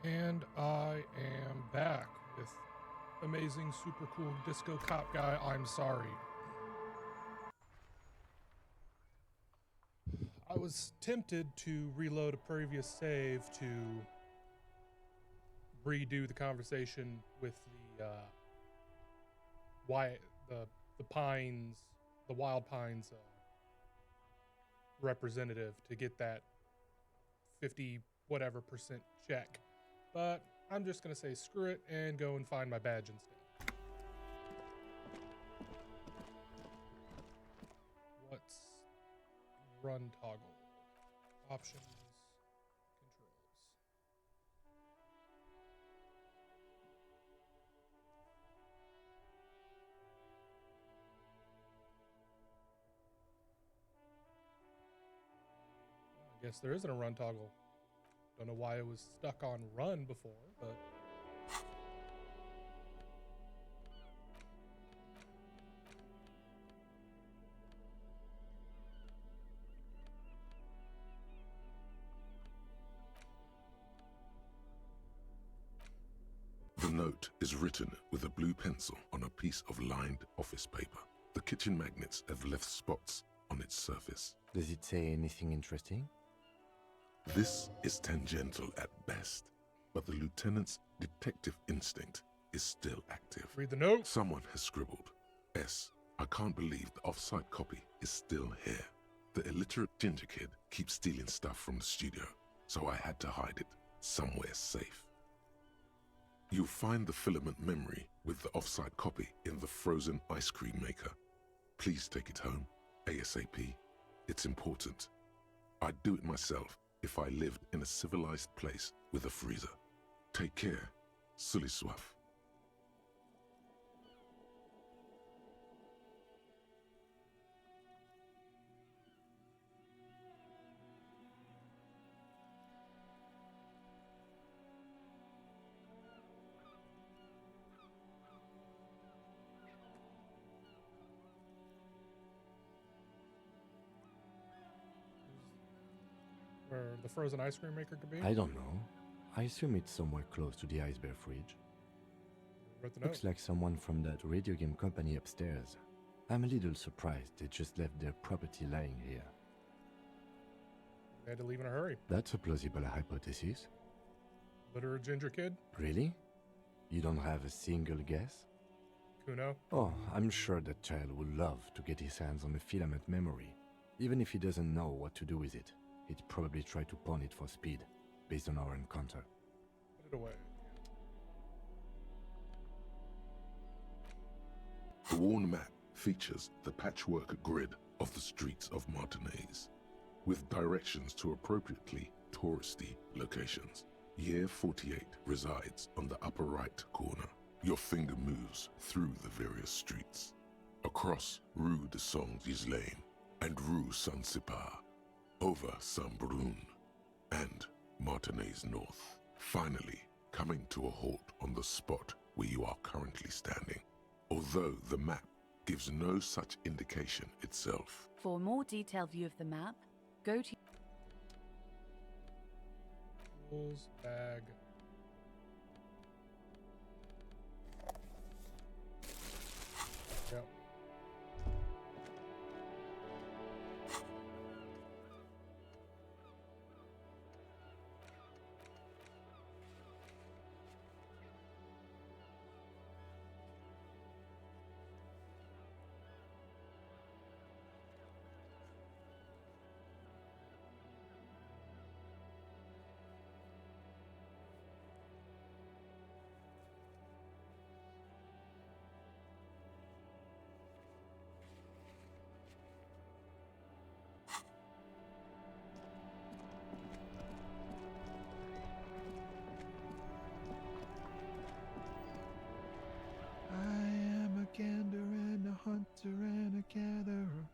And I am back with amazing, super cool disco cop guy. I'm sorry. I was tempted to reload a previous save to redo the conversation with the Wild Pines representative to get that 50 whatever percent check. But I'm just going to say screw it and go and find my badge instead. What's run toggle? Options, controls. I guess there isn't a run toggle. Don't know why it was stuck on run before, but... The note is written with a blue pencil on a piece of lined office paper. The kitchen magnets have left spots on its surface. Does it say anything interesting? This is tangential at best, but the lieutenant's detective instinct is still active. Read the note. Someone has scribbled, S. I can't believe the off-site copy is still here. The illiterate ginger kid keeps stealing stuff from the studio, so I had to hide it somewhere safe. You'll find the filament memory with the off-site copy in the frozen ice cream maker. Please take it home, ASAP. It's important. I'd do it myself if I lived in a civilized place with a freezer. Take care, Sully Swaff. Where the frozen ice cream maker could be? I don't know. I assume it's somewhere close to the ice bear fridge. Wrote the note. Looks like someone from that radio game company upstairs. I'm a little surprised they just left their property lying here. They had to leave in a hurry. That's a plausible hypothesis. Literate ginger kid? Really? You don't have a single guess? Kuno? Oh, I'm sure that child would love to get his hands on the filament memory. Even if he doesn't know what to do with it, he'd probably try to pawn it for speed, based on our encounter. Put it away. The worn map features the patchwork grid of the streets of Martinez, with directions to appropriately touristy locations. Year 48 resides on the upper right corner. Your finger moves through the various streets, across Rue de Saint-Ghislain and Rue Saint-Sipar, over Saint-Brun and Martinez North, finally coming to a halt on the spot where you are currently standing, although the map gives no such indication itself. For a more detailed view of the map, go to Tools, bag. Yep. gander and a hunter and a gatherer.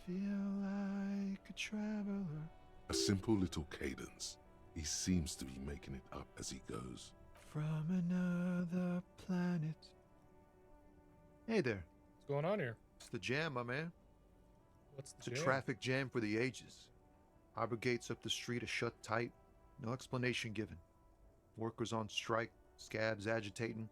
Feel like a traveler. A simple little cadence. He seems to be making it up as he goes. From another planet. Hey there. What's going on here? It's the jam, my man. What's It's the a jam? traffic jam for the ages. Harbor gates up the street are shut tight. No explanation given. workers on strike, scabs agitating,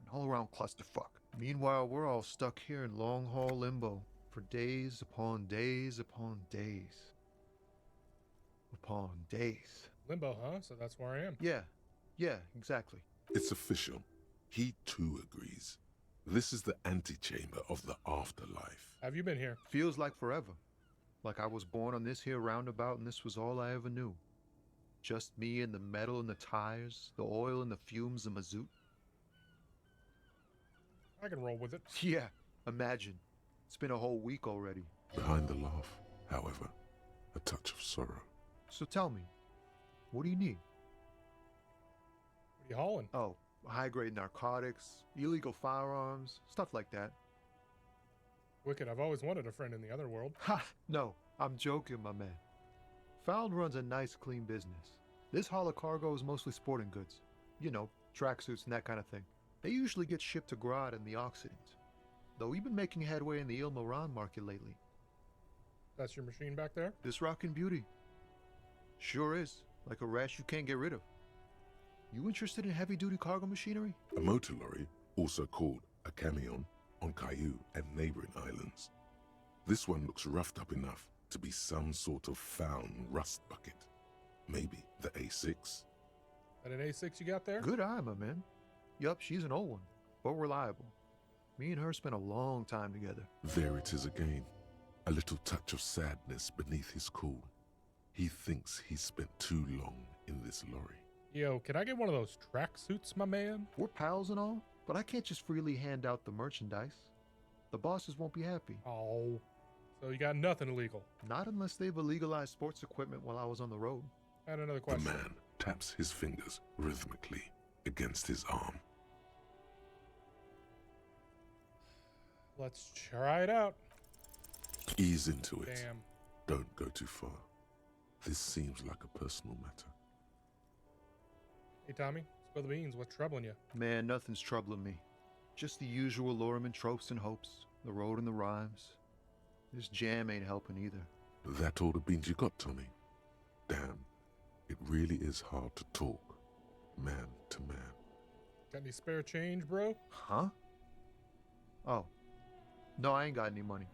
an all-around clusterfuck. Meanwhile, we're all stuck here in long-haul limbo for days upon days upon days. Upon days. Limbo, huh? So that's where I am. Yeah, exactly. It's official. He too agrees. This is the antechamber of the afterlife. Have you been here? Feels like forever. Like I was born on this here roundabout and this was all I ever knew. Just me and the metal and the tires, the oil and the fumes of mazout. I can roll with it. Yeah, imagine. It's been a whole week already. Behind the laugh, however, a touch of sorrow. So tell me, what do you need? What are you hauling? Oh, high-grade narcotics, illegal firearms, stuff like that. Wicked, I've always wanted a friend in the other world. Ha! No, I'm joking, my man. Found runs a nice, clean business. This haul of cargo is mostly sporting goods. You know, tracksuits and that kind of thing. They usually get shipped to Grad and the Occident. Though we've been making headway in the Il Moran market lately. That's your machine back there? This rockin' beauty. Sure is. Like a rash you can't get rid of. You interested in heavy-duty cargo machinery? A motor lorry, also called a camion, on Caillou and neighboring islands. This one looks roughed up enough to be some sort of found rust bucket. Maybe the A6? That an A6 you got there? Good eye, my man. Yup, she's an old one, but reliable. Me and her spent a long time together. There it is again. A little touch of sadness beneath his cool. He thinks he's spent too long in this lorry. Yo, can I get one of those tracksuits, my man? We're pals and all, but I can't just freely hand out the merchandise. The bosses won't be happy. Oh, so you got nothing illegal. Not unless they've illegalized sports equipment while I was on the road. I had another The question. man taps his fingers rhythmically against his arm. Let's try it out. Ease into it. Damn. Don't go too far. This seems like a personal matter. Hey, Tommy, spill the beans. What's troubling you? Man, nothing's troubling me. Just the usual Lorriman tropes and hopes. The road and the rhymes. This jam ain't helping either. That all the beans you got, Tommy? Damn, it really is hard to talk, man to man. Got any spare change, bro? Huh? Oh. No, I ain't got any money.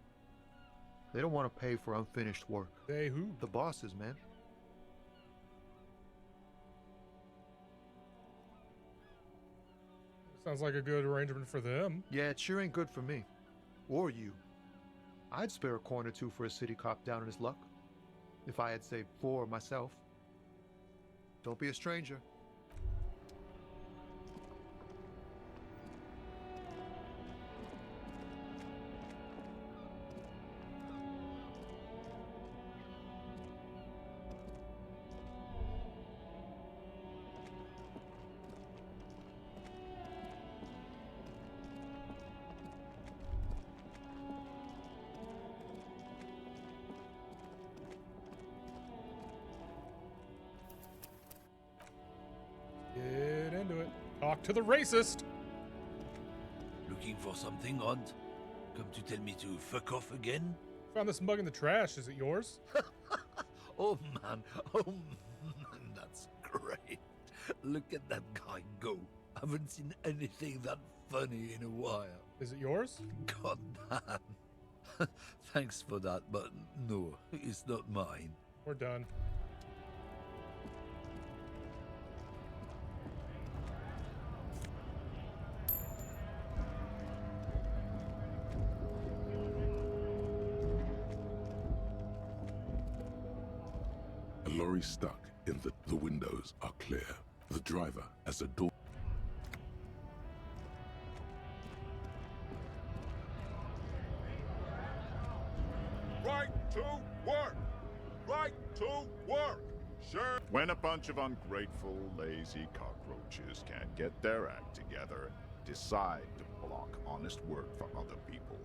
They don't want to pay for unfinished work. They who? The bosses, man. Sounds like a good arrangement for them. Yeah, it sure ain't good for me. Or you. I'd spare a coin or two for a city cop down in his luck. If I had saved 4 myself. Don't be a stranger. Get into it. Talk to the racist. Looking for something odd? Come to tell me to fuck off again? Found this mug in the trash. Is it yours? Oh man, that's great. Look at that guy go. Haven't seen anything that funny in a while. Is it yours? God damn. Thanks for that, but no, it's not mine. We're done. A lorry stuck in the windows are clear. The driver as a door. Right to work! Right to work! Sure. When a bunch of ungrateful, lazy cockroaches can't get their act together, decide to block honest work for other people.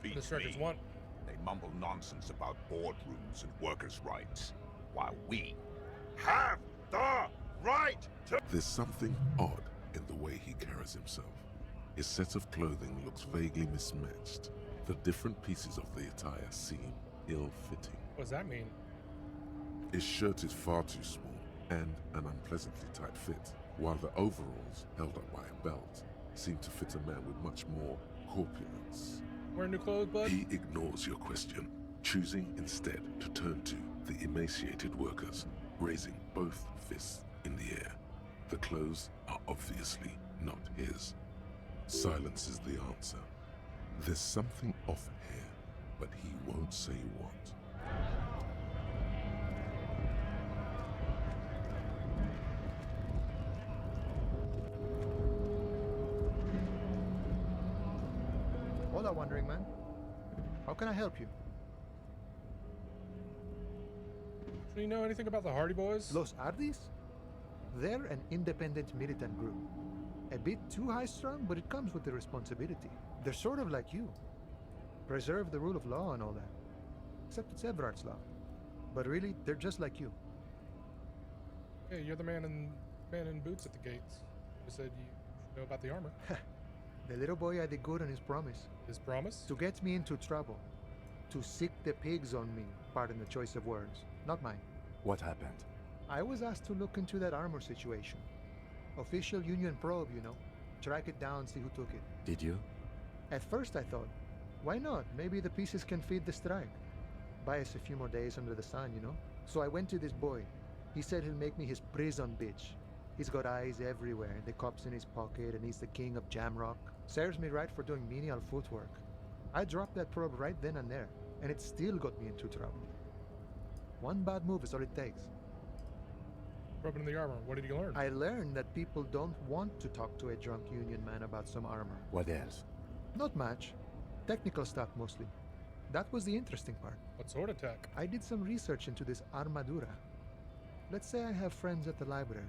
The Beats strikers me. want. They mumble nonsense about boardrooms and workers' rights, while we have the right to... There's something odd in the way he carries himself. His set of clothing looks vaguely mismatched. The different pieces of the attire seem ill-fitting. What does that mean? His shirt is far too small, and an unpleasantly tight fit, while the overalls, held up by a belt, seemed to fit a man with much more corpulence. Wearing new clothes, bud? He ignores your question, choosing instead to turn to the emaciated workers, raising both fists in the air. The clothes are obviously not his. Silence is the answer. There's something off here, but he won't say what. Hola, Wandering Man. How can I help you? Do you know anything about the Hardie Boys? Los Hardis? They're an independent militant group. A bit too high-strung, but it comes with the responsibility. They're sort of like you. Preserve the rule of law and all that. Except it's Everard's law. But really, they're just like you. Hey, you're the man in boots at the gates. You said you should know about the armor. The little boy had it good on his promise. His promise? To get me into trouble. To sick the pigs on me. Pardon the choice of words. Not mine. What happened? I was asked to look into that armor situation. Official union probe, you know. Track it down, see who took it. Did you? At first I thought, why not? Maybe the pieces can feed the strike. Buy us a few more days under the sun, you know? So I went to this boy. He said he'll make me his prison bitch. He's got eyes everywhere, the cops in his pocket, and he's the king of Jamrock. Serves me right for doing menial footwork. I dropped that probe right then and there, and it still got me into trouble. One bad move is all it takes. Rubbing in the armor. What did you learn? I learned that people don't want to talk to a drunk union man about some armor. What else? Not much. Technical stuff mostly. That was the interesting part. What sort of tech? I did some research into this armadura. Let's say I have friends at the library.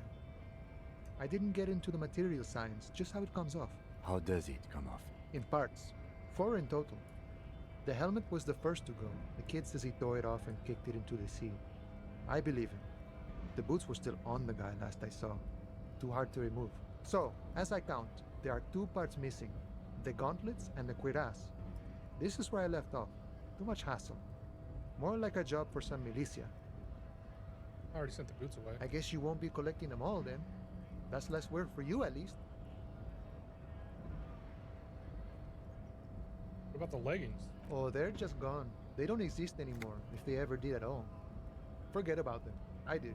I didn't get into the material science, just how it comes off. How does it come off? In parts. 4 in total. The helmet was the first to go. The kid says he tore it off and kicked it into the sea. I believe him. The boots were still on the guy last I saw. Too hard to remove. So, as I count, there are 2 parts missing. The gauntlets and the cuirass. This is where I left off. Too much hassle. More like a job for some militia. I already sent the boots away. I guess you won't be collecting them all then. That's less work for you at least. What about the leggings? Oh, they're just gone. They don't exist anymore, if they ever did at all. Forget about them. I did.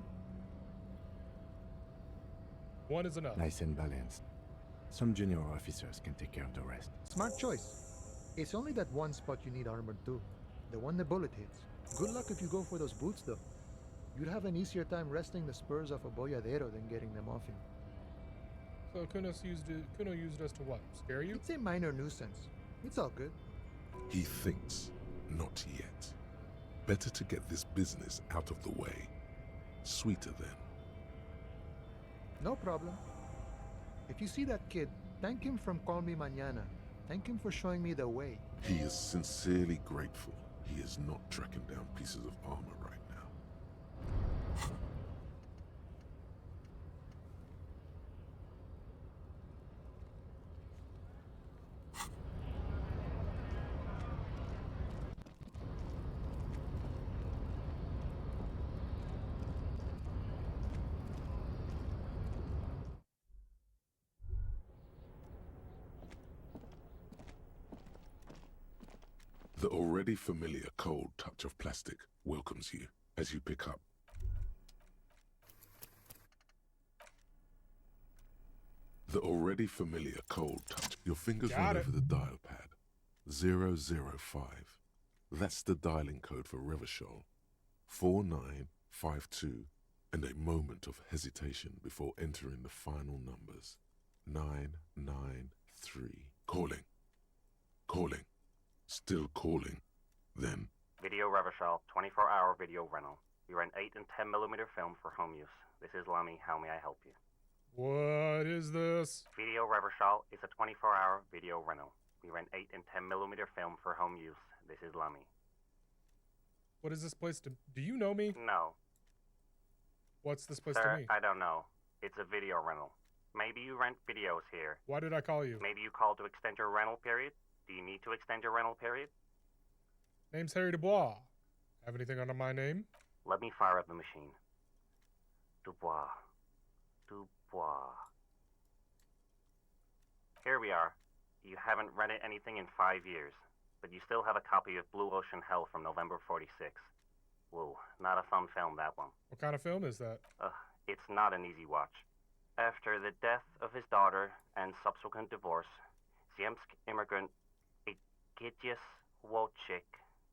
One is enough. Nice and balanced. Some junior officers can take care of the rest. Smart choice. It's only that one spot you need armored too. The one the bullet hits. Good luck if you go for those boots though. You'd have an easier time wresting the spurs off a boyadero than getting them off him. So Kuno used us to what? Scare you? It's a minor nuisance. It's all good. He thinks, not yet. Better to get this business out of the way. Sweeter then. No problem. If you see that kid, thank him from Call Me Mañana. Thank him for showing me the way. He is sincerely grateful he is not tracking down pieces of armor right now. The already familiar cold touch of plastic welcomes you as you pick up. The already familiar cold touch. Your fingers run over the dial pad. 005. That's the dialing code for Revachol. 4952. And a moment of hesitation before entering the final numbers. 993. Calling. Calling. Still calling. Then. Video Revachol, 24-hour video rental. We rent 8 and 10mm film for home use. This is Lummy. How may I help you? What is this? Video Revachol is a 24-hour video rental. We rent 8 and 10mm film for home use. This is Lummy. What is this place to... Do you know me? No. What's this place Sir, to me? I don't know. It's a video rental. Maybe you rent videos here. Why did I call you? Maybe you called to extend your rental period? Do you need to extend your rental period? Name's Harry Dubois. Have anything under my name? Let me fire up the machine. Dubois. Dubois. Here we are. You haven't read anything in 5 years, but you still have a copy of Blue Ocean Hell from November 46. Whoa, not a fun film, that one. What kind of film is that? It's not an easy watch. After the death of his daughter and subsequent divorce, Ziemsk immigrant Egidius Wojcik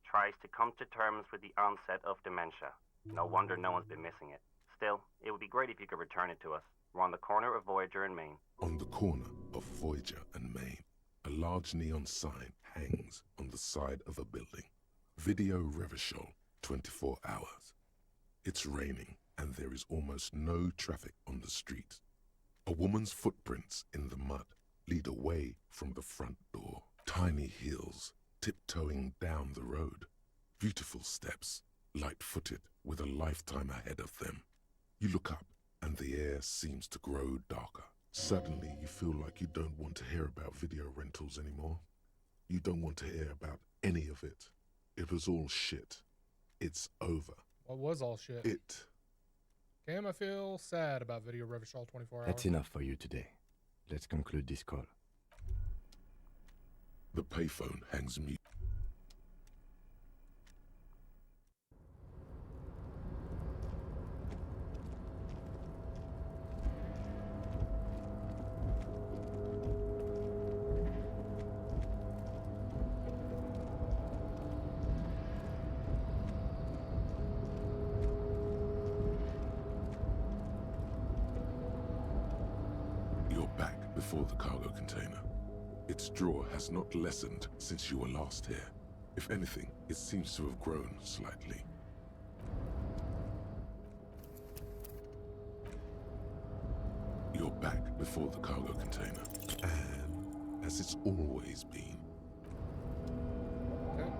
tries to come to terms with the onset of dementia. No wonder no one's been missing it. Still, it would be great if you could return it to us. We're on the corner of Voyager and Maine. On the corner of Voyager and Maine, a large neon sign hangs on the side of a building. Video Revachol, 24 hours. It's raining and there is almost no traffic on the street. A woman's footprints in the mud lead away from the front door. Tiny heels tiptoeing down the road. Beautiful steps, light-footed with a lifetime ahead of them. You look up and the air seems to grow darker. Suddenly you feel like you don't want to hear about video rentals anymore. You don't want to hear about any of it. It was all shit. It's over. What was all shit? Cam, I feel sad about Video Revachol 24 hours. That's enough for you today. Let's conclude this call. The payphone hangs mute. You're back before the cargo container. Its drawer has not lessened since you were last here. If anything, it seems to have grown slightly. You're back before the cargo container, and as it's always been. Okay.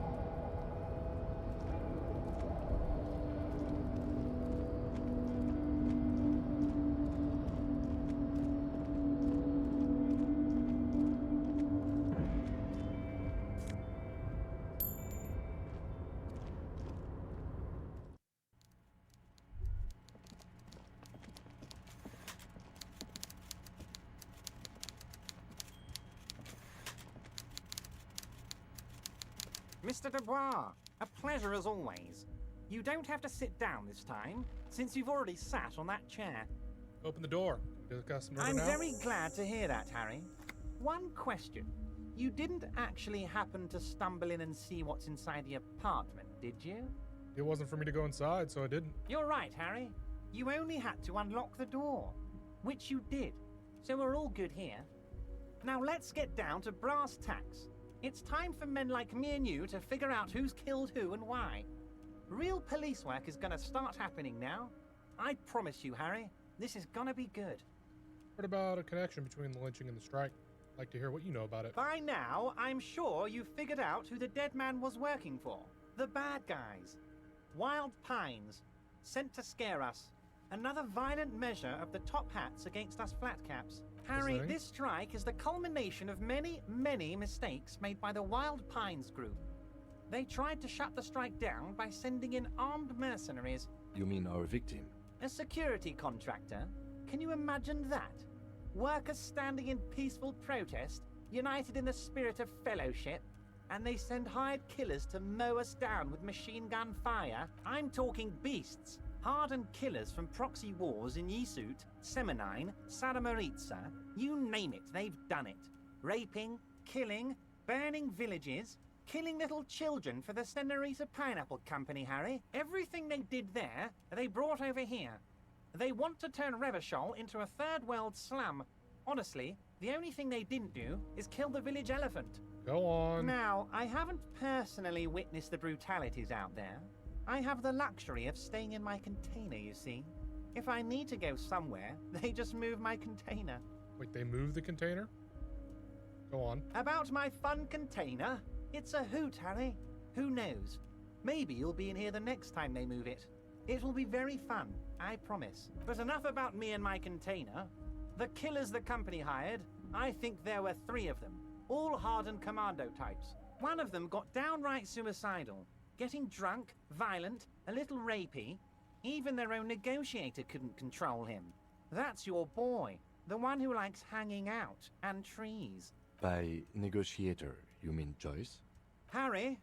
Mr. Dubois, a pleasure as always. You don't have to sit down this time, since you've already sat on that chair. Open the door. Discuss murder I'm now. very glad to hear that, Harry. One question. You didn't actually happen to stumble in and see what's inside the apartment, did you? It wasn't for me to go inside, so I didn't. You're right, Harry. You only had to unlock the door, which you did. So we're all good here. Now let's get down to brass tacks. It's time for men like me and you to figure out who's killed who and why. Real police work is gonna start happening now. I promise you, Harry, this is gonna be good. What about a connection between the lynching and the strike? I'd like to hear what you know about it. By now, I'm sure you've figured out who the dead man was working for. The bad guys. Wild Pines. Sent to scare us. Another violent measure of the top hats against us flatcaps. Harry, this strike is the culmination of many, many mistakes made by the Wild Pines group. They tried to shut the strike down by sending in armed mercenaries. You mean our victim? A security contractor? Can you imagine that? Workers standing in peaceful protest, united in the spirit of fellowship, and they send hired killers to mow us down with machine gun fire? I'm talking beasts. Hardened killers from proxy wars in Yisut, Semenine, Sadamoritsa, you name it, they've done it. Raping, killing, burning villages, killing little children for the Senorita Pineapple Company, Harry. Everything they did there, they brought over here. They want to turn Revachol into a third world slum. Honestly, the only thing they didn't do is kill the village elephant. Go on. Now, I haven't personally witnessed the brutalities out there. I have the luxury of staying in my container, you see. If I need to go somewhere, they just move my container. Wait, they moved the container? Go on. About my fun container? It's a hoot, Harry. Who knows? Maybe you'll be in here the next time they move it. It will be very fun, I promise. But enough about me and my container. The killers the company hired, I think there were 3 of them. All hardened commando types. One of them got downright suicidal. Getting drunk, violent, a little rapey. Even their own negotiator couldn't control him. That's your boy, the one who likes hanging out and trees. By negotiator, you mean Joyce? Harry,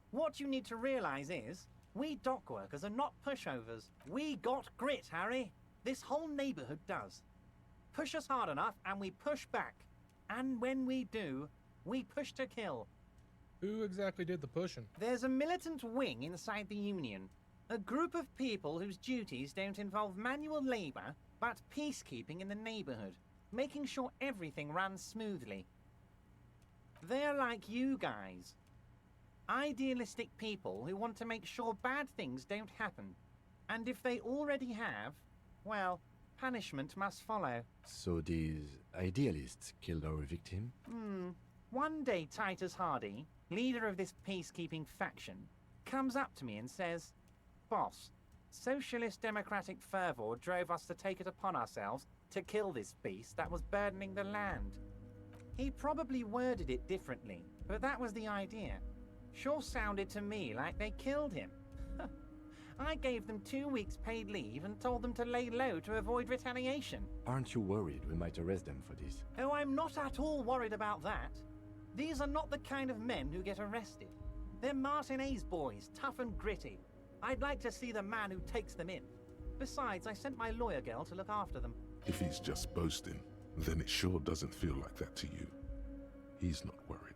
what you need to realize is, we dock workers are not pushovers. We got grit, Harry. This whole neighborhood does. Push us hard enough and we push back. And when we do, we push to kill. Who exactly did the pushing? There's a militant wing inside the Union. A group of people whose duties don't involve manual labor, but peacekeeping in the neighborhood, making sure everything runs smoothly. They're like you guys. Idealistic people who want to make sure bad things don't happen. And if they already have, well, punishment must follow. So these idealists killed our victim? One day Titus Hardie, leader of this peacekeeping faction, comes up to me and says, "Boss, socialist democratic fervor drove us to take it upon ourselves to kill this beast that was burdening the land." He probably worded it differently, but that was the idea. Sure sounded to me like they killed him. I gave them 2 weeks paid leave and told them to lay low to avoid retaliation. Aren't you worried we might arrest them for this? Oh, I'm not at all worried about that. These are not the kind of men who get arrested. They're Martinez boys, tough and gritty. I'd like to see the man who takes them in. Besides, I sent my lawyer girl to look after them. If he's just boasting, then it sure doesn't feel like that to you. He's not worried.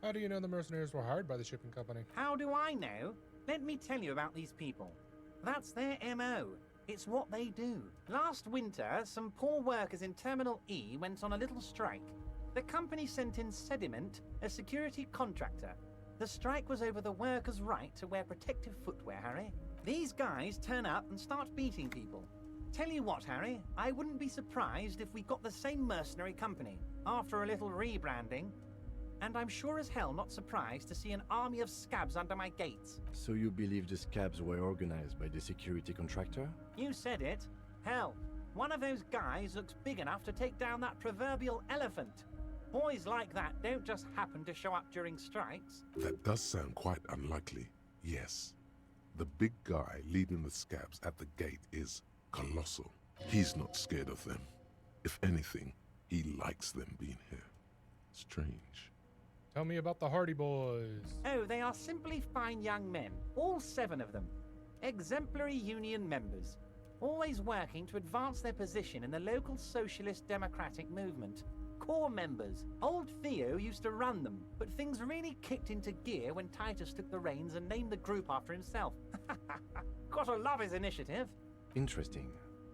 How do you know the mercenaries were hired by the shipping company? How do I know? Let me tell you about these people. That's their MO. It's what they do. Last winter, some poor workers in Terminal E went on a little strike. The company sent in Sediment, a security contractor. The strike was over the workers' right to wear protective footwear, Harry. These guys turn up and start beating people. Tell you what, Harry, I wouldn't be surprised if we got the same mercenary company after a little rebranding. And I'm sure as hell not surprised to see an army of scabs under my gates. So you believe the scabs were organized by the security contractor? You said it. Hell, one of those guys looks big enough to take down that proverbial elephant. Boys like that don't just happen to show up during strikes. That does sound quite unlikely, yes. The big guy leading the scabs at the gate is colossal. He's not scared of them. If anything, he likes them being here. Strange. Tell me about the Hardie boys. Oh, they are simply fine young men, all 7 of them. Exemplary union members, always working to advance their position in the local socialist democratic movement. Core members. Old Theo used to run them, but things really kicked into gear when Titus took the reins and named the group after himself. Gotta love his initiative. Interesting.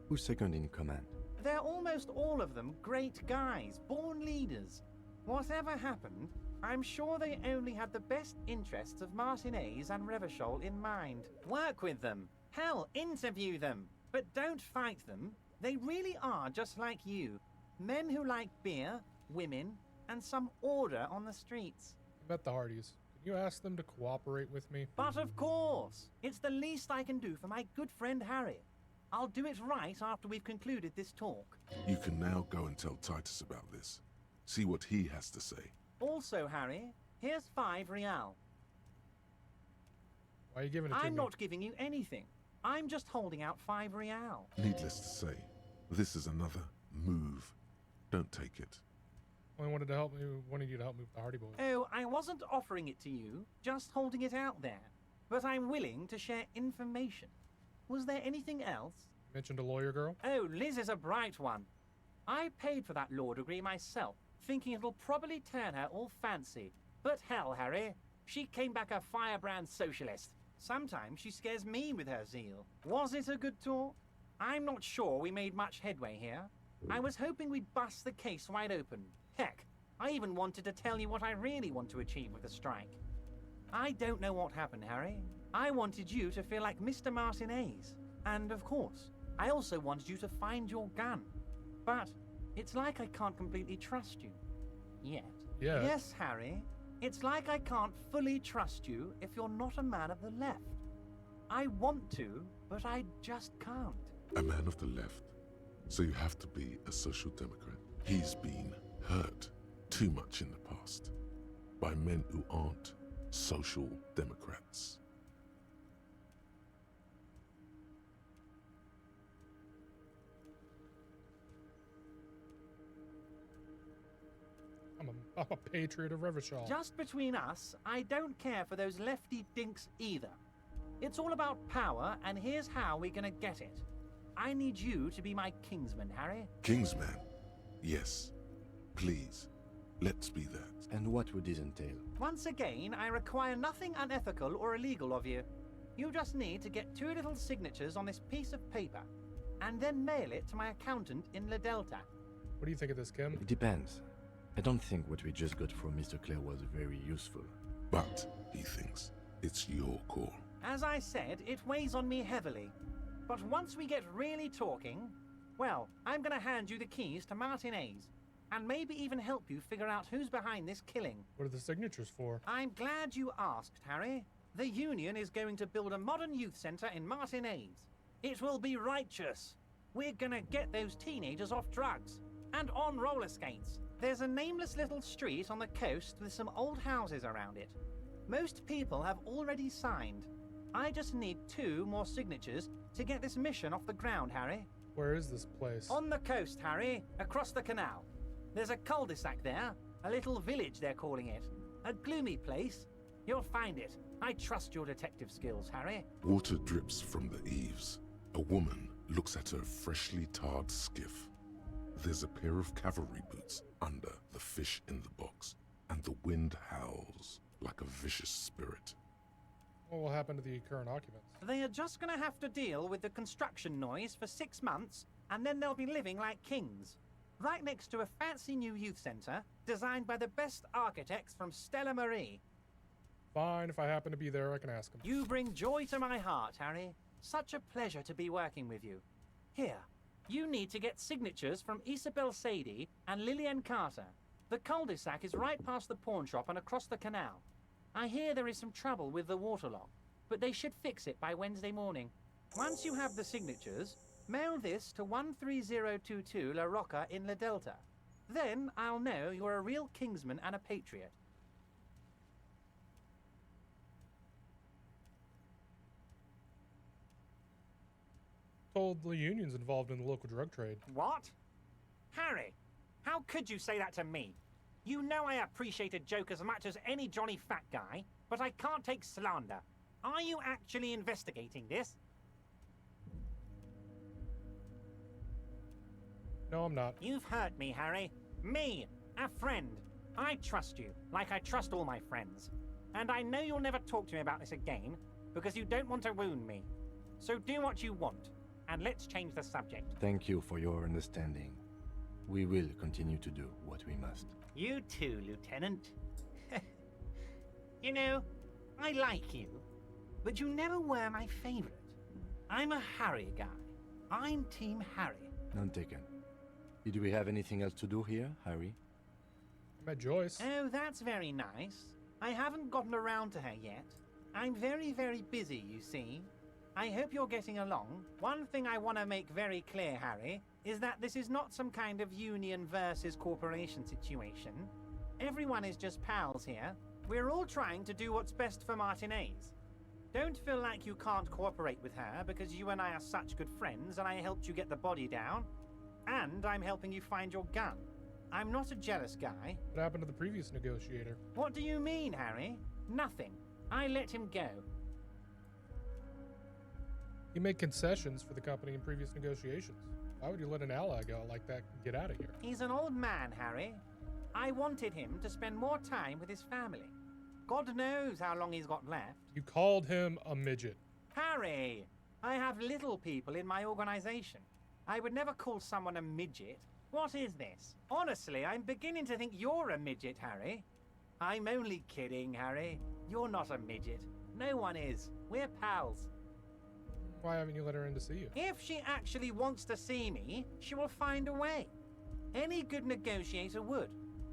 Who's second in command? They're almost all of them great guys, born leaders. Whatever happened, I'm sure they only had the best interests of Martinez and Revachol in mind. Work with them. Hell, interview them. But don't fight them. They really are just like you. Men who like beer, women, and some order on the streets. I bet the Hardies. Can you ask them to cooperate with me? But of course! It's the least I can do for my good friend Harry. I'll do it right after we've concluded this talk. You can now go and tell Titus about this. See what he has to say. Also, Harry, here's 5 real. Why are you giving it to me? I'm not giving you anything. I'm just holding out 5 real. Needless to say, this is another move. Don't take it. I wanted you to help me with the Hardie boys. Oh, I wasn't offering it to you, just holding it out there. But I'm willing to share information. Was there anything else? You mentioned a lawyer girl? Oh, Liz is a bright one. I paid for that law degree myself, thinking it'll probably turn her all fancy. But hell, Harry, she came back a firebrand socialist. Sometimes she scares me with her zeal. Was it a good talk? I'm not sure we made much headway here. I was hoping we'd bust the case wide open. Heck, I even wanted to tell you what I really want to achieve with the strike. I don't know what happened, Harry. I wanted you to feel like Mr. Martinez. And of course, I also wanted you to find your gun. But it's like I can't completely trust you. Yet. Yeah. Yes, Harry. It's like I can't fully trust you if you're not a man of the left. I want to, but I just can't. A man of the left. So you have to be a social democrat. He's been hurt too much in the past by men who aren't social democrats. I'm a patriot of Revachol. Just between us, I don't care for those lefty dinks either. It's all about power, and here's how we're gonna get it. I need you to be my kingsman, Harry. Kingsman? Yes. Please, let's be that. And what would this entail? Once again, I require nothing unethical or illegal of you. You just need to get 2 little signatures on this piece of paper, and then mail it to my accountant in La Delta. What do you think of this, Kim? It depends. I don't think what we just got from Mr. Clare was very useful. But, he thinks, it's your call. As I said, it weighs on me heavily. But once we get really talking, well, I'm gonna hand you the keys to Martinez, and maybe even help you figure out who's behind this killing. What are the signatures for? I'm glad you asked, Harry. The Union is going to build a modern youth center in Martinez. It will be righteous. We're gonna get those teenagers off drugs and on roller skates. There's a nameless little street on the coast with some old houses around it. Most people have already signed. I just need 2 more signatures to get this mission off the ground, Harry. Where is this place? On the coast, Harry, across the canal. There's a cul-de-sac there, a little village they're calling it. A gloomy place. You'll find it. I trust your detective skills, Harry. Water drips from the eaves. A woman looks at her freshly tarred skiff. There's a pair of cavalry boots under the fish in the box, and the wind howls like a vicious spirit. What will happen to the current occupants? They are just gonna have to deal with the construction noise for 6 months, and then they'll be living like kings. Right next to a fancy new youth center, designed by the best architects from Stella Marie. Fine, if I happen to be there, I can ask them. You bring joy to my heart, Harry. Such a pleasure to be working with you. Here, you need to get signatures from Isabel Sadie and Lillian Carter. The cul-de-sac is right past the pawn shop and across the canal. I hear there is some trouble with the water lock, but they should fix it by Wednesday morning. Once you have the signatures, mail this to 13022 La Rocca in La Delta. Then I'll know you're a real kingsman and a patriot. Told the union's involved in the local drug trade. What? Harry, how could you say that to me? You know I appreciate a joke as much as any Johnny Fat Guy, but I can't take slander. Are you actually investigating this? No, I'm not. You've hurt me, Harry. Me, a friend. I trust you, like I trust all my friends. And I know you'll never talk to me about this again, because you don't want to wound me. So do what you want, and let's change the subject. Thank you for your understanding. We will continue to do what we must. You too, Lieutenant. You know, I like you, but you never were my favorite. I'm a Harry guy. I'm Team Harry. None taken. Did we have anything else to do here, Harry? I met Joyce. Oh, that's very nice. I haven't gotten around to her yet. I'm very, very busy, you see. I hope you're getting along. One thing I want to make very clear, Harry, is that this is not some kind of union versus corporation situation. Everyone is just pals here. We're all trying to do what's best for Martinez. Don't feel like you can't cooperate with her because you and I are such good friends and I helped you get the body down. And I'm helping you find your gun. I'm not a jealous guy. What happened to the previous negotiator? What do you mean, Harry? Nothing. I let him go. He made concessions for the company in previous negotiations. Why would you let an ally go like that and get out of here? He's an old man, Harry. I wanted him to spend more time with his family. God knows how long he's got left. You called him a midget. Harry, I have little people in my organization. I would never call someone a midget. What is this? Honestly, I'm beginning to think you're a midget, Harry. I'm only kidding, Harry. You're not a midget. No one is. We're pals. Why haven't you let her in to see you? If she actually wants to see me, she will find a way. Any good negotiator would.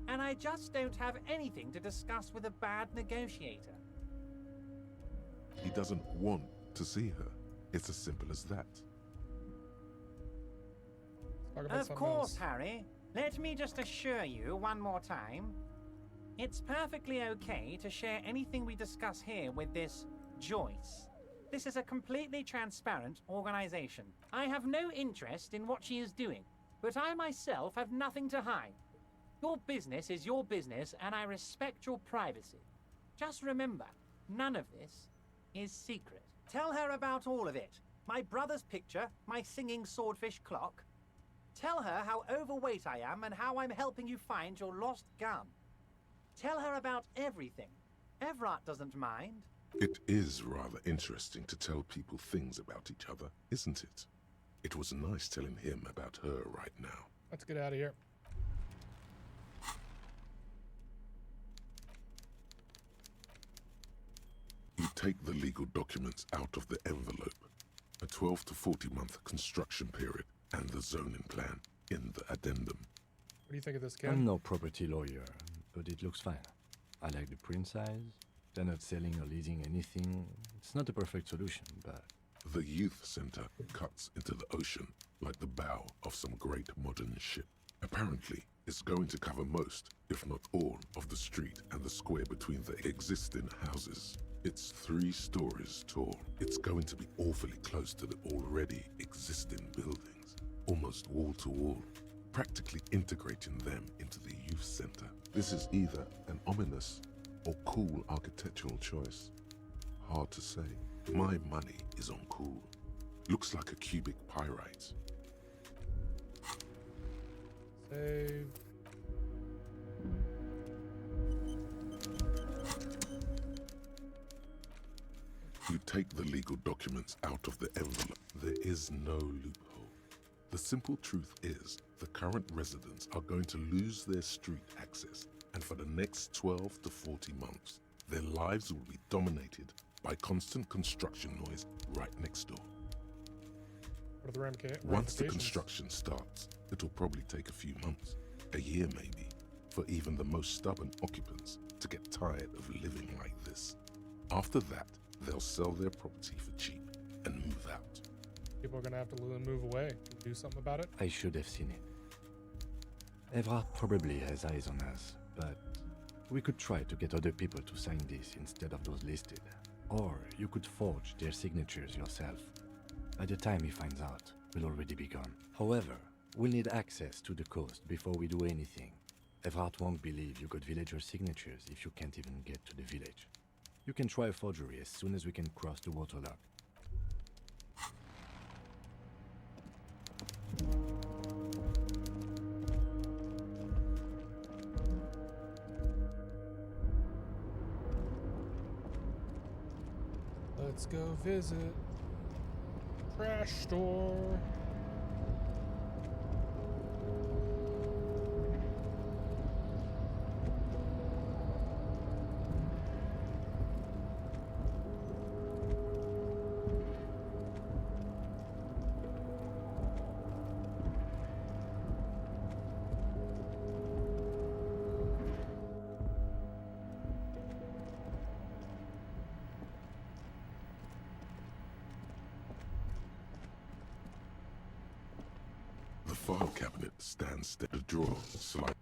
And I just don't have anything to discuss with a bad negotiator. He doesn't want to see her. It's as simple as that. Let's talk about Of something course, else. Harry. Let me just assure you one more time. It's perfectly okay to share anything we discuss here with this Joyce. This is a completely transparent organization. I have no interest in what she is doing, but I myself have nothing to hide. Your business is your business, and I respect your privacy. Just remember, none of this is secret. Tell her about all of it. My brother's picture, my singing swordfish clock. Tell her how overweight I am and how I'm helping you find your lost gun. Tell her about everything. Everett doesn't mind. It is rather interesting to tell people things about each other, isn't it? It was nice telling him about her right now. Let's get out of here. You take the legal documents out of the envelope. A 12 to 40 month construction period and the zoning plan in the addendum. What do you think of this, Ken? I'm no property lawyer, but it looks fine. I like the print size. They're not selling or leasing anything. It's not a perfect solution, but... The youth center cuts into the ocean like the bow of some great modern ship. Apparently, it's going to cover most, if not all, of the street and the square between the existing houses. It's 3 stories tall. It's going to be awfully close to the already existing buildings, almost wall to wall, practically integrating them into the youth center. This is either an ominous or cool architectural choice. Hard to say. My money is on cool. Looks like a cubic pyrite. Save. You take the legal documents out of the envelope. There is no loophole. The simple truth is, the current residents are going to lose their street access, and for the next 12 to 40 months, their lives will be dominated by constant construction noise right next door. What are the ramifications? Once the construction starts, it'll probably take a few months, a year maybe, for even the most stubborn occupants to get tired of living like this. After that, they'll sell their property for cheap and move out. People are going to have to move away. Can you do something about it? I should have seen it. Everett probably has eyes on us, but we could try to get other people to sign this instead of those listed. Or you could forge their signatures yourself. By the time he finds out, we'll already be gone. However, we'll need access to the coast before we do anything. Everett won't believe you got villager signatures if you can't even get to the village. You can try a forgery as soon as we can cross the waterlock. Let's go visit trash store. The file cabinet stands at the drawer, slide.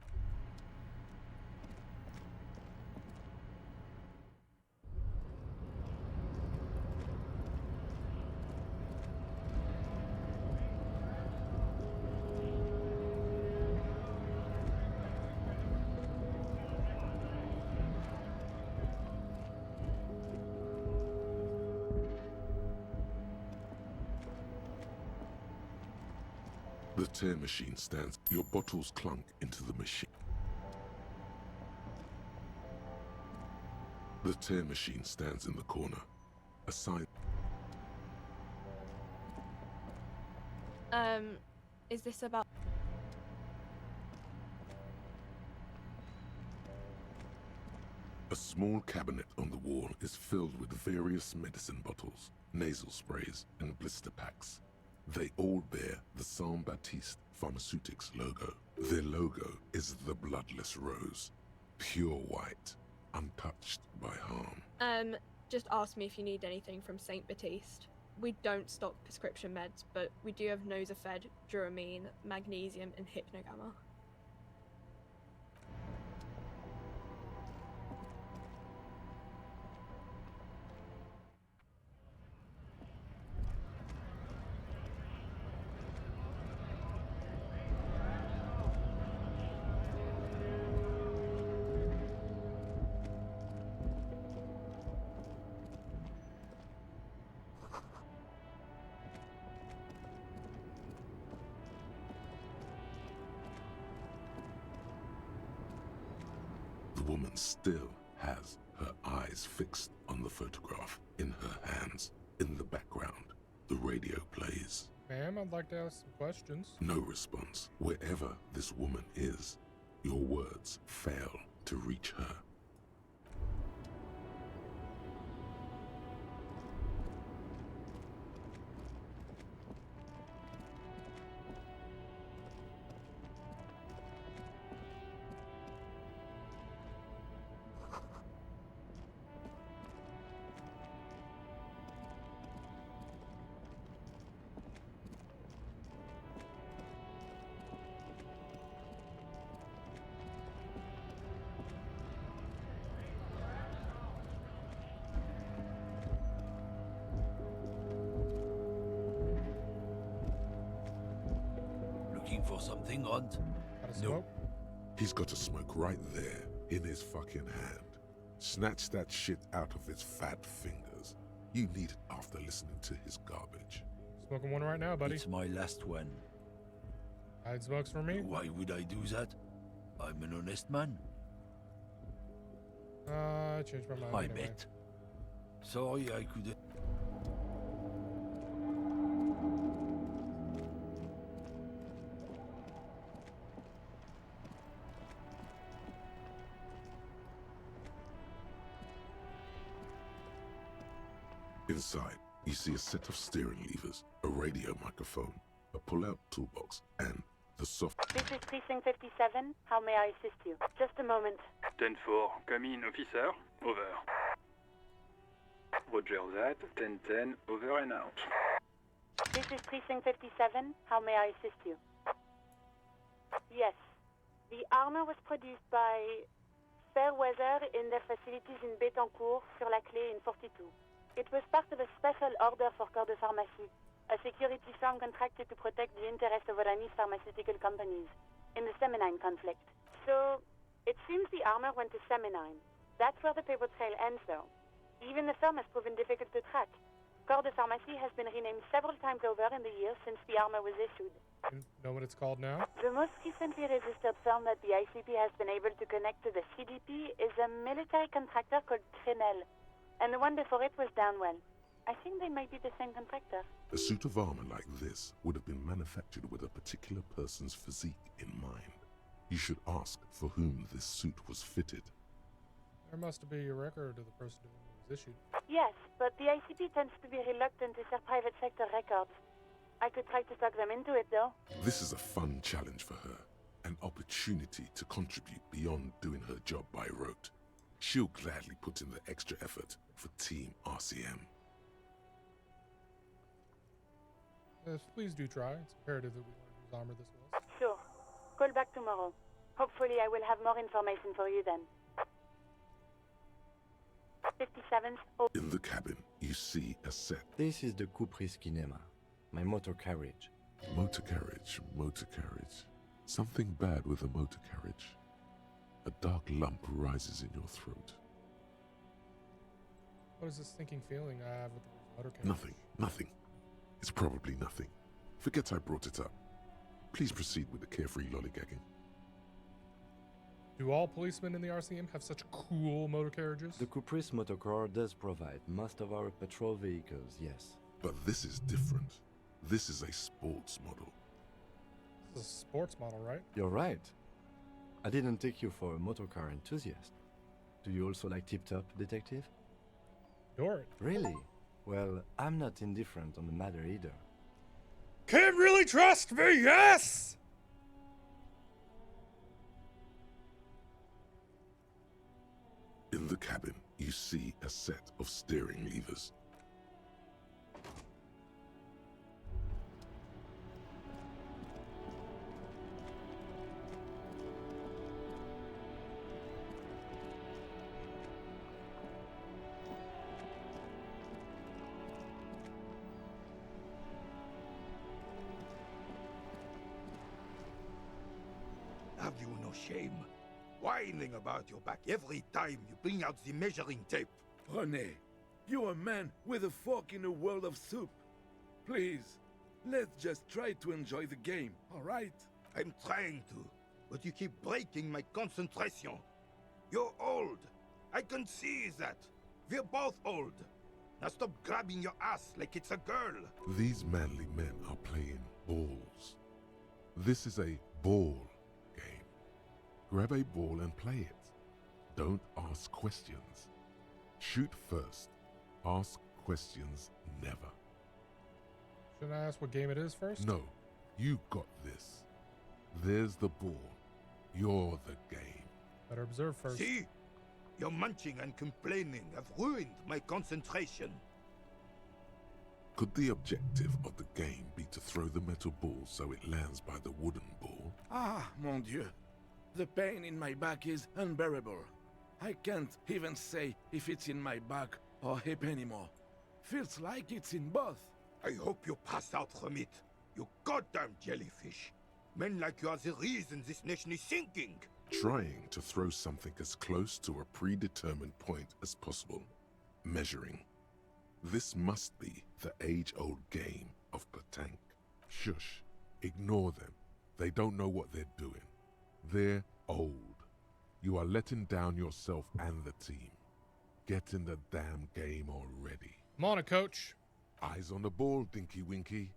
The tear machine stands. Your bottles clunk into the machine. The tear machine stands in the corner. A sign. Is this about... A small cabinet on the wall is filled with various medicine bottles, nasal sprays, and blister packs. They all bear the Saint Baptiste Pharmaceutics logo. Their logo is the bloodless rose, pure white, untouched by harm. Just ask me if you need anything from Saint Baptiste. We don't stock prescription meds, but we do have Nosafed, Duramine, Magnesium, and Hypnogamma. woman still has her eyes fixed on the photograph in her hands. In the background, the radio plays. Ma'am, I'd like to ask some questions. No response. Wherever this woman is, your words fail to reach her. Looking for something, Hunt? Got a No. smoke? He's got a smoke right there in his fucking hand. Snatch that shit out of his fat fingers. You need it after listening to his garbage. Smoking one right now, buddy. It's my last one. Hide smokes for me? Why would I do that? I'm an honest man. I changed my mind I anyway. bet. Sorry, I couldn't. Inside, you see a set of steering levers, a radio microphone, a pull-out toolbox, and the soft... This is Precinct 57. How may I assist you? Just a moment. 10-4, come in, officer. Over. Roger that. 10-10, over and out. This is Precinct 57. How may I assist you? Yes. The armor was produced by Fairweather in their facilities in Bétancourt, sur la Clé in 42. It was part of a special order for Corps de Pharmacie, a security firm contracted to protect the interests of Oranese pharmaceutical companies in the Semenine conflict. So, it seems the armor went to Semenine. That's where the paper trail ends, though. Even the firm has proven difficult to track. Corps de Pharmacie has been renamed several times over in the years since the armor was issued. You know what it's called now? The most recently registered firm that the ICP has been able to connect to the CDP is a military contractor called Trinell, and the one before it was Downwell. I think they might be the same contractor. A suit of armor like this would have been manufactured with a particular person's physique in mind. You should ask for whom this suit was fitted. There must be a record of the person to whom it was issued. Yes, but the ICP tends to be reluctant to share private sector records. I could try to talk them into it, though. This is a fun challenge for her, an opportunity to contribute beyond doing her job by rote. She'll gladly put in the extra effort for Team RCM. Yes, please do try. It's imperative that we learn whose armor this was. Sure. Call back tomorrow. Hopefully I will have more information for you then. 57's... Oh. In the cabin, you see a set. This is the Kupris Kinema, my motor carriage. Motor carriage, motor carriage. Something bad with a motor carriage. A dark lump rises in your throat. What is this thinking feeling I have with the motor carriage? Nothing, nothing. It's probably nothing. Forget I brought it up. Please proceed with the carefree lollygagging. Do all policemen in the RCM have such cool motor carriages? The Kupris Motorcar does provide most of our patrol vehicles, yes. But this is different. This is a sports model. This is a sports model, right? You're right. I didn't take you for a motorcar enthusiast. Do you also like tip-top, detective? Adore it. Really? Well, I'm not indifferent on the matter either. Can really trust me, yes! In the cabin, you see a set of steering levers. Have you no shame? Whining about your back every time you bring out the measuring tape. René, you're a man with a fork in a world of soup. Please, let's just try to enjoy the game, all right? I'm trying to, but you keep breaking my concentration. You're old. I can see that. We're both old. Now stop grabbing your ass like it's a girl. These manly men are playing balls. This is a ball game. Grab a ball and play it. Don't ask questions. Shoot first. Ask questions never. Should I ask what game it is first? No, you got this. There's the ball. You're the game. Better observe first. See? Your munching and complaining have ruined my concentration. Could the objective of the game be to throw the metal ball so it lands by the wooden ball? Ah, mon Dieu. The pain in my back is unbearable. I can't even say if it's in my back or hip anymore. Feels like it's in both. I hope you pass out from it, you goddamn jellyfish. Men like you are the reason this nation is sinking. Trying to throw something as close to a predetermined point as possible. Measuring. This must be the age-old game of petanque. Shush. Ignore them. They don't know what they're doing. They're old. You are letting down yourself and the team. Get in the damn game already. Come on, coach. Eyes on the ball, Dinky Winky.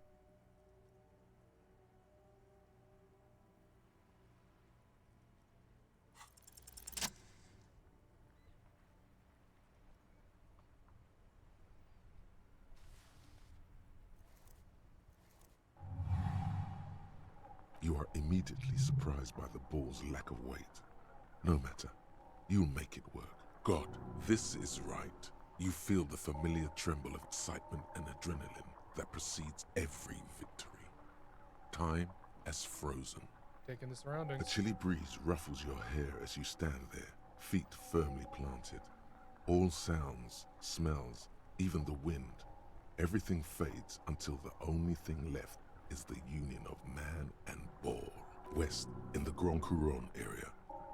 You are immediately surprised by the ball's lack of weight. No matter, you'll make it work. God, this is right. You feel the familiar tremble of excitement and adrenaline that precedes every victory. Time as frozen. Taking the surroundings. A chilly breeze ruffles your hair as you stand there, feet firmly planted. All sounds, smells, even the wind, everything fades until the only thing left is the union of man and ball. West, in the Grand Couronne area,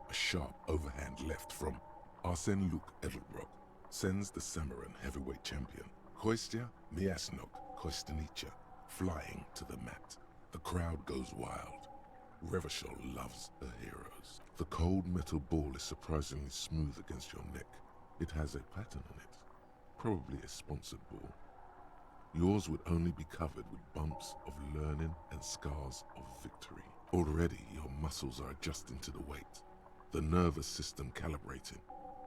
a sharp overhand left from Arsène Luc Edelbrock sends the Samaran heavyweight champion, Kostya Miasnok Kostanicha, flying to the mat. The crowd goes wild. Revachol loves her heroes. The cold metal ball is surprisingly smooth against your neck. It has a pattern on it, probably a sponsored ball. Yours would only be covered with bumps of learning and scars of victory. Already your muscles are adjusting to the weight, the nervous system calibrating,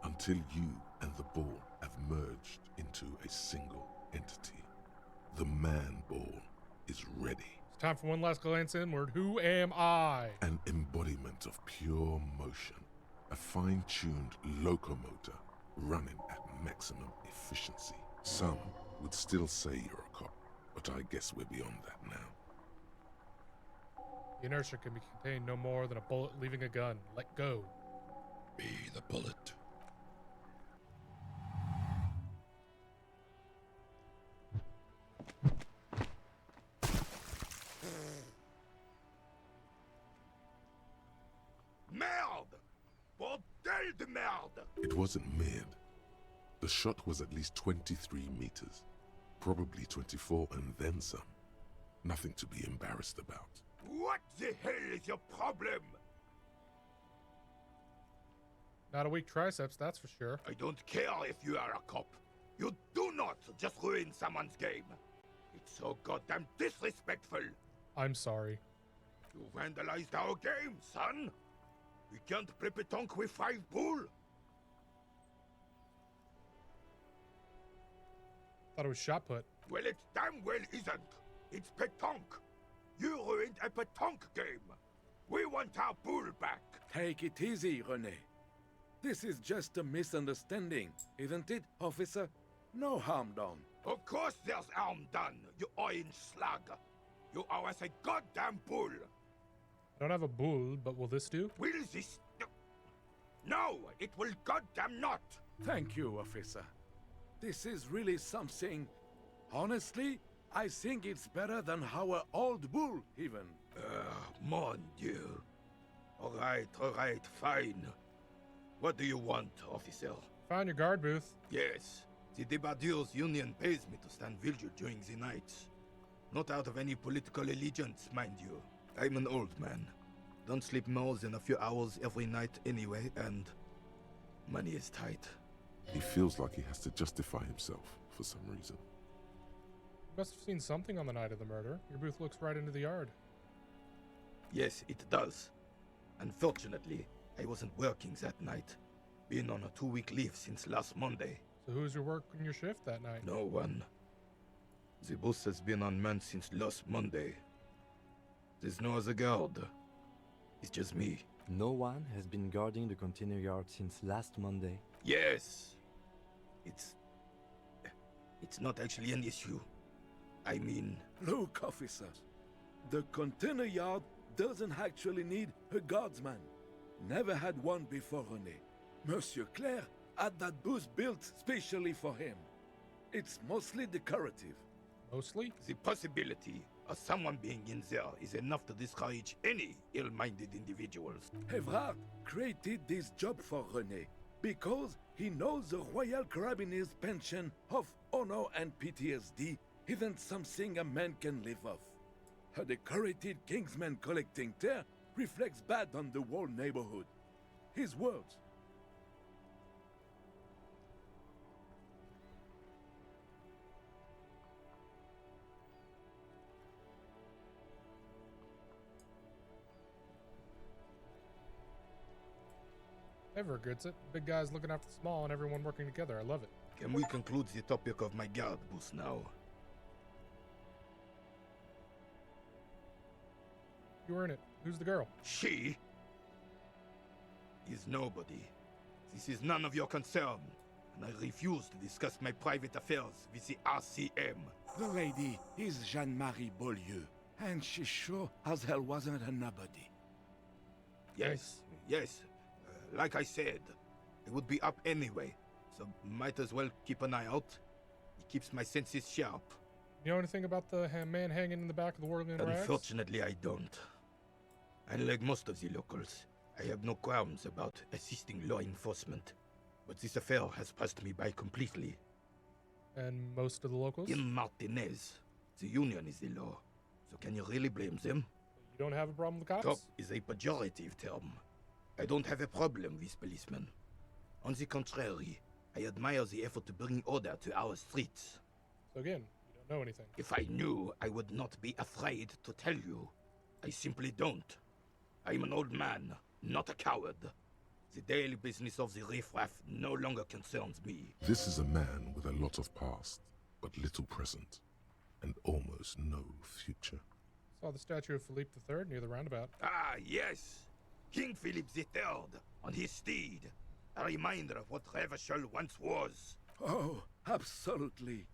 until you and the ball have merged into a single entity. The man ball is ready. It's time for one last glance inward. Who am I? An embodiment of pure motion, a fine-tuned locomotor running at maximum efficiency. Some would still say you're a cop, but I guess we're beyond that now. The inertia can be contained no more than a bullet leaving a gun. Let go. Be the bullet. Merde! Bordel de merde! It wasn't merde. The shot was at least 23 meters. Probably 24 and then some. Nothing to be embarrassed about. What the hell is your problem? Not a weak triceps, that's for sure. I don't care if you are a cop. You do not just ruin someone's game. It's so goddamn disrespectful. I'm sorry. You vandalized our game, son. We can't play petanque with 5 bull. Thought it was shot put. Well, it damn well isn't. It's petanque. You ruined a petanque game. We want our bull back. Take it easy, René. This is just a misunderstanding, isn't it, officer? No harm done. Of course there's harm done, you orange slug. You owe us a goddamn bull. I don't have a bull, but will this do? Will this... No, it will goddamn not. Thank you, officer. This is really something. Honestly, I think it's better than our old bull, even. Mon Dieu. All right, fine. What do you want, officer? Find your guard booth. Yes. The Debardeurs Union pays me to stand vigil during the nights. Not out of any political allegiance, mind you. I'm an old man. Don't sleep more than a few hours every night anyway, and Money is tight. He feels like he has to justify himself for some reason. You must have seen something on the night of the murder. Your booth looks right into the yard. Yes, it does. Unfortunately, I wasn't working that night. Been on a 2-week leave since last Monday. So who was your working your shift that night? No one. The bus has been unmanned since last Monday. There's no other guard. It's just me. No one has been guarding the container yard since last Monday. Yes. It's not actually an issue. I mean... Look, officers. The container yard doesn't actually need a guardsman. Never had one before, René. Monsieur Claire had that booth built specially for him. It's mostly decorative. Mostly? The possibility of someone being in there is enough to discourage any ill-minded individuals. Evrard created this job for René because he knows the Royal Carabiniers' pension of honor and PTSD isn't something a man can live off. A decorated Kingsman collecting tear reflects bad on the whole neighborhood. His words. Ever gets it. Big guys looking after the small and everyone working together. I love it. Can we conclude the topic of my guard booth now? You were in it. Who's the girl? She is nobody. This is none of your concern, and I refuse to discuss my private affairs with the RCM. The lady is Jeanne-Marie Beaulieu, and she sure as hell wasn't a nobody. Yes, yes. Like I said, I would be up anyway, so might as well keep an eye out. It keeps my senses sharp. You know anything about the man hanging in the back of the whirling rags? Unfortunately, I don't. Unlike most of the locals, I have no qualms about assisting law enforcement, but this affair has passed me by completely. And most of the locals? In Martinez, the union is the law, so can you really blame them? You don't have a problem with the cops? Cop is a pejorative term. I don't have a problem with policemen. On the contrary, I admire the effort to bring order to our streets. So again, you don't know anything. If I knew, I would not be afraid to tell you. I simply don't. I'm an old man, not a coward. The daily business of the riffraff no longer concerns me. This is a man with a lot of past, but little present, and almost no future. Saw the statue of Philippe III near the roundabout. Ah, yes! King Philip III on his steed. A reminder of what Revachol once was. Oh, absolutely.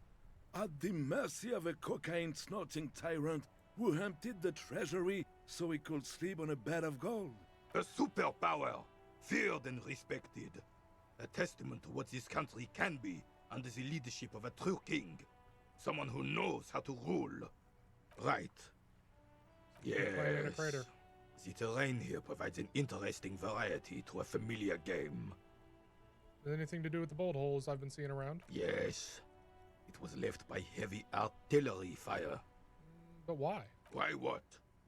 At the mercy of a cocaine-snorting tyrant who emptied the treasury so he could sleep on a bed of gold. A superpower, feared and respected. A testament to what this country can be under the leadership of a true king. Someone who knows how to rule. Right. Yes. Playing in a crater. The terrain here provides an interesting variety to a familiar game. Anything to do with the bolt holes I've been seeing around? Yes. It was left by heavy artillery fire. But why? Why what?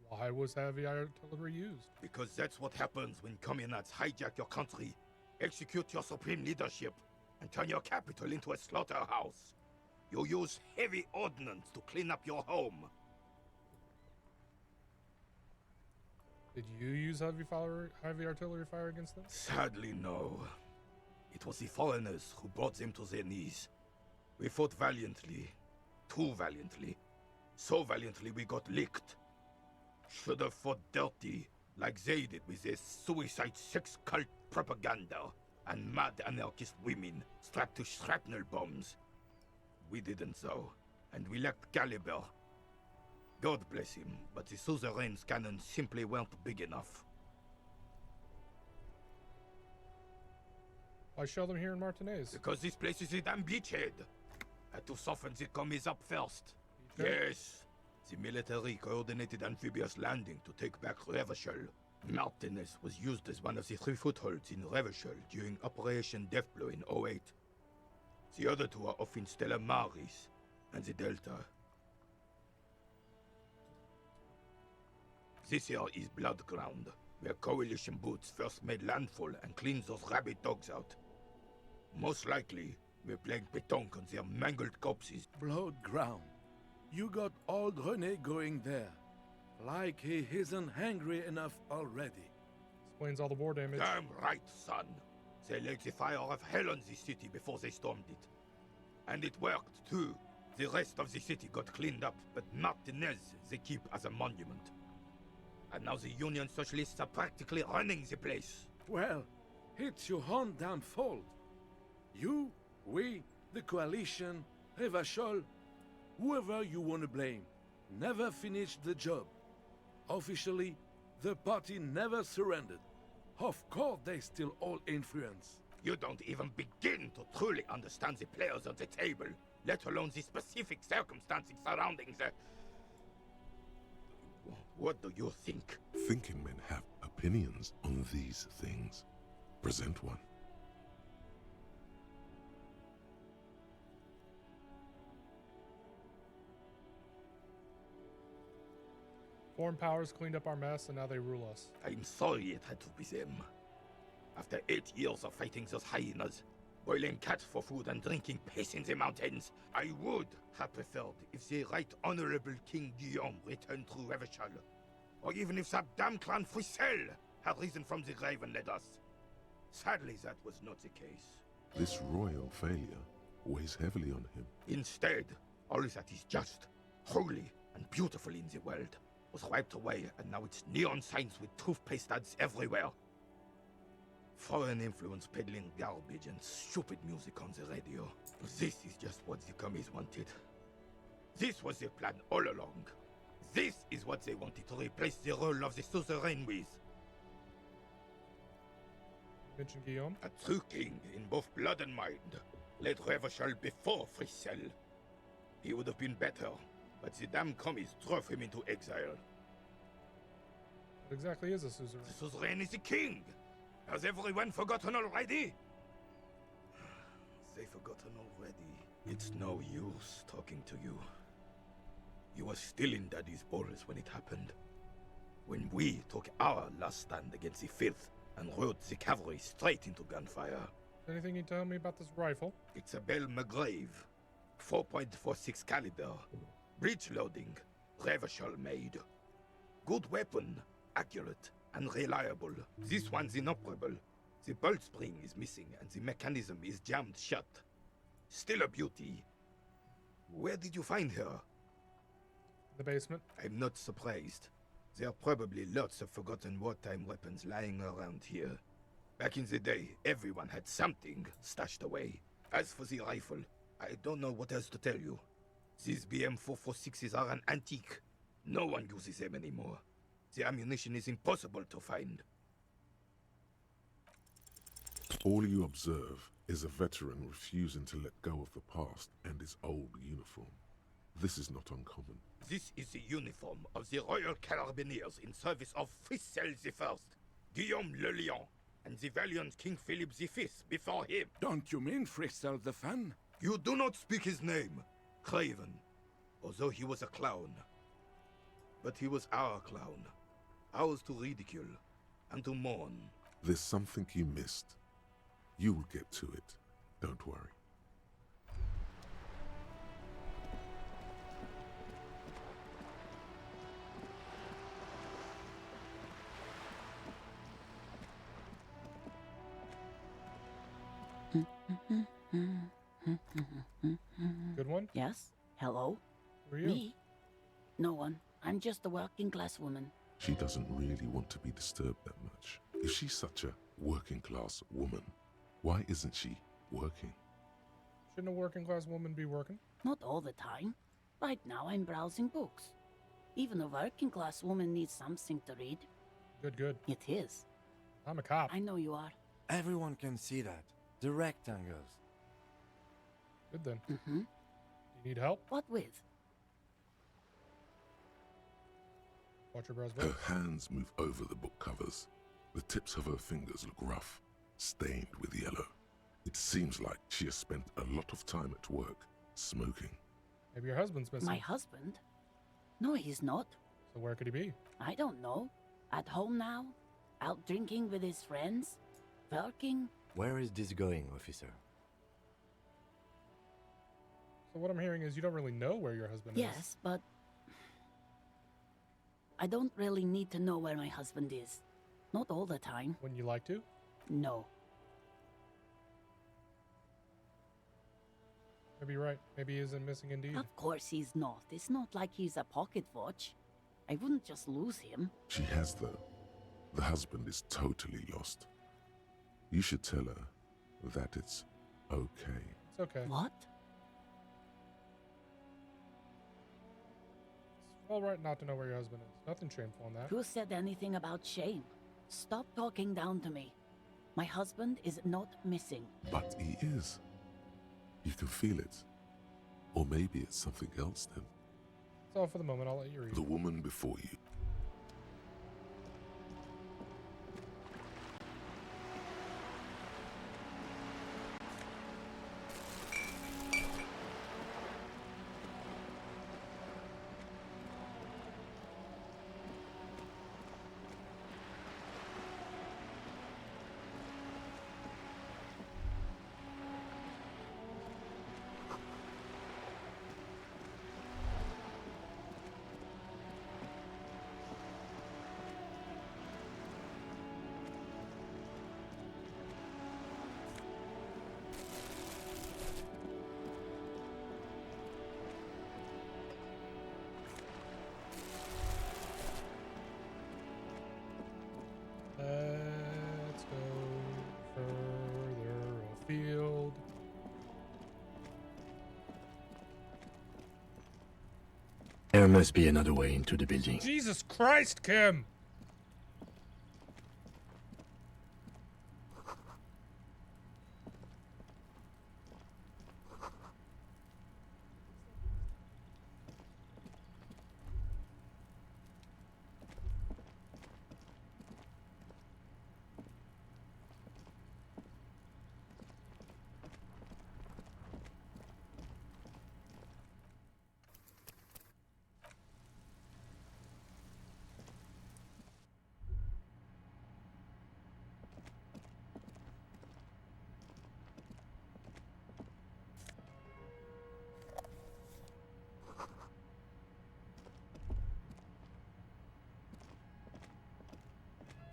Why was heavy artillery used? Because that's what happens when communards hijack your country, execute your supreme leadership, and turn your capital into a slaughterhouse. You use heavy ordnance to clean up your home. Did you use heavy artillery fire against them? Sadly, no. It was the foreigners who brought them to their knees. We fought valiantly. Too valiantly. So valiantly we got licked. Should have fought dirty, like they did with their suicide sex cult propaganda and mad anarchist women strapped to shrapnel bombs. We didn't though, and we lacked caliber. God bless him, but the suzerain's cannons simply weren't big enough. Why shell them here in Martinez? Because this place is a damn beachhead. Had to soften the commies up first. Beachhead? Yes. The military coordinated amphibious landing to take back Revachol. Martinez was used as one of the 3 footholds in Revachol during Operation Deathblow in 08. The other 2 are off in Stella Maris and the Delta. This here is Blood Ground, where coalition boots first made landfall and cleaned those rabid dogs out. Most likely, we're playing pétanque on their mangled corpses. Blood ground. You got old Rene going there. Like he isn't hungry enough already. Explains all the war damage. Damn right, son. They laid the fire of hell on the city before they stormed it. And it worked, too. The rest of the city got cleaned up, but Martinez they keep as a monument. And now the Union Socialists are practically running the place. Well, it's your own damn fault. You, we, the coalition, Revachol, whoever you want to blame, never finished the job. Officially, the party never surrendered. Of course they still all influence. You don't even begin to truly understand the players on the table, let alone the specific circumstances surrounding the... What do you think? Thinking men have opinions on these things. Present one. Foreign powers cleaned up our mess, and now they rule us. I'm sorry it had to be them. After 8 years of fighting those hyenas, boiling cats for food and drinking piss in the mountains, I would have preferred if the Right Honorable King Guillaume returned through Revachol, or even if that damn clan Frissel had risen from the grave and led us. Sadly, that was not the case. This royal failure weighs heavily on him. Instead, all that is just, holy, and beautiful in the world was wiped away, and now it's neon signs with toothpaste ads everywhere. Foreign influence peddling garbage and stupid music on the radio. This is just what the commies wanted. This was their plan all along. This is what they wanted to replace the role of the suzerain with. Mention Guillaume. A true king in both blood and mind led Revachol before Frissel. He would have been better, but the damn commies drove him into exile. What exactly is a suzerain? The suzerain is the king! Has everyone forgotten already? They forgotten already. It's no use talking to you. You were still in Daddy's balls when it happened. When we took our last stand against the filth and rode the cavalry straight into gunfire. Anything you tell me about this rifle? It's a Bell McGrave. 4.46 caliber. Breech loading. Revachol made. Good weapon. Accurate and reliable. This one's inoperable. The bolt spring is missing and the mechanism is jammed shut. Still a beauty. Where did you find her? The basement. I'm not surprised. There are probably lots of forgotten wartime weapons lying around here. Back in the day, everyone had something stashed away. As for the rifle, I don't know what else to tell you. These BM-446s are an antique. No one uses them anymore. The ammunition is impossible to find. All you observe is a veteran refusing to let go of the past and his old uniform. This is not uncommon. This is the uniform of the Royal Carabineers in service of Frissel I, Guillaume le Lion, and the valiant King Philip V before him. Don't you mean Frissel the Fan? You do not speak his name, Craven, although he was a clown. But he was our clown, ours to ridicule and to mourn. There's something you missed. You'll get to it. Don't worry. Good one? Yes? Hello? Who are you? Me? No one. I'm just a working class woman. She doesn't really want to be disturbed that much. If she's such a working class woman, why isn't she working? Shouldn't a working class woman be working? Not all the time. Right now I'm browsing books. Even a working class woman needs something to read. Good, good. It is. I'm a cop. I know you are. Everyone can see that. The rectangles. Good then. Mm-hmm. You need help? What with? Watch your brows Her both. hands move over the book covers. The tips of her fingers look rough, stained with yellow. It seems like she has spent a lot of time at work, smoking. Maybe your husband's missing. My husband? No, he's not. So where could he be? I don't know. At home now? Out drinking with his friends? Working? Where is this going, officer? So what I'm hearing is you don't really know where your husband is. Yes, but I don't really need to know where my husband is. Not all the time. When you like to? No. Maybe you're right. Maybe he isn't missing indeed. Of course he's not. It's not like he's a pocket watch. I wouldn't just lose him. She has, though. The husband is totally lost. You should tell her that it's okay. It's okay. What? It's all right not to know where your husband is. Nothing shameful in that. Who said anything about shame? Stop talking down to me. My husband is not missing. But he is. You can feel it. Or maybe it's something else then. That's all for the moment. I'll let you read. The woman before you. Let's go further afield. There must be another way into the building. Jesus Christ, Kim!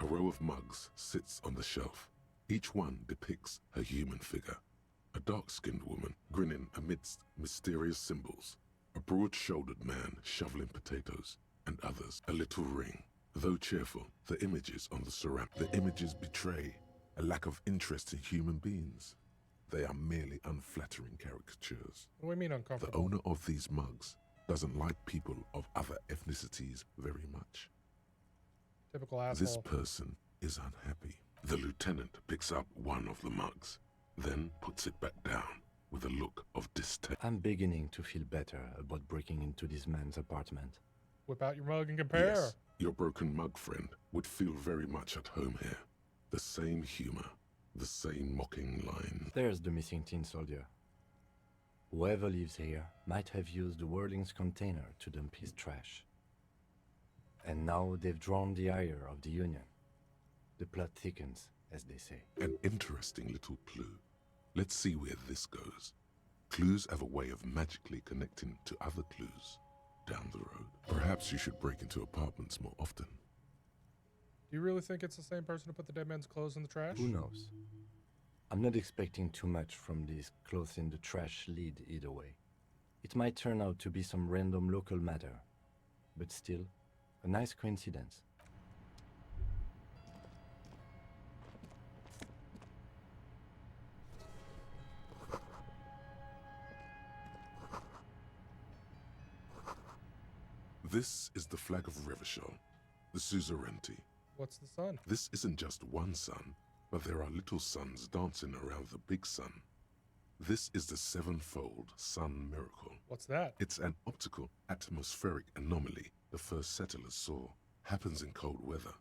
A row of mugs sits on the shelf. Each one depicts a human figure. A dark-skinned woman grinning amidst mysterious symbols. A broad-shouldered man shoveling potatoes, and others a little ring. Though cheerful, the images on the images betray a lack of interest in human beings. They are merely unflattering caricatures. What do we mean The uncomfortable? owner of these mugs doesn't like people of other ethnicities very much. Typical asshole. This person is unhappy. The lieutenant picks up one of the mugs, then puts it back down with a look of disdain. I'm beginning to feel better about breaking into this man's apartment. Whip out your mug and compare. Yes, your broken mug friend would feel very much at home here. The same humor, the same mocking line. There's the missing tin soldier. Whoever lives here might have used the Whirling's container to dump his trash. And now they've drawn the ire of the Union. The plot thickens, as they say. An interesting little clue. Let's see where this goes. Clues have a way of magically connecting to other clues down the road. Perhaps you should break into apartments more often. Do you really think it's the same person who put the dead man's clothes in the trash? Who knows? I'm not expecting too much from this clothes in the trash lead either way. It might turn out to be some random local matter, but still, a nice coincidence. This is the flag of Revachol, the suzerainty. What's the sun? This isn't just one sun, but there are little suns dancing around the big sun. This is the sevenfold sun miracle. What's that? It's an optical atmospheric anomaly the first settlers saw. Happens in cold weather.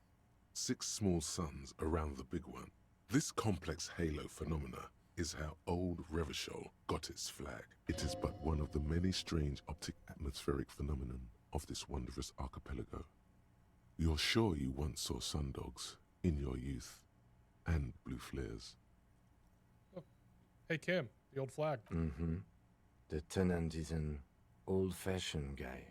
6 small suns around the big one. This complex halo phenomena is how old Revachol got its flag. It is but one of the many strange optic atmospheric phenomenon of this wondrous archipelago. You're sure you once saw sundogs in your youth, and blue flares. Hey, Kim, the old flag. Mm-hmm. The tenant is an old-fashioned guy.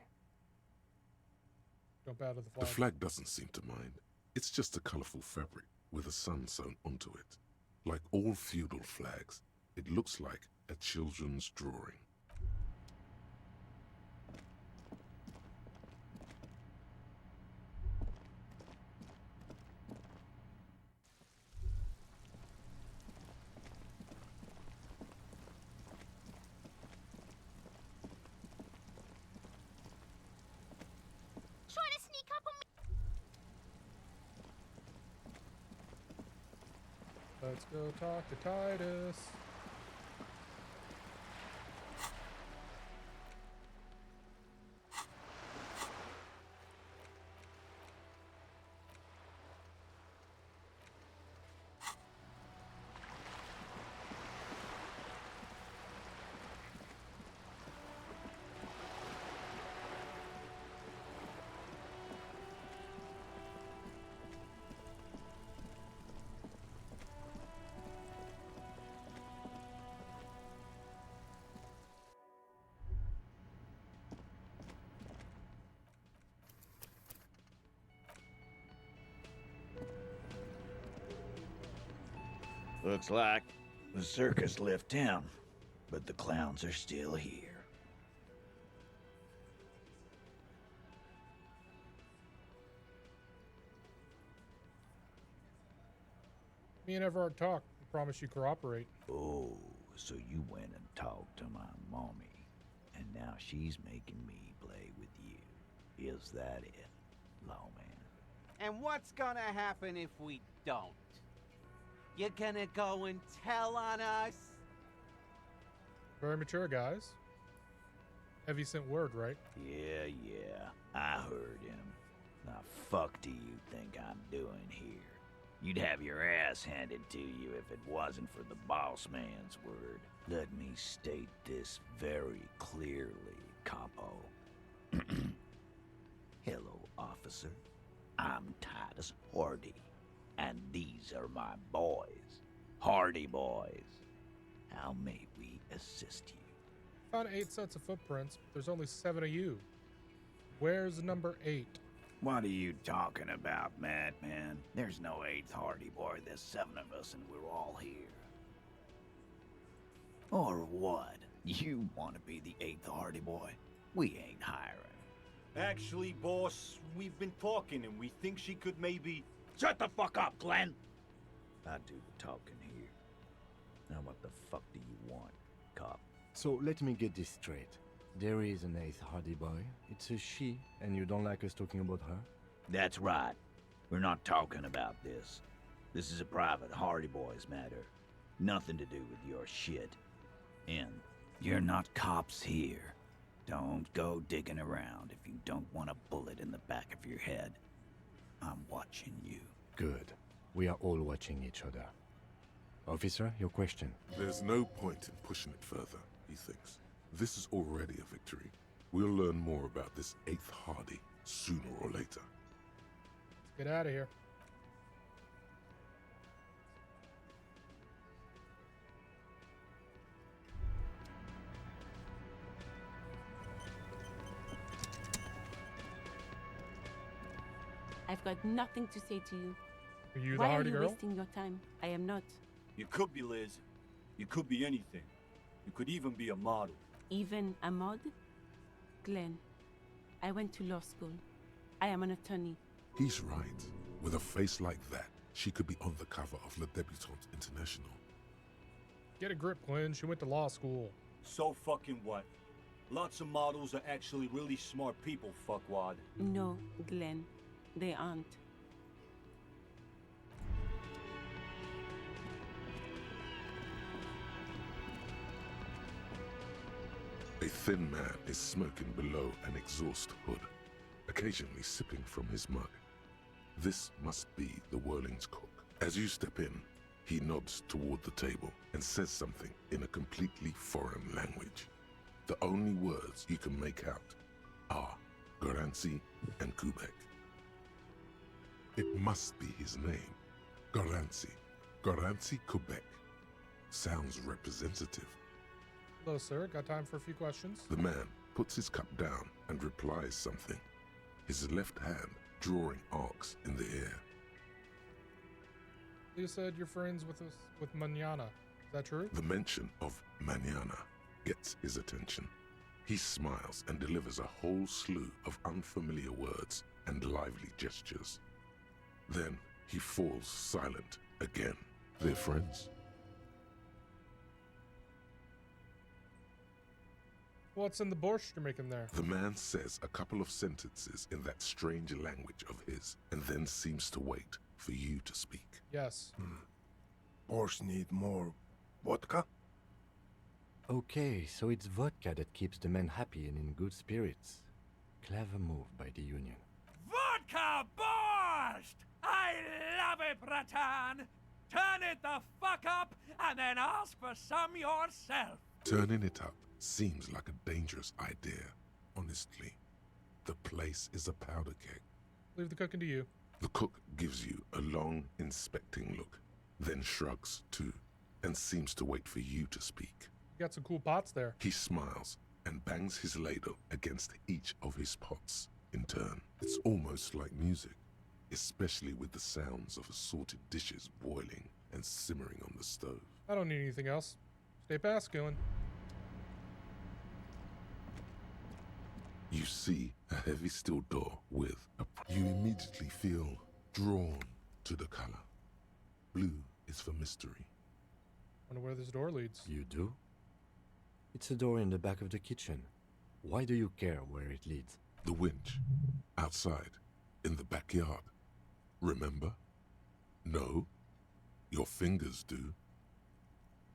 Jump out of the The flag. flag doesn't seem to mind. It's just a colorful fabric with a sun sewn onto it. Like all feudal flags, it looks like a children's drawing. Trying to sneak up on me. Let's go talk to Titus. Looks like the circus left town, but the clowns are still here. Me and Everard talked. I promise you cooperate. Oh, so you went and talked to my mommy, and now she's making me play with you. Is that it, lawman? And what's gonna happen if we don't? You're gonna go and tell on us? Very mature, guys. Have you sent word, right? Yeah, I heard him. Now fuck do you think I'm doing here? You'd have your ass handed to you if it wasn't for the boss man's word. Let me state this very clearly, capo. Hello, officer. I'm Titus Hardie, and these are my boys, Hardie boys. How may we assist you? Found 8 sets of footprints, but there's only 7 of you. Where's number 8? What are you talking about, madman? There's no 8th Hardie boy. There's 7 of us, and we're all here. Or what? You want to be the 8th Hardie boy? We ain't hiring. Actually, boss, we've been talking, and we think she could maybe... Shut the fuck up, Glenn! I do the talking here. Now what the fuck do you want, cop? So let me get this straight. There is an 8th Hardie boy. It's a she, and you don't like us talking about her? That's right. We're not talking about this. This is a private Hardie boys matter. Nothing to do with your shit. And you're not cops here. Don't go digging around if you don't want a bullet in the back of your head. I'm watching you. Good. We are all watching each other. Officer, your question. There's no point in pushing it further, he thinks. This is already a victory. We'll learn more about this 8th Hardie sooner or later. Let's get out of here. I've got nothing to say to you. Are you Why the are Hardie you girl? wasting your time? I am not. You could be Liz. You could be anything. You could even be a model. Even a mod? Glenn, I went to law school. I am an attorney. He's right. With a face like that, she could be on the cover of Le Debutante International. Get a grip, Glenn. She went to law school. So fucking what? Lots of models are actually really smart people, fuckwad. No, Glenn, they aren't. A thin man is smoking below an exhaust hood, occasionally sipping from his mug. This must be the Whirling's cook. As you step in, he nods toward the table and says something in a completely foreign language. The only words you can make out are Garancy and Kubek. It must be his name, Garancy. Garancy Kubek. Sounds representative. Hello, sir. Got time for a few questions? The man puts his cup down and replies something, his left hand drawing arcs in the air. You said you're friends with Manana. Is that true? The mention of Manana gets his attention. He smiles and delivers a whole slew of unfamiliar words and lively gestures. Then he falls silent again. They're friends. What's in the borscht you're making there? The man says a couple of sentences in that strange language of his and then seems to wait for you to speak. Yes. Borscht need more vodka? Okay, so it's vodka that keeps the men happy and in good spirits. Clever move by the Union. Vodka borscht! I love it, Bratan! Turn it the fuck up and then ask for some yourself! Turning it up seems like a dangerous idea, honestly. The place is a powder keg. Leave the cooking to you. The cook gives you a long, inspecting look, then shrugs too, and seems to wait for you to speak. You got some cool pots there. He smiles and bangs his ladle against each of his pots in turn. It's almost like music, especially with the sounds of assorted dishes boiling and simmering on the stove. I don't need anything else. Stay masculine. You see a heavy steel door with a... You immediately feel drawn to the color. Blue is for mystery. Wonder where this door leads. You do? It's a door in the back of the kitchen. Why do you care where it leads? The winch. Outside. In the backyard. Remember? No? Your fingers do.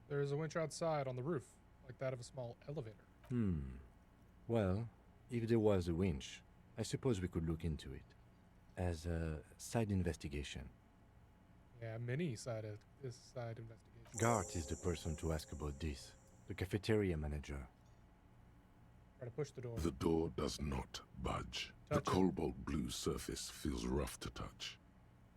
There's a winch outside on the roof, like that of a small elevator. Well, if there was a winch, I suppose we could look into it. As a side investigation. Yeah, many side investigation. Gart is the person to ask about this. The cafeteria manager. Try to push the door. The door does not budge. Touch the cobalt blue surface feels rough to touch.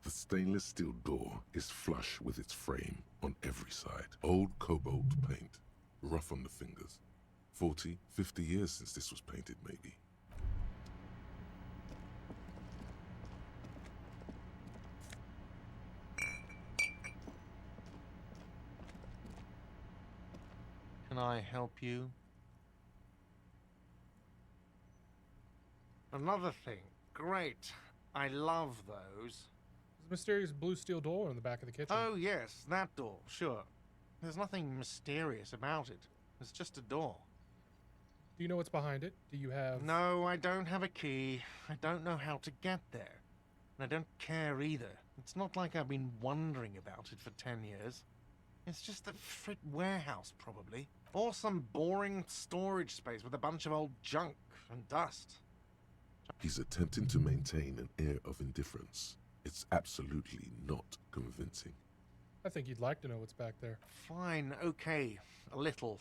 The stainless steel door is flush with its frame on every side. Old cobalt paint, rough on the fingers. 40, 50 years since this was painted, maybe. Can I help you? Another thing. Great. I love those. There's a mysterious blue steel door in the back of the kitchen. Oh, yes, that door, sure. There's nothing mysterious about it. It's just a door. Do you know what's behind it? Do you have... No, I don't have a key. I don't know how to get there. And I don't care either. It's not like I've been wondering about it for 10 years. It's just a frit warehouse, probably. Or some boring storage space with a bunch of old junk and dust. He's attempting to maintain an air of indifference. It's absolutely not convincing. I think you'd like to know what's back there. Fine, okay, a little.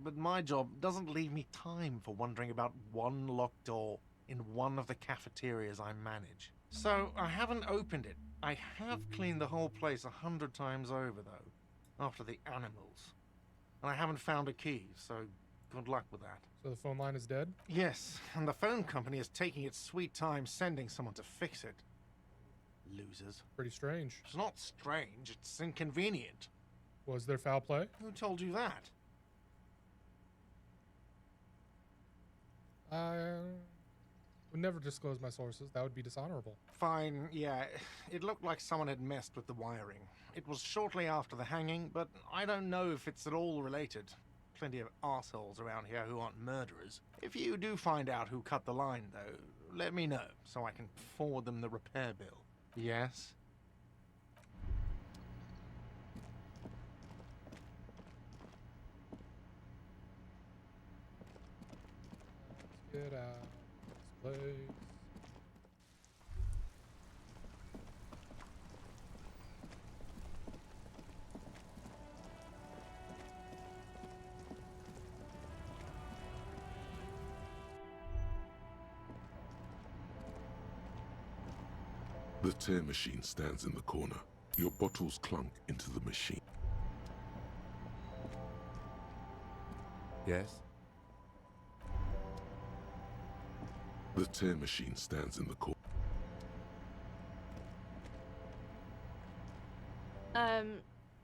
But my job doesn't leave me time for wondering about one locked door in one of the cafeterias I manage. So I haven't opened it. I have cleaned the whole place 100 times over, though, after the animals. And I haven't found a key, so good luck with that. So the phone line is dead? Yes, and the phone company is taking its sweet time sending someone to fix it. Losers. Pretty strange. It's not strange, it's inconvenient. Was there foul play? Who told you that? I would never disclose my sources. That would be dishonorable. Fine, yeah. It looked like someone had messed with the wiring. It was shortly after the hanging, but I don't know if it's at all related. Plenty of assholes around here who aren't murderers. If you do find out who cut the line, though, let me know, so I can forward them the repair bill. Yes? Let's get out of this place. The tear machine stands in the corner. Your bottles clunk into the machine. Yes? The tear machine stands in the corner.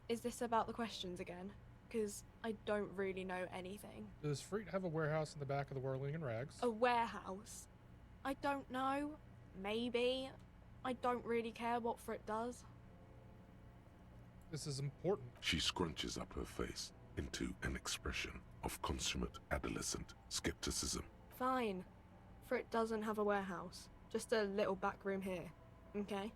Is this about the questions again? Because I don't really know anything. Does Freet have a warehouse in the back of the Whirling and Rags? A warehouse? I don't know. Maybe. I don't really care what Frit does. This is important. She scrunches up her face into an expression of consummate adolescent skepticism. Fine. Frit doesn't have a warehouse. Just a little back room here. Okay?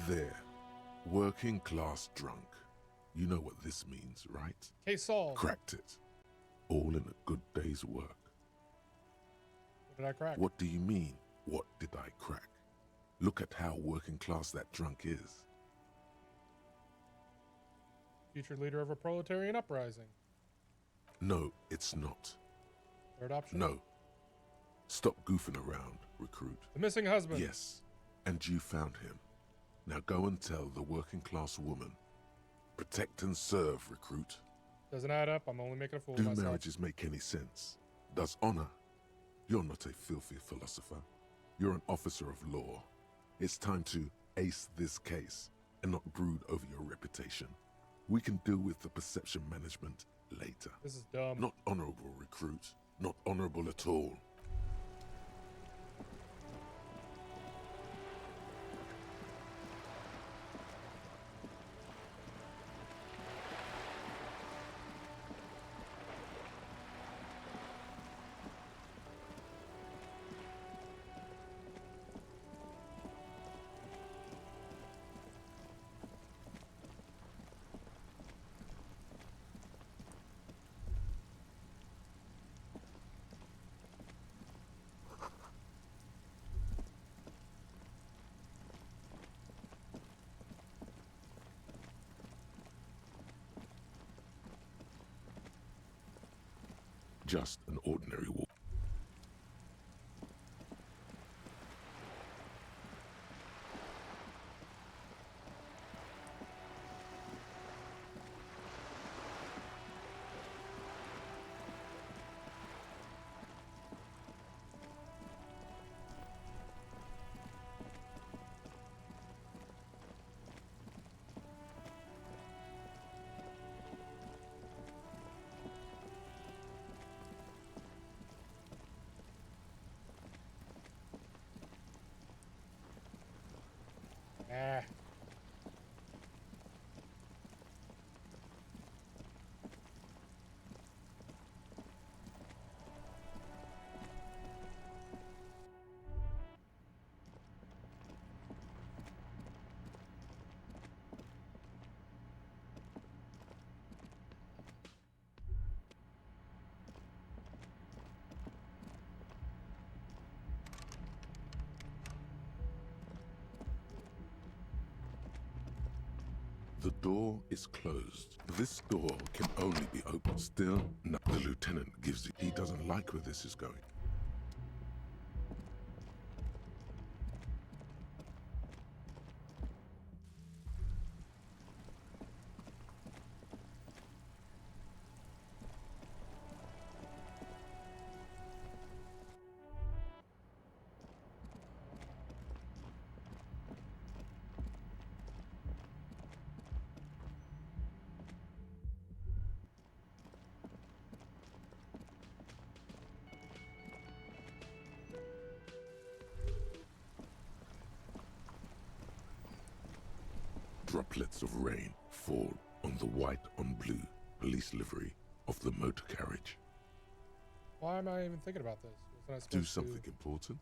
There. Working class drunk. You know what this means, right? Hey, Saul. Cracked it. All in a good day's work. What did I crack? What do you mean, what did I crack? Look at how working class that drunk is. Future leader of a proletarian uprising. No, it's not. Third option. No. Stop goofing around, recruit. The missing husband. Yes, and you found him. Now go and tell the working class woman. Protect and serve, recruit. Doesn't add up. I'm only making a fool Do of myself. marriages make any sense? Does honor? You're not a filthy philosopher. You're an officer of law. It's time to ace this case and not brood over your reputation. We can deal with the perception management later. This is dumb. Not honorable, recruit. Not honorable at all. Just an ordinary walk. Ah. The door is closed. This door can only be opened. Still, no. The lieutenant gives it. He doesn't like where this is going. Droplets of rain fall on the white on blue police livery of the motor carriage. Why am I even thinking about this? Wasn't I Do supposed something to... important?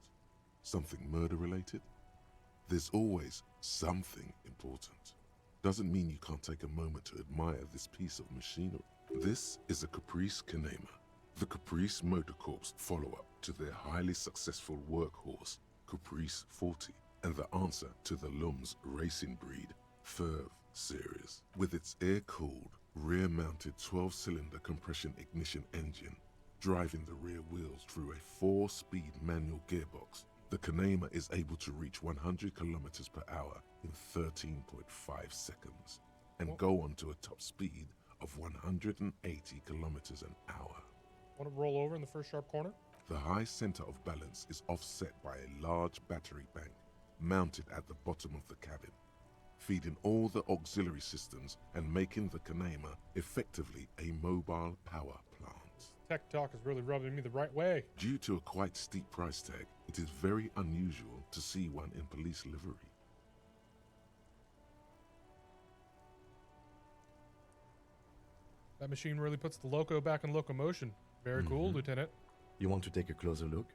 Something murder-related? There's always something important. Doesn't mean you can't take a moment to admire this piece of machinery. This is a Caprice Kanema, the Caprice Motor Corps follow-up to their highly successful workhorse, Caprice 40, and the answer to the Lum's racing breed, Ferv series. With its air-cooled, rear-mounted 12-cylinder compression ignition engine, driving the rear wheels through a 4-speed manual gearbox, the Kanema is able to reach 100 kilometers per hour in 13.5 seconds and go on to a top speed of 180 kilometers an hour. Want to roll over in the first sharp corner? The high center of balance is offset by a large battery bank mounted at the bottom of the cabin, feeding all the auxiliary systems and making the Kanema effectively a mobile power plant. Tech talk is really rubbing me the right way. Due to a quite steep price tag, it is very unusual to see one in police livery. That machine really puts the loco back in locomotion. Very cool, Lieutenant. You want to take a closer look?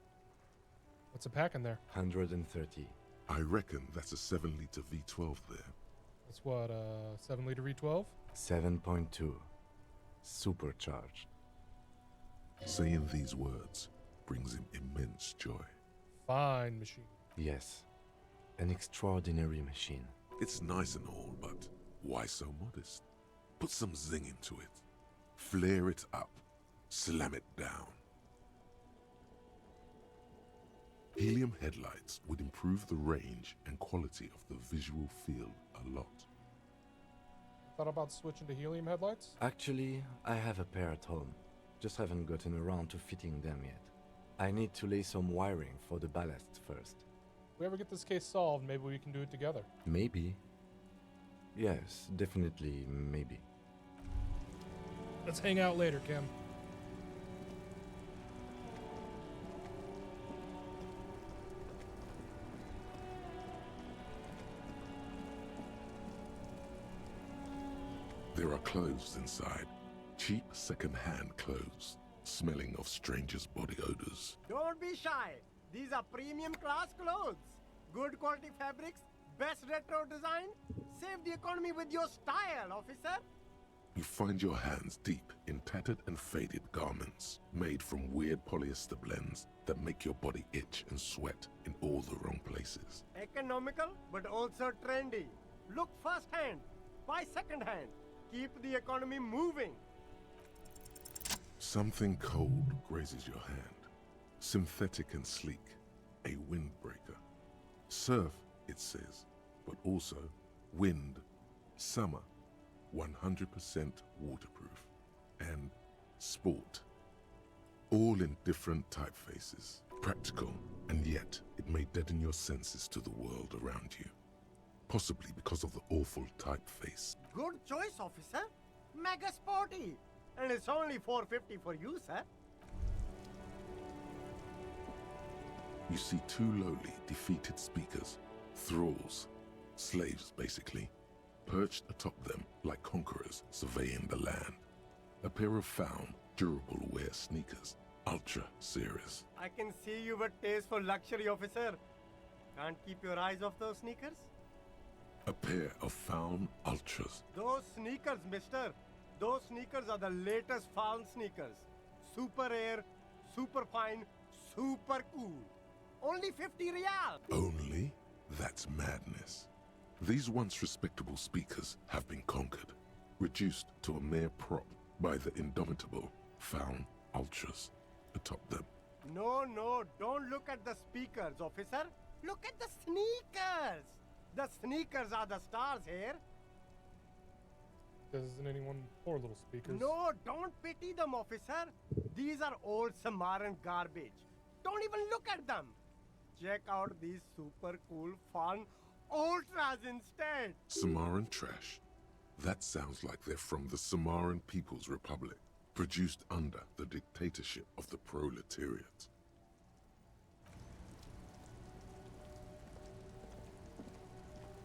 What's a pack in there? 130. I reckon that's a 7-liter V12 there. That's what, 7-liter V12? 7.2. Supercharged. Saying these words brings him immense joy. Fine machine. Yes. An extraordinary machine. It's nice and all, but why so modest? Put some zing into it. Flare it up. Slam it down. Helium headlights would improve the range and quality of the visual field a lot. Thought about switching to helium headlights? Actually, I have a pair at home. Just haven't gotten around to fitting them yet. I need to lay some wiring for the ballast first. If we ever get this case solved, maybe we can do it together. Maybe. Yes, definitely maybe. Let's hang out later, Kim. There are clothes inside. Cheap second-hand clothes, smelling of strangers' body odors. Don't be shy. These are premium class clothes. Good quality fabrics, best retro design. Save the economy with your style, officer. You find your hands deep in tattered and faded garments made from weird polyester blends that make your body itch and sweat in all the wrong places. Economical, but also trendy. Look first-hand, buy second-hand. Keep the economy moving. Something cold grazes your hand. Synthetic and sleek. A windbreaker. Surf, it says, but also wind, summer, 100% waterproof, and sport. All in different typefaces. Practical, and yet it may deaden your senses to the world around you. Possibly because of the awful typeface. Good choice, officer. Mega sporty. And it's only $4.50 for you, sir. You see two lowly, defeated speakers, thralls, slaves basically, perched atop them like conquerors surveying the land. A pair of found, durable wear sneakers, Ultra series. I can see you with taste for luxury, officer. Can't keep your eyes off those sneakers? A pair of found Ultras. Those sneakers, mister. Those sneakers are the latest found sneakers. Super air, super fine, super cool. Only 50 real. Only? That's madness. These once respectable speakers have been conquered, reduced to a mere prop by the indomitable found Ultras atop them. No, don't look at the speakers, officer. Look at the sneakers. The sneakers are the stars here. Doesn't anyone poor little speakers? No, don't pity them, officer. These are old Samaran garbage. Don't even look at them. Check out these super cool, fun Ultras instead. Samaran trash. That sounds like they're from the Samaran People's Republic, produced under the dictatorship of the proletariat.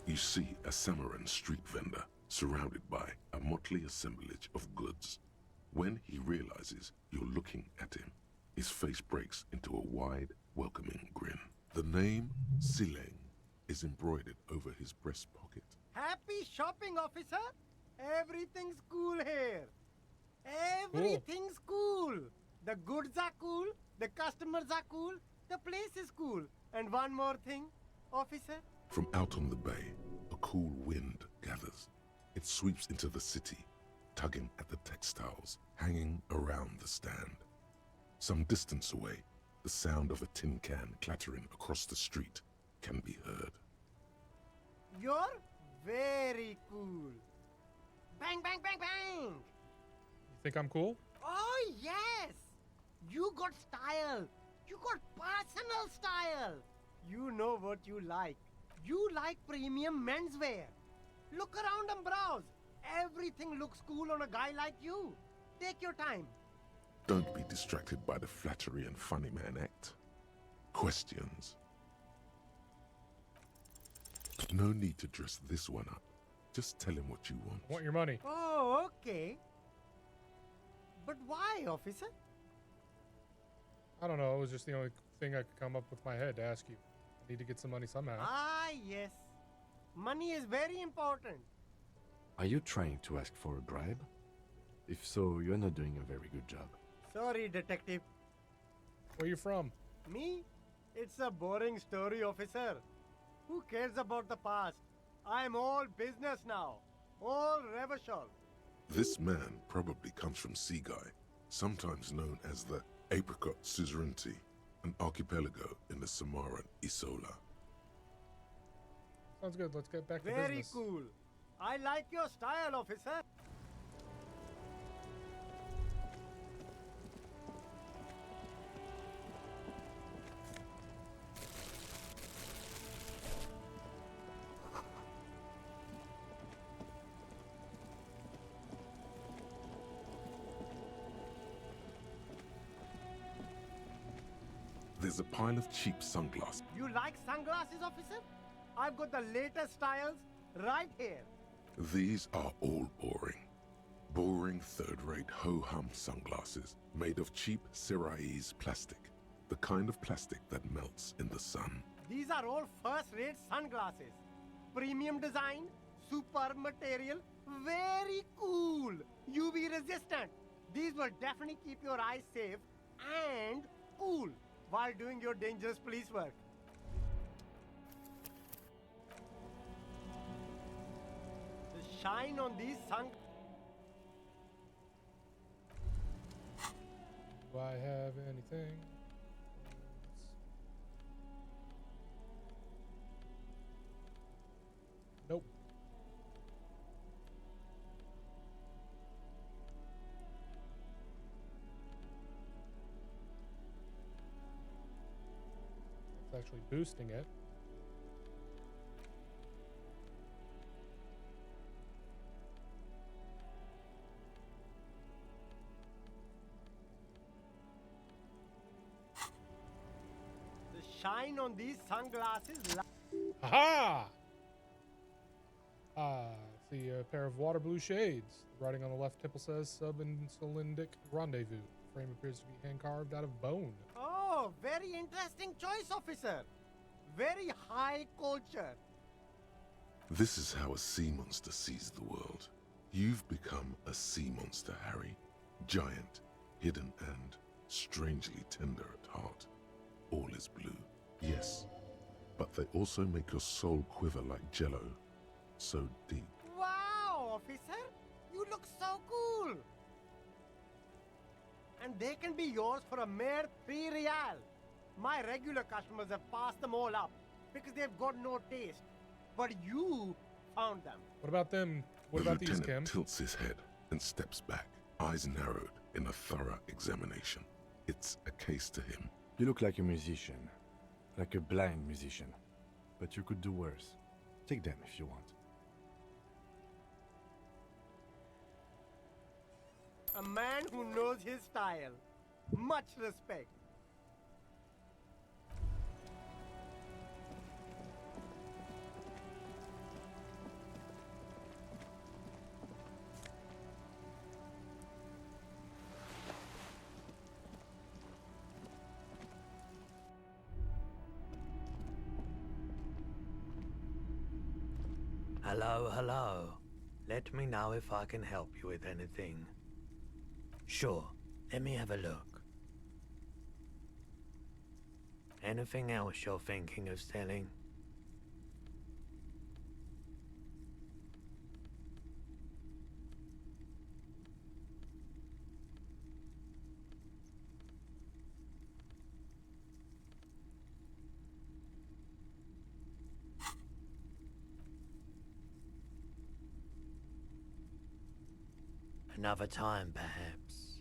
You see a Samaran street vendor surrounded by a motley assemblage of goods. When he realizes you're looking at him, His face breaks into a wide, welcoming grin. The name Sileng is embroidered over his breast pocket. Happy shopping, officer. Everything's cool here. Everything's cool. The goods are cool. The customers are cool. The place is cool. And one more thing, officer. From out on the bay, a cool wind gathers. It sweeps into the city, tugging at the textiles hanging around the stand. Some distance away, the sound of a tin can clattering across the street can be heard. You're very cool. Bang, bang, bang, bang. You think I'm cool? Oh, yes. You got style. You got personal style. You know what you like. You like premium menswear. Look around and browse. Everything looks cool on a guy like you. Take your time. Don't be distracted by the flattery and funny man act. Questions. No need to dress this one up. Just tell him what you want. I want your money. Oh, okay. But why, officer? I don't know. It was just the only thing I could come up with my head to ask you. I need to get some money somehow. Ah, yes. Money is very important. Are you trying to ask for a bribe? If so, you're not doing a very good job. Sorry, detective. Where you from? Me? It's a boring story, officer. Who cares about the past? I'm all business now. All revolution. This man probably comes from Seaguy, sometimes known as the Apricot Suzerainty, an archipelago in the Samaran Isola. Sounds good. Let's get back to Very business. cool. I like your style, officer. There's a pile of cheap sunglasses. You like sunglasses, officer? I've got the latest styles right here. These are all boring. Boring third-rate ho-hum sunglasses made of cheap Syrahese plastic. The kind of plastic that melts in the sun. These are all first-rate sunglasses. Premium design, superb material, very cool. UV resistant. These will definitely keep your eyes safe and cool while doing your dangerous police work. The shine on these Do I have anything? Nope. It's actually boosting it. shine on these sunglasses. Aha! See a pair of water blue shades. The writing on the left temple says Sub-Insulindic Rendezvous. The frame appears to be hand carved out of bone. Oh, very interesting choice, officer. Very high culture. This is how a sea monster sees the world. You've become a sea monster, Harry. Giant, hidden, and strangely tender at heart. All is blue. Yes, but they also make your soul quiver like jello. So deep. Wow, officer. You look so cool. And they can be yours for a mere 3 real. My regular customers have passed them all up because they've got no taste. But you found them. What about them? What the about these, lieutenant Kim? tilts his head and steps back, eyes narrowed in a thorough examination. It's a case to him. You look like a musician. Like a blind musician. But you could do worse. Take them if you want. A man who knows his style. Much respect. Hello, hello. Let me know if I can help you with anything. Sure, let me have a look. Anything else you're thinking of selling? Another time, perhaps.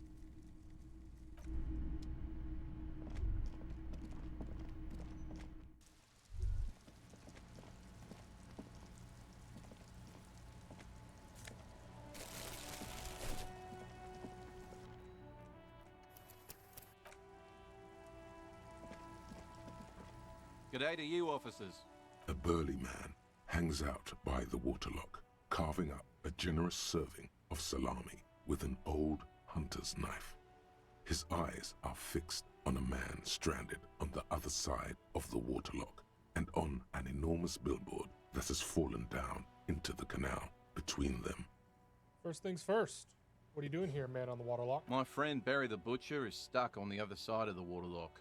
G'day to you, officers. A burly man hangs out by the waterlock, carving up a generous serving of salami with an old hunter's knife. His eyes are fixed on a man stranded on the other side of the waterlock and on an enormous billboard that has fallen down into the canal between them. First things first. What are you doing here, man on the waterlock? My friend Barry the Butcher is stuck on the other side of the waterlock.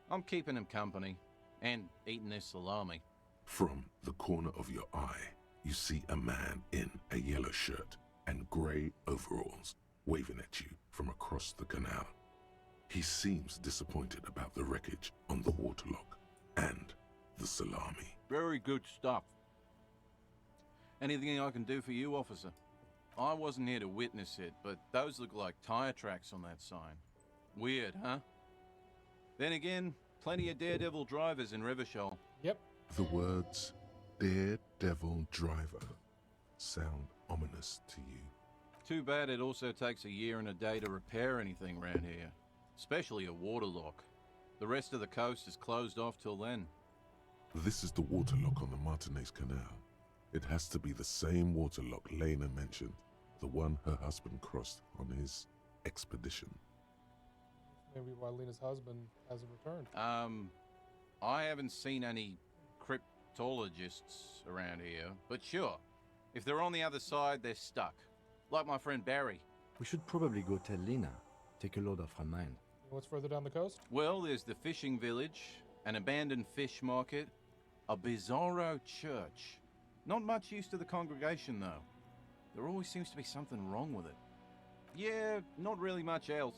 I'm keeping him company and eating his salami. From the corner of your eye, you see a man in a yellow shirt and grey overalls waving at you from across the canal. He seems disappointed about the wreckage on the waterlock and the salami. Very good stuff. Anything I can do for you, officer? I wasn't here to witness it, but those look like tire tracks on that sign. Weird, huh? Then again, plenty of daredevil drivers in Rivershoal. Yep. The words Daredevil Driver sound ominous to you. Too bad it also takes a year and a day to repair anything around here, especially a waterlock. The rest of the coast is closed off till then. This is the waterlock on the Martinez Canal. It has to be the same waterlock Lena mentioned, the one her husband crossed on his expedition. Maybe why Lena's husband hasn't returned. I haven't seen any cryptologists around here, but sure, if they're on the other side, they're stuck. Like my friend Barry. We should probably go tell Lena. Take a load off her mind. What's further down the coast? Well, there's the fishing village, an abandoned fish market, a bizarro church. Not much use to the congregation, though. There always seems to be something wrong with it. Yeah, not really much else.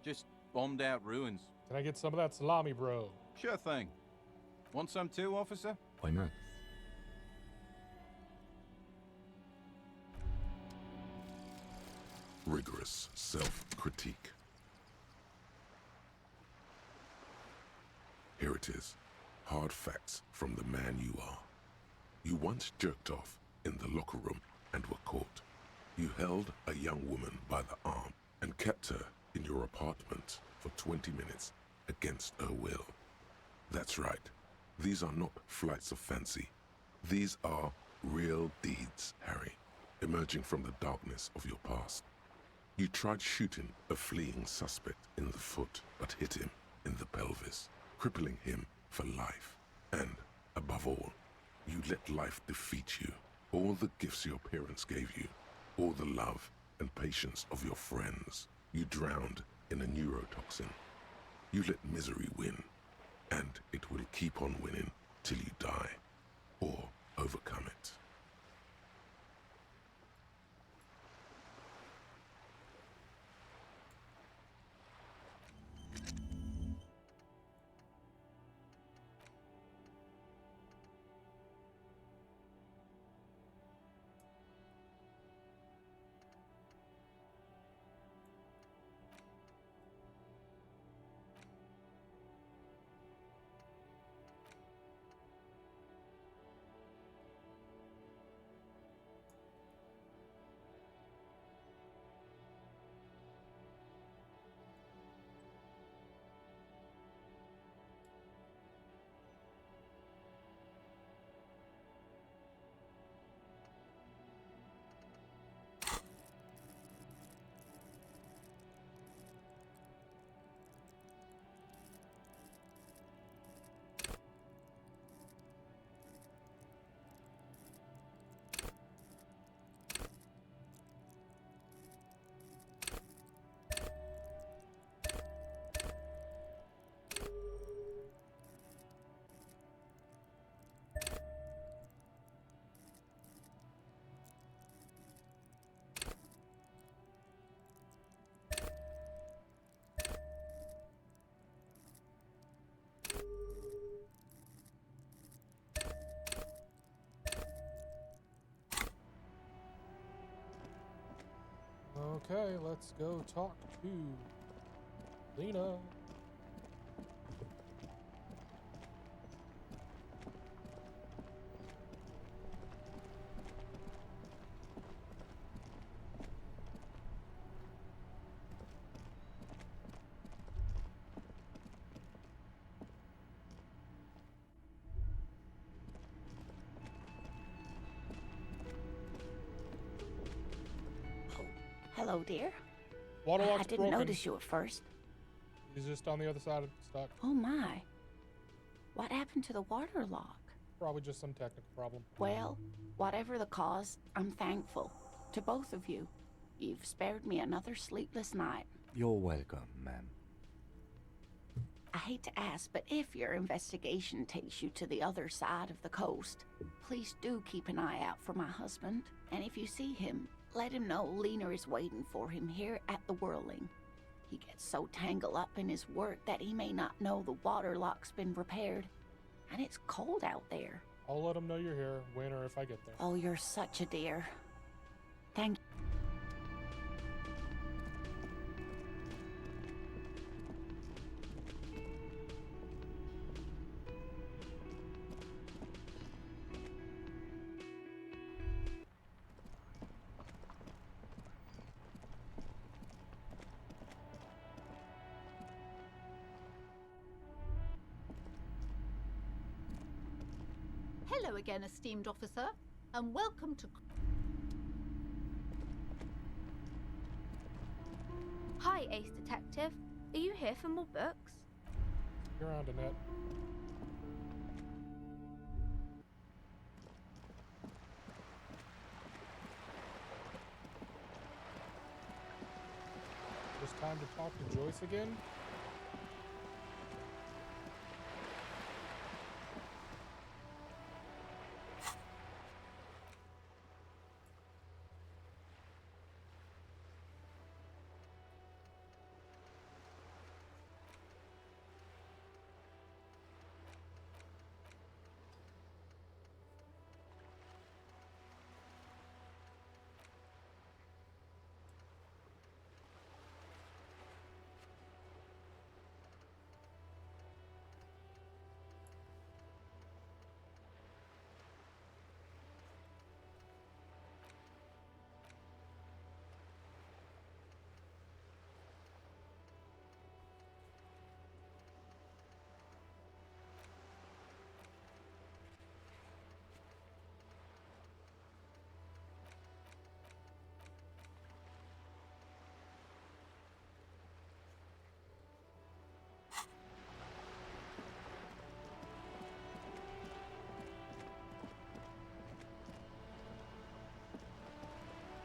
Just bombed out ruins. Can I get some of that salami, bro? Sure thing. Want some too, officer? Why not? Rigorous self-critique. Here it is. Hard facts from the man you are. You once jerked off in the locker room and were caught. You held a young woman by the arm and kept her in your apartment for 20 minutes against her will. That's right. These are not flights of fancy. These are real deeds, Harry, emerging from the darkness of your past. You tried shooting a fleeing suspect in the foot, but hit him in the pelvis, crippling him for life. And, above all, you let life defeat you. All the gifts your parents gave you, all the love and patience of your friends, you drowned in a neurotoxin. You let misery win, and it will keep on winning till you die, or overcome it. Okay, let's go talk to Lena. Hello, dear. Waterlock's I didn't broken. notice you at first. He's just on the other side of the stock. Oh my. What happened to the water lock? Probably just some technical problem. Well, whatever the cause, I'm thankful. To both of you. You've spared me another sleepless night. You're welcome, ma'am. I hate to ask, but if your investigation takes you to the other side of the coast, please do keep an eye out for my husband. And if you see him, let him know Lena is waiting for him here at the Whirling. He gets so tangled up in his work that he may not know the water lock's been repaired. And it's cold out there. I'll let him know you're here, when or if I get there. Oh, you're such a dear. Thank you. Hello again, esteemed officer, and welcome to... Hi, Ace Detective. Are you here for more books? You're on, Annette. It's time to talk to Joyce again.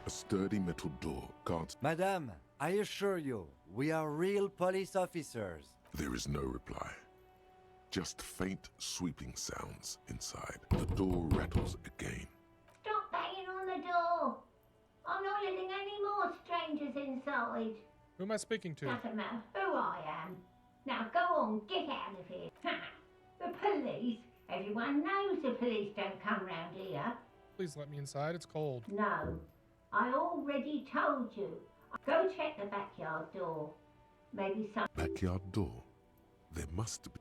A sturdy metal door guards. Madame, I assure you, we are real police officers. There is no reply. Just faint sweeping sounds inside. The door rattles again. Stop banging on the door! I'm not letting any more strangers inside. Who am I speaking to? Doesn't matter who I am. Now go on, get out of here. The police? Everyone knows the police don't come round here. Please let me inside, it's cold. No, I already told you. Go check the backyard door. Maybe some... Backyard door? There must be...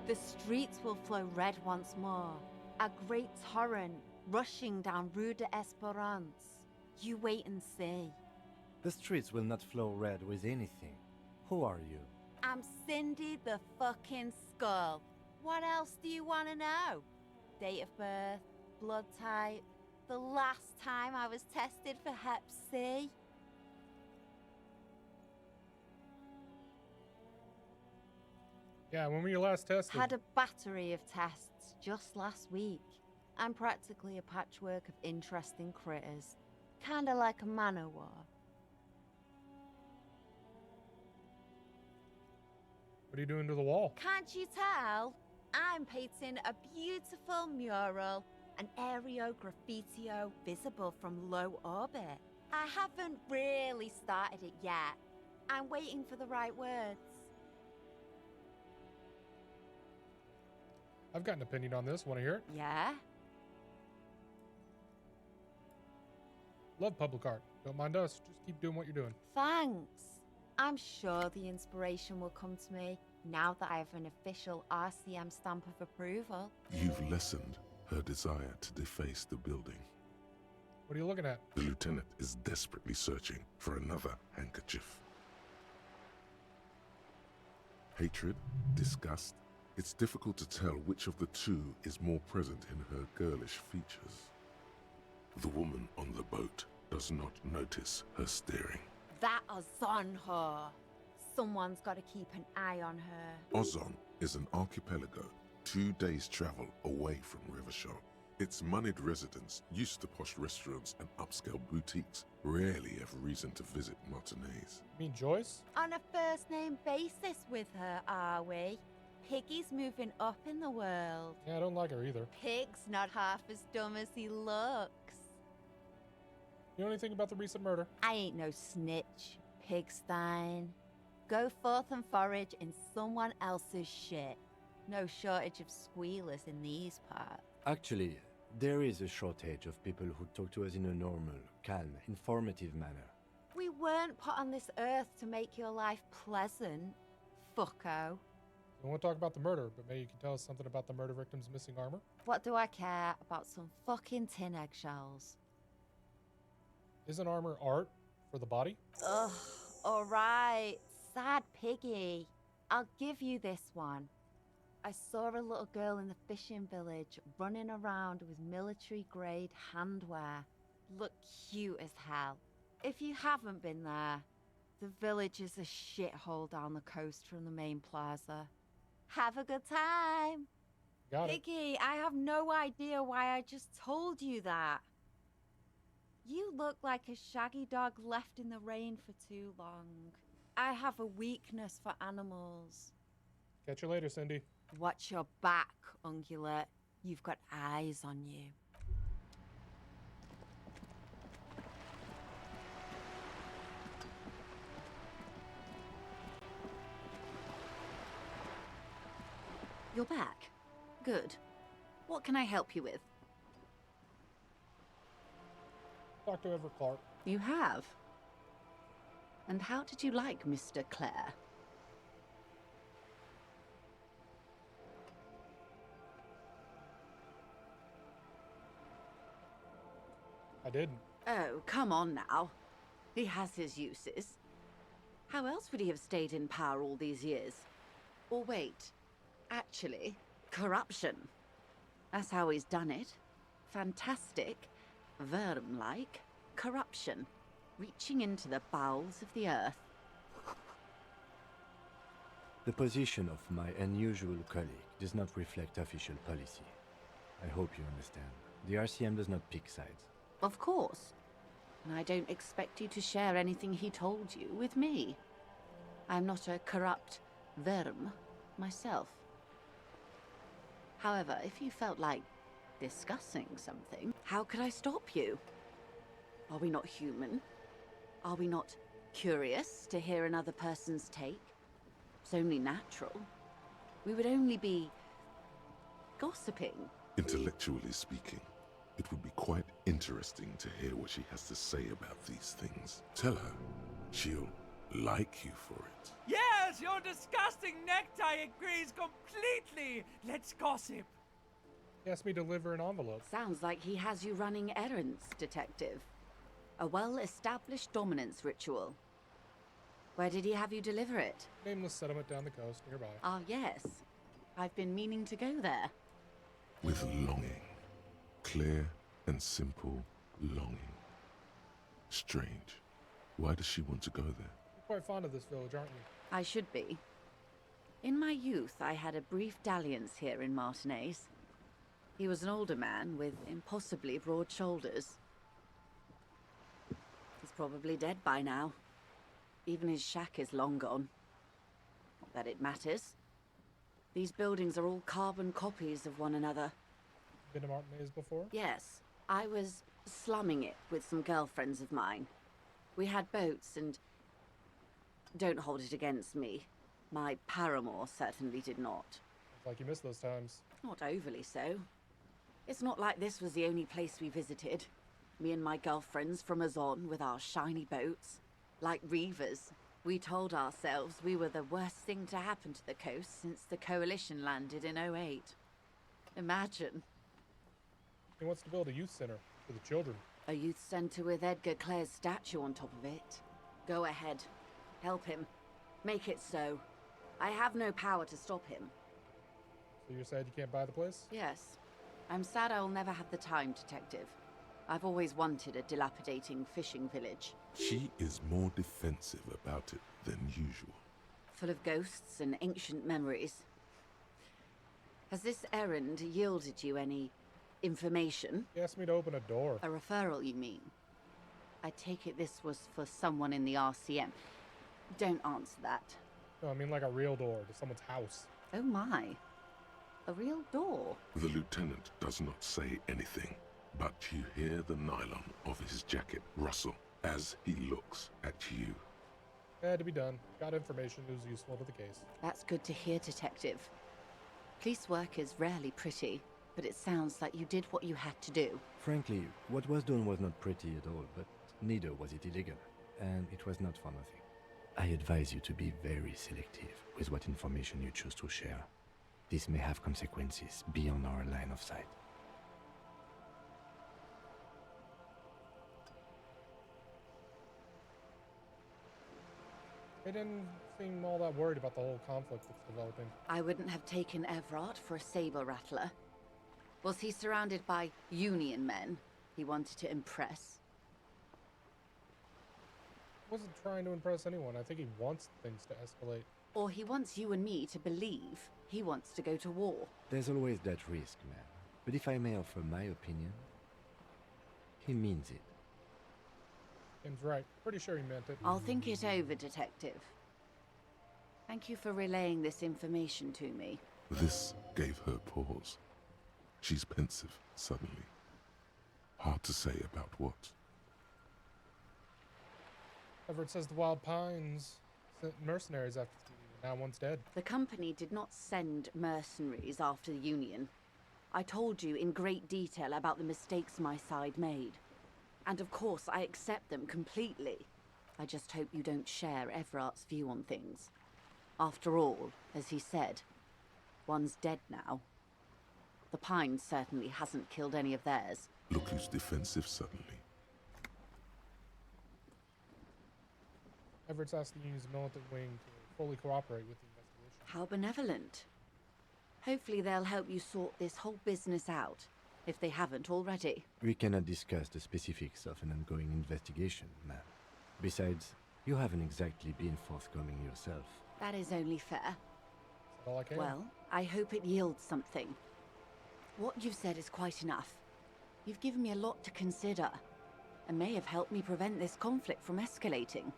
The streets will flow red once more. A great torrent rushing down Rue de Esperance. You wait and see. The streets will not flow red with anything. Who are you? I'm Cindy the fucking Skull. What else do you want to know? Date of birth, blood type, the last time I was tested for Hep C. Yeah, when were you last tested? Had a battery of tests just last week. I'm practically a patchwork of interesting critters. Kinda like a man-o'-war. What are you doing to the wall? Can't you tell? I'm painting a beautiful mural, an aereo graffitio visible from low orbit. I haven't really started it yet. I'm waiting for the right words. I've got an opinion on this. Want to hear it? Yeah? Love public art. Don't mind us. Just keep doing what you're doing. Thanks. I'm sure the inspiration will come to me now that I have an official RCM stamp of approval. You've lessened her desire to deface the building. What are you looking at? The lieutenant is desperately searching for another handkerchief. Hatred, disgust. It's difficult to tell which of the two is more present in her girlish features. The woman on the boat does not notice her staring. That Ozon her. Someone's got to keep an eye on her. Ozon is an archipelago 2 days' travel away from Rivershore. Its moneyed residents, used to posh restaurants and upscale boutiques, rarely have reason to visit Martinez. You mean Joyce? On a first-name basis with her, are we? Piggy's moving up in the world. Yeah, I don't like her either. Pig's not half as dumb as he looks. You know anything about the recent murder? I ain't no snitch, Pigstein. Go forth and forage in someone else's shit. No shortage of squealers in these parts. Actually, there is a shortage of people who talk to us in a normal, calm, informative manner. We weren't put on this earth to make your life pleasant, fucko. We won't talk about the murder, but maybe you can tell us something about the murder victim's missing armor? What do I care about some fucking tin eggshells? Isn't armor art for the body? Ugh, alright. Sad Piggy. I'll give you this one. I saw a little girl in the fishing village running around with military-grade handwear. Looked cute as hell. If you haven't been there, the village is a shithole down the coast from the main plaza. Have a good time. Got it. Piggy, I have no idea why I just told you that. You look like a shaggy dog left in the rain for too long. I have a weakness for animals. Catch you later, Cindy. Watch your back, Ungulate. You've got eyes on you. You're back. Good. What can I help you with? Dr. Everett Clark. You have? And how did you like Mr. Clare? I didn't. Oh, come on now. He has his uses. How else would he have stayed in power all these years? Or wait, actually, corruption. That's how he's done it. Fantastic, worm-like corruption, reaching into the bowels of the earth. The position of my unusual colleague does not reflect official policy. I hope you understand. The RCM does not pick sides. Of course. And I don't expect you to share anything he told you with me. I'm not a corrupt worm myself. However, if you felt like discussing something, how could I stop you? Are we not human? Are we not curious to hear another person's take? It's only natural. We would only be gossiping. Intellectually speaking, it would be quite interesting to hear what she has to say about these things. Tell her she'll like you for it. Yes, your disgusting necktie agrees completely. Let's gossip. He asked me to deliver an envelope. Sounds like he has you running errands, Detective. A well-established dominance ritual. Where did he have you deliver it? Nameless settlement down the coast nearby. Ah, yes. I've been meaning to go there. With longing. Clear and simple longing. Strange. Why does she want to go there? You're quite fond of this village, aren't you? I should be. In my youth, I had a brief dalliance here in Martinez. He was an older man with impossibly broad shoulders. He's probably dead by now. Even his shack is long gone. Not that it matters. These buildings are all carbon copies of one another. Been to Martinez before? Yes. I was slumming it with some girlfriends of mine. We had boats and... Don't hold it against me. My paramour certainly did not. Looks like you missed those times. Not overly so. It's not like this was the only place we visited. Me and my girlfriends from Azon with our shiny boats. Like reavers, we told ourselves we were the worst thing to happen to the coast since the Coalition landed in '08. Imagine. He wants to build a youth center for the children. A youth center with Edgar Clare's statue on top of it. Go ahead. Help him. Make it so. I have no power to stop him. So you're saying you can't buy the place? Yes. I'm sad I'll never have the time, Detective. I've always wanted a dilapidating fishing village. She is more defensive about it than usual. Full of ghosts and ancient memories. Has this errand yielded you any information? He asked me to open a door. A referral, you mean? I take it this was for someone in the RCM. Don't answer that. No, I mean like a real door to someone's house. Oh my. A real door? The lieutenant does not say anything, but you hear the nylon of his jacket rustle as he looks at you. Had to be done. Got information that was useful to the case. That's good to hear, Detective. Police work is rarely pretty, but it sounds like you did what you had to do. Frankly, what was done was not pretty at all, but neither was it illegal, and it was not for nothing. I advise you to be very selective with what information you choose to share. This may have consequences beyond our line of sight. They didn't seem all that worried about the whole conflict that's developing. I wouldn't have taken Everard for a saber rattler. Was he surrounded by Union men he wanted to impress? Wasn't trying to impress anyone. I think he wants things to escalate. Or he wants you and me to believe he wants to go to war. There's always that risk, man. But if I may offer my opinion, he means it. Tim's right. Pretty sure he meant it. I'll think it over, Detective. Thank you for relaying this information to me. This gave her pause. She's pensive, suddenly. Hard to say about what. Everett says the Wild Pines sent mercenaries after the Union. Now one's dead. The company did not send mercenaries after the Union. I told you in great detail about the mistakes my side made. And of course, I accept them completely. I just hope you don't share Everart's view on things. After all, as he said, one's dead now. The Pines certainly hasn't killed any of theirs. Look who's defensive suddenly. Everett's asked the Union's militant wing to fully cooperate with the investigation. How benevolent. Hopefully they'll help you sort this whole business out, if they haven't already. We cannot discuss the specifics of an ongoing investigation, ma'am. Besides, you haven't exactly been forthcoming yourself. That is only fair. That's all I can. Well, I hope it yields something. What you've said is quite enough. You've given me a lot to consider, and may have helped me prevent this conflict from escalating.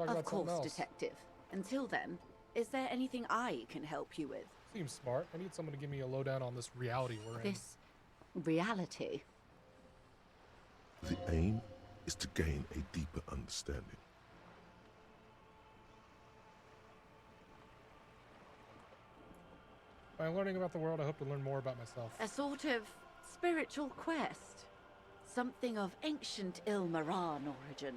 Of course, Detective. Until then, is there anything I can help you with? Seems smart. I need someone to give me a lowdown on this reality we're in. This reality? The aim is to gain a deeper understanding. By learning about the world, I hope to learn more about myself. A sort of spiritual quest. Something of ancient Ilmaran origin.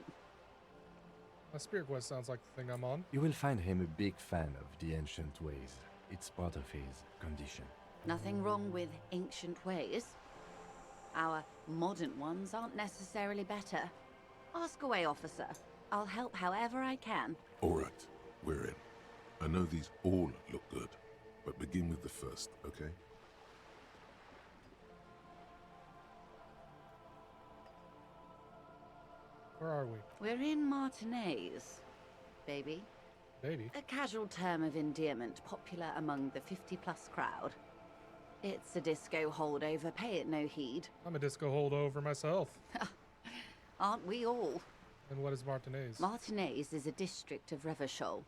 A spirit quest sounds like the thing I'm on. You will find him a big fan of the ancient ways. It's part of his condition. Nothing wrong with ancient ways. Our modern ones aren't necessarily better. Ask away, officer. I'll help however I can. All right, we're in. I know these all look good, but begin with the first, okay? Where are we? We're in Martinez, baby. Baby? A casual term of endearment popular among the 50-plus crowd. It's a disco holdover, pay it no heed. I'm a disco holdover myself. Aren't we all? And what is Martinez? Martinez is a district of Revachol.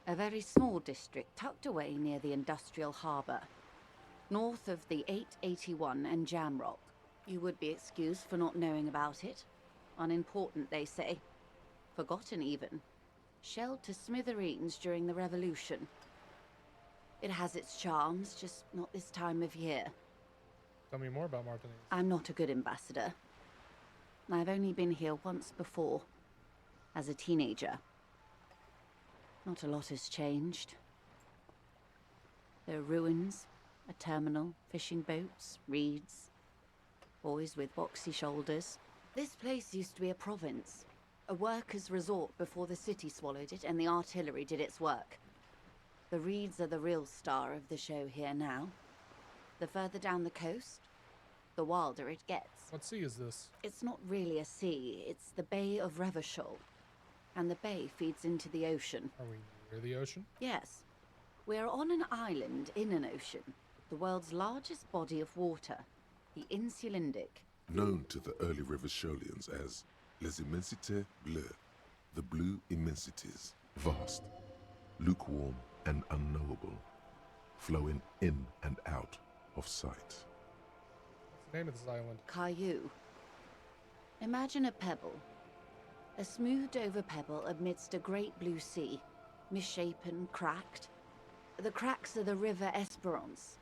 A very small district tucked away near the industrial harbour. North of the 881 and Jamrock. You would be excused for not knowing about it. Unimportant, they say. Forgotten, even. Shelled to smithereens during the Revolution. It has its charms, just not this time of year. Tell me more about Martinez. I'm not a good ambassador. I've only been here once before, as a teenager. Not a lot has changed. There are ruins, a terminal, fishing boats, reeds, boys with boxy shoulders. This place used to be a province, a workers' resort before the city swallowed it and the artillery did its work. The reeds are the real star of the show here now. The further down the coast, the wilder it gets. What sea is this? It's not really a sea, it's the Bay of Revachol. And the bay feeds into the ocean. Are we near the ocean? Yes. We're on an island in an ocean, the world's largest body of water, the Insulindic. Known to the early Revacholians as Les Immensités Bleues, the blue immensities, vast, lukewarm and unknowable, flowing in and out of sight. What's the name of this island? Caillou. Imagine a pebble. A smoothed-over pebble amidst a great blue sea, misshapen, cracked. The cracks are the River Esperance.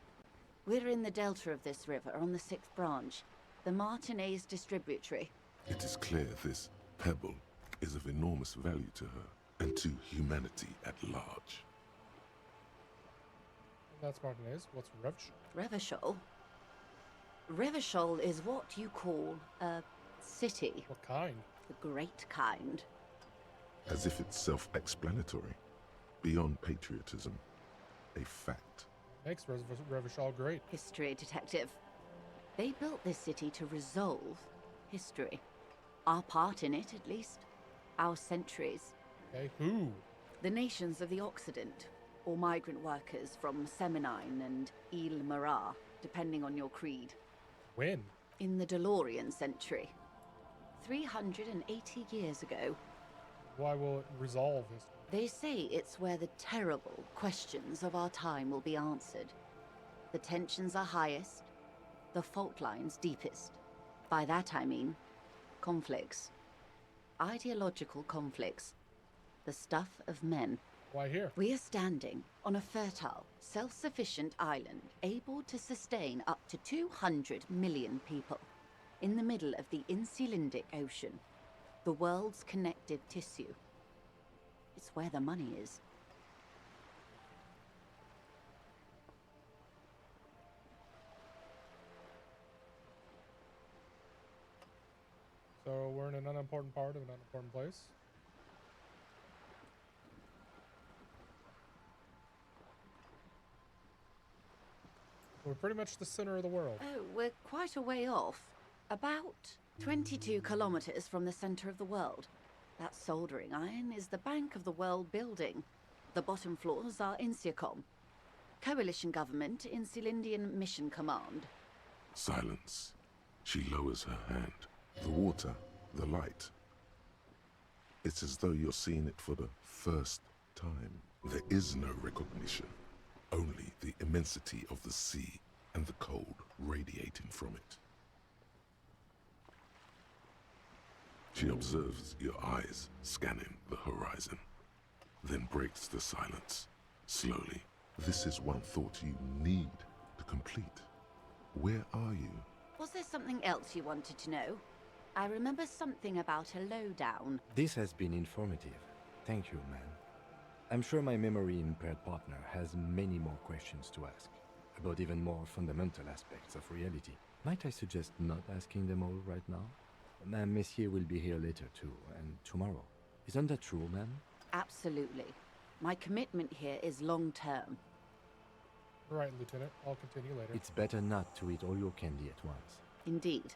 We're in the delta of this river, on the 6th branch, the Martinez distributary. It is clear this pebble is of enormous value to her and to humanity at large. That's Martinez. What's Revachol? Revachol? Revachol is what you call a city. What kind? The great kind. As if it's self-explanatory, beyond patriotism, a fact. Makes Revachol great. History detective. They built this city to resolve history. Our part in it, at least. Our centuries. Okay, who? The nations of the Occident, or migrant workers from Seminine and Ile Marat, depending on your creed. When? In the DeLorean century. 380 years ago. Why will it resolve history? They say it's where the terrible questions of our time will be answered. The tensions are highest, the fault lines deepest. By that I mean conflicts. Ideological conflicts. The stuff of men. Why here? We are standing on a fertile, self-sufficient island able to sustain up to 200 million people in the middle of the Insulindic Ocean, the world's connective tissue. It's where the money is. So we're in an unimportant part of an unimportant place. We're pretty much the center of the world. Oh, we're quite a way off. About 22 kilometers from the center of the world. That soldering iron is the Bank of the World building. The bottom floors are Insiacom. Coalition government, Insulindian Mission Command. Silence. She lowers her hand. The water, the light. It's as though you're seeing it for the first time. There is no recognition. Only the immensity of the sea and the cold radiating from it. She observes your eyes scanning the horizon, then breaks the silence, slowly. This is one thought you need to complete. Where are you? Was there something else you wanted to know? I remember something about a lowdown. This has been informative. Thank you, man. I'm sure my memory-impaired partner has many more questions to ask, about even more fundamental aspects of reality. Might I suggest not asking them all right now? Messier will be here later too, and tomorrow. Isn't that true, ma'am? Absolutely. My commitment here is long-term. Right, Lieutenant. I'll continue later. It's better not to eat all your candy at once. Indeed.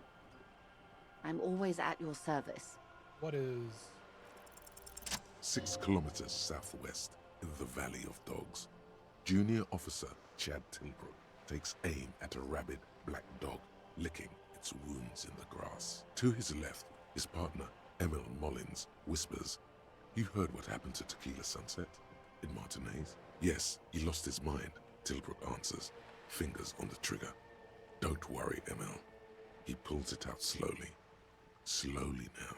I'm always at your service. What is... 6 kilometers southwest, in the Valley of Dogs, Junior Officer Chad Tilbrook takes aim at a rabid black dog licking its wounds in the grass. To his left, his partner, Emil Mullins, whispers, "You heard what happened to Tequila Sunset in Martinez?" "Yes, he lost his mind," Tilbrook answers, fingers on the trigger. "Don't worry, Emil." He pulls it out slowly. Slowly now.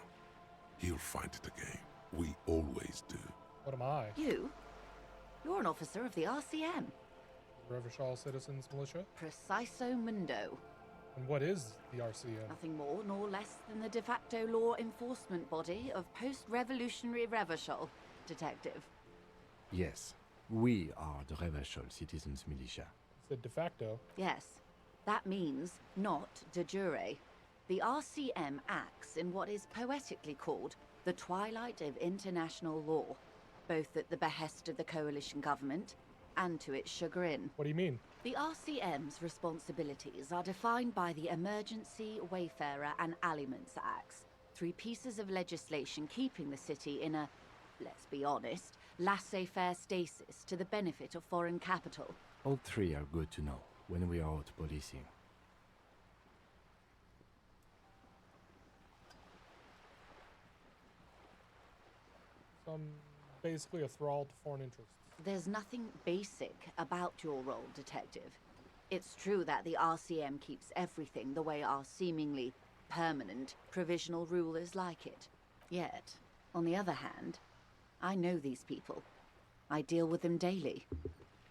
He'll find it again. We always do. What am I? You? You're an officer of the RCM. Revachol Citizens Militia? Preciso mundo. And what is the RCM? Nothing more nor less than the de facto law enforcement body of post-revolutionary Revachol, Detective. Yes, we are the Revachol Citizens Militia. Is it de facto? Yes, that means not de jure. The RCM acts in what is poetically called the twilight of international law, both at the behest of the coalition government and to its chagrin. What do you mean? The RCM's responsibilities are defined by the Emergency, Wayfarer and Aliments Acts, 3 pieces of legislation keeping the city in a, let's be honest, laissez-faire stasis to the benefit of foreign capital. All 3 are good to know when we are out policing. So I'm basically a thrall to foreign interests. There's nothing basic about your role, Detective. It's true that the RCM keeps everything the way our seemingly permanent, provisional rulers like it. Yet, on the other hand, I know these people. I deal with them daily.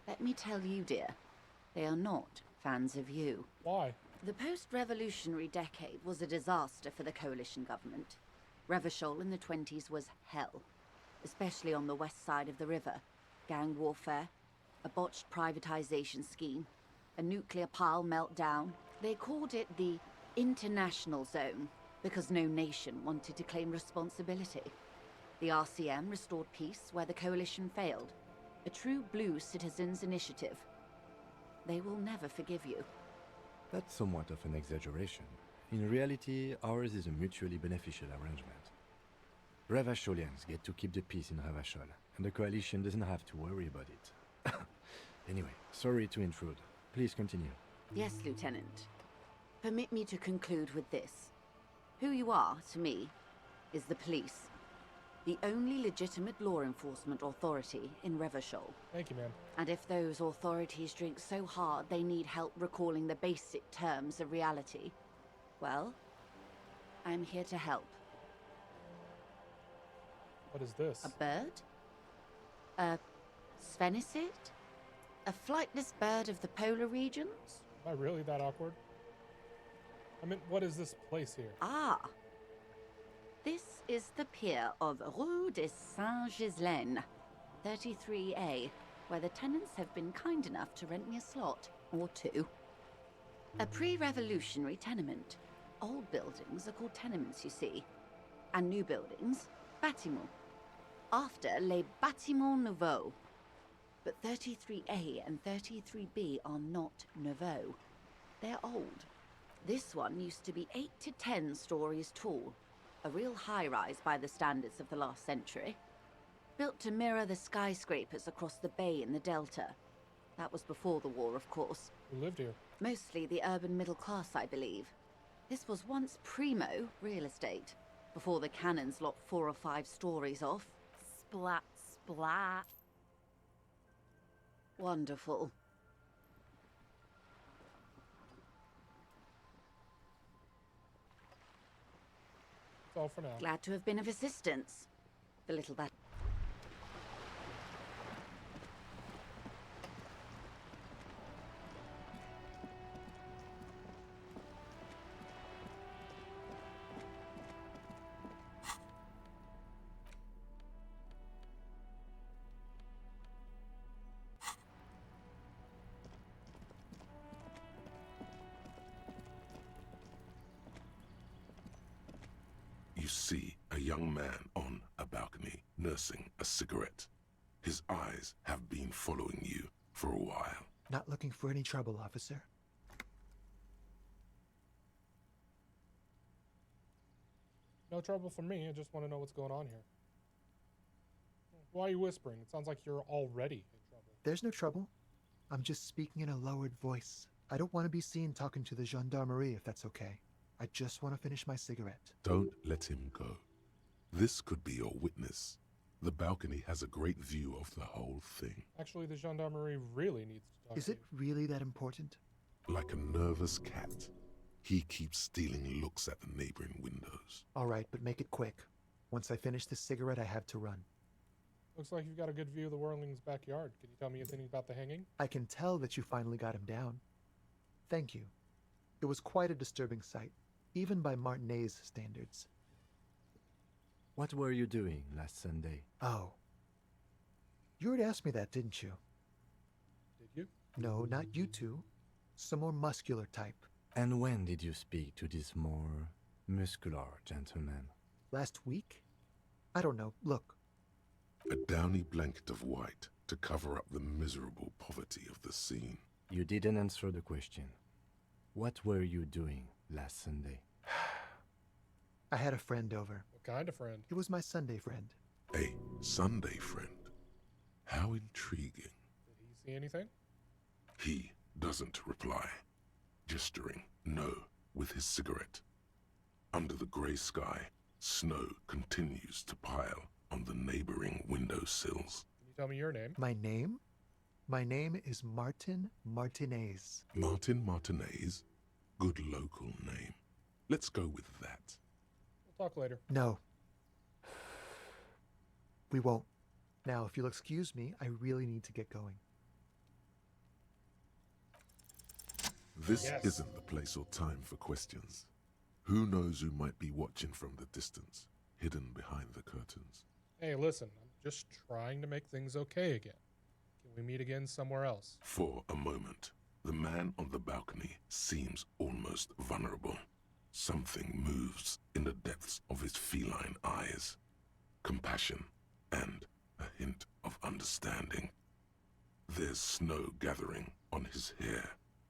Let me tell you, dear, they are not fans of you. Why? The post-revolutionary decade was a disaster for the coalition government. Revachol in the 20s was hell, especially on the west side of the river. Gang warfare, a botched privatization scheme, a nuclear pile meltdown. They called it the international zone because no nation wanted to claim responsibility. The RCM restored peace where the coalition failed. A true blue citizens' initiative. They will never forgive you. That's somewhat of an exaggeration. In reality, ours is a mutually beneficial arrangement. Revacholians get to keep the peace in Revachol, and the coalition doesn't have to worry about it. Anyway, sorry to intrude. Please continue. Yes, Lieutenant. Permit me to conclude with this. Who you are, to me, is the police. The only legitimate law enforcement authority in Revachol. Thank you, ma'am. And if those authorities drink so hard they need help recalling the basic terms of reality, well, I'm here to help. What is this? A bird? A sphenicid? A flightless bird of the polar regions? Am I really that awkward? I mean, what is this place here? Ah. This is the pier of Rue de Saint-Ghislain, 33A, where the tenants have been kind enough to rent me a slot, or 2. A pre-revolutionary tenement. Old buildings are called tenements, you see. And new buildings, bâtiments. After les bâtiments nouveaux. But 33A and 33B are not nouveaux. They're old. This one used to be 8 to 10 stories tall. A real high-rise by the standards of the last century. Built to mirror the skyscrapers across the bay in the Delta. That was before the war, of course. Who lived here? Mostly the urban middle class, I believe. This was once primo real estate, before the cannons lopped 4 or 5 stories off. Splat, splat. Wonderful. That's all for now. Glad to have been of assistance. The little that. You see a young man on a balcony nursing a cigarette. His eyes have been following you for a while. Not looking for any trouble, officer. No trouble for me. I just want to know what's going on here. Why are you whispering? It sounds like you're already in trouble. There's no trouble. I'm just speaking in a lowered voice. I don't want to be seen talking to the gendarmerie if that's okay. I just want to finish my cigarette. Don't let him go. This could be your witness. The balcony has a great view of the whole thing. Actually, the gendarmerie really needs to talk Is to it really that important? Like a nervous cat, he keeps stealing looks at the neighboring windows. All right, but make it quick. Once I finish this cigarette, I have to run. Looks like you've got a good view of the Whirling's backyard. Can you tell me anything about the hanging? I can tell that you finally got him down. Thank you. It was quite a disturbing sight, even by Martinet's standards. What were you doing last Sunday? Oh. You already asked me that, didn't you? Did you? No, not you two. Some more muscular type. And when did you speak to this more muscular gentleman? Last week? I don't know. Look. A downy blanket of white to cover up the miserable poverty of the scene. You didn't answer the question. What were you doing last Sunday? I had a friend over. What kind of friend? It was my Sunday friend. A Sunday friend? How intriguing. Did he see anything? He doesn't reply, gesturing no with his cigarette. Under the grey sky, snow continues to pile on the neighboring windowsills. Can you tell me your name? My name? My name is Martin Martinez. Martin Martinez? Good local name. Let's go with that. We'll talk later. No. We won't. Now, if you'll excuse me, I really need to get going. This isn't the place or time for questions. Who knows who might be watching from the distance, hidden behind the curtains? Hey, listen, I'm just trying to make things okay again. Can we meet again somewhere else? For a moment, the man on the balcony seems almost vulnerable. Something moves in the depths of his feline eyes. Compassion and a hint of understanding. There's snow gathering on his hair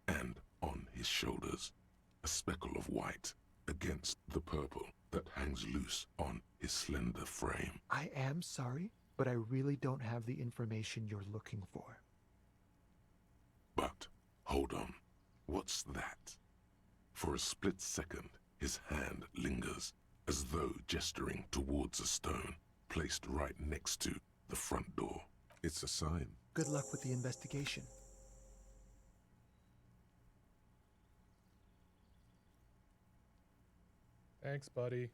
and on his shoulders. A speckle of white against the purple that hangs loose on his slender frame. I am sorry, but I really don't have the information you're looking for. But, hold on. What's that? For a split second, his hand lingers, as though gesturing towards a stone placed right next to the front door. It's a sign. Good luck with the investigation. Thanks, buddy.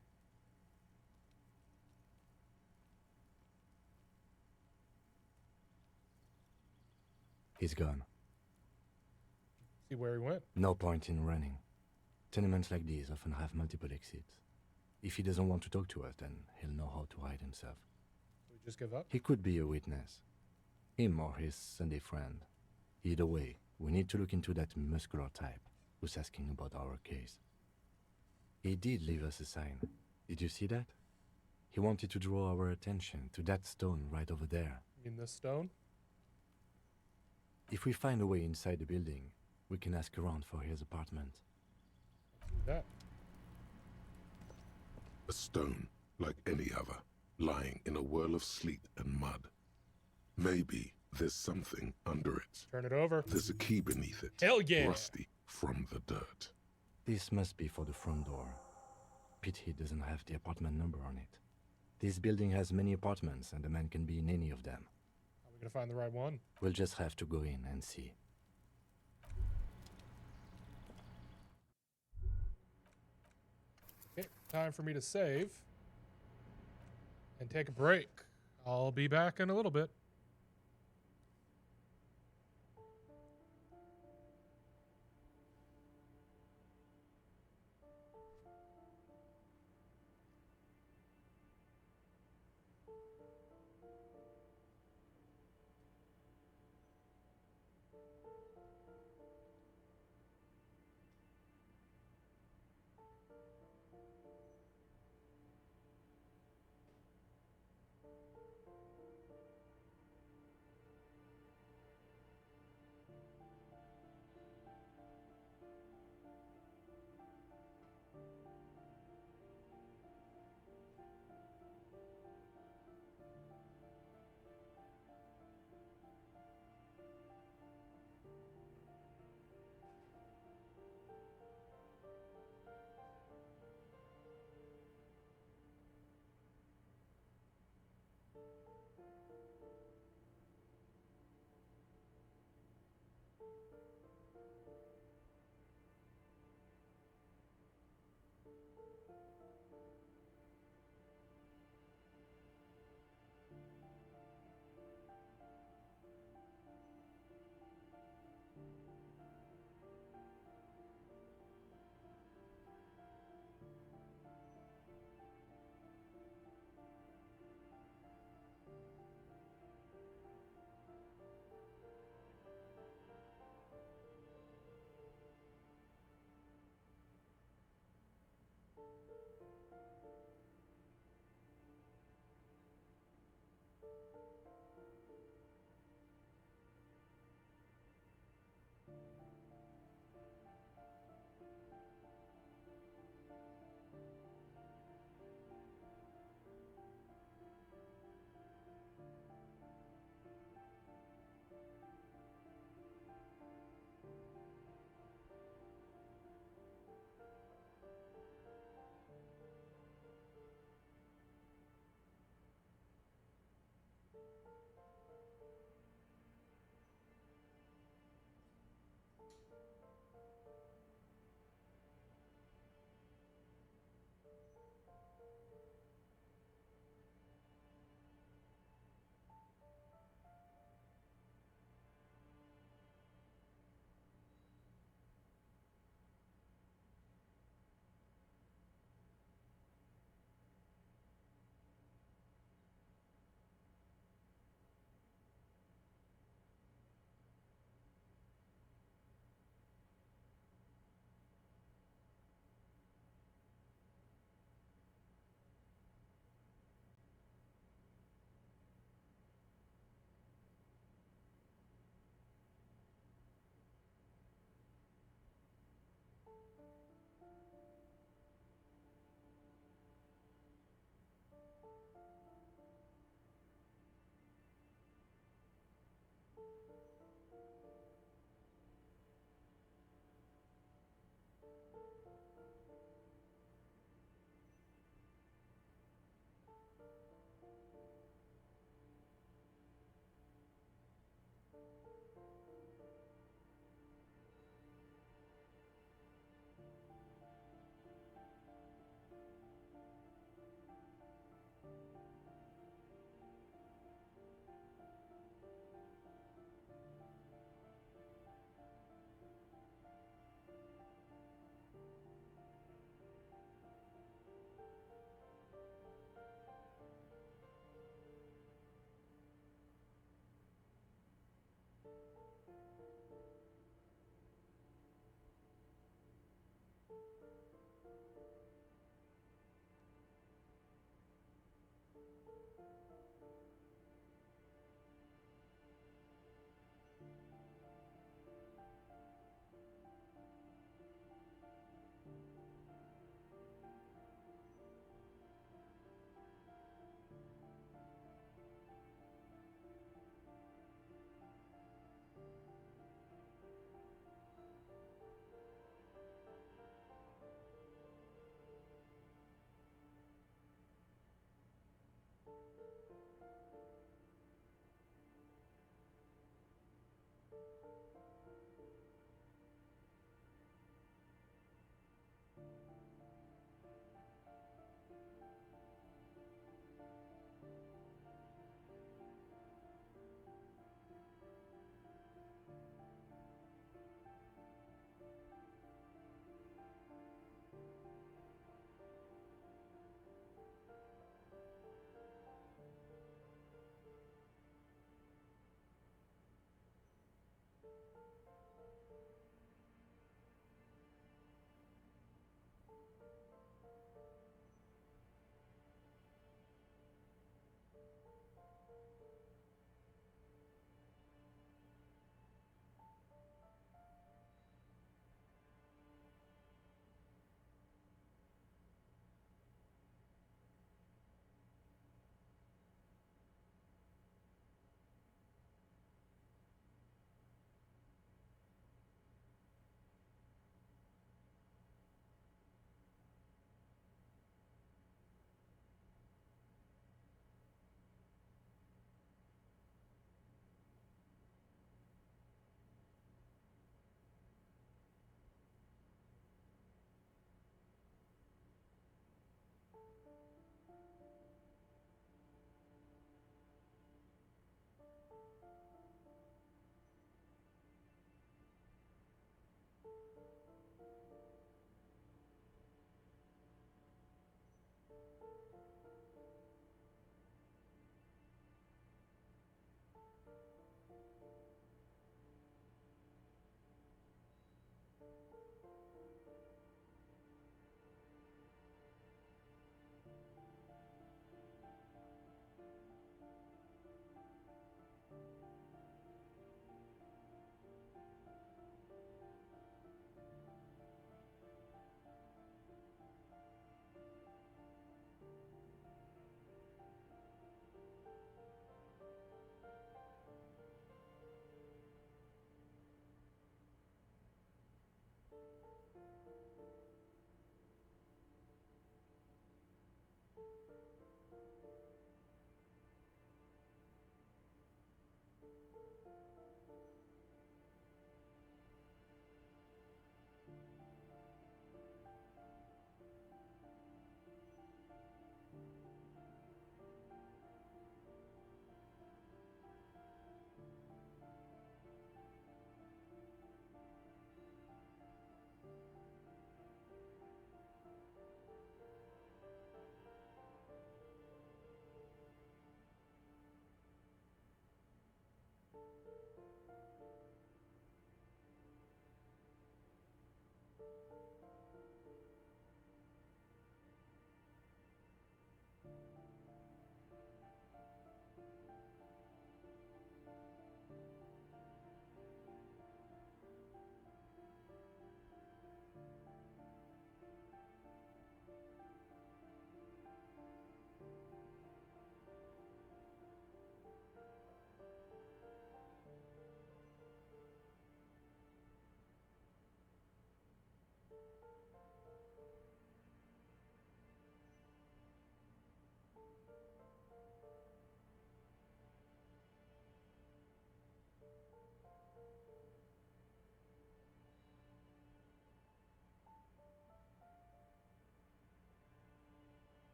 He's gone. See where he went? No point in running. Tenements like these often have multiple exits. If he doesn't want to talk to us, then he'll know how to hide himself. We just give up? He could be a witness. Him or his Sunday friend. Either way, we need to look into that muscular type who's asking about our case. He did leave us a sign. Did you see that? He wanted to draw our attention to that stone right over there. You mean this stone? If we find a way inside the building, we can ask around for his apartment. Do that. A stone like any other, lying in a whirl of sleet and mud. Maybe there's something under it. Turn it over. There's a key beneath it. Hell yeah! Rusty from the dirt. This must be for the front door. Pity doesn't have the apartment number on it. This building has many apartments and the man can be in any of them. Are we gonna find the right one? We'll just have to go in and see. Okay, time for me to save and take a break. I'll be back in a little bit.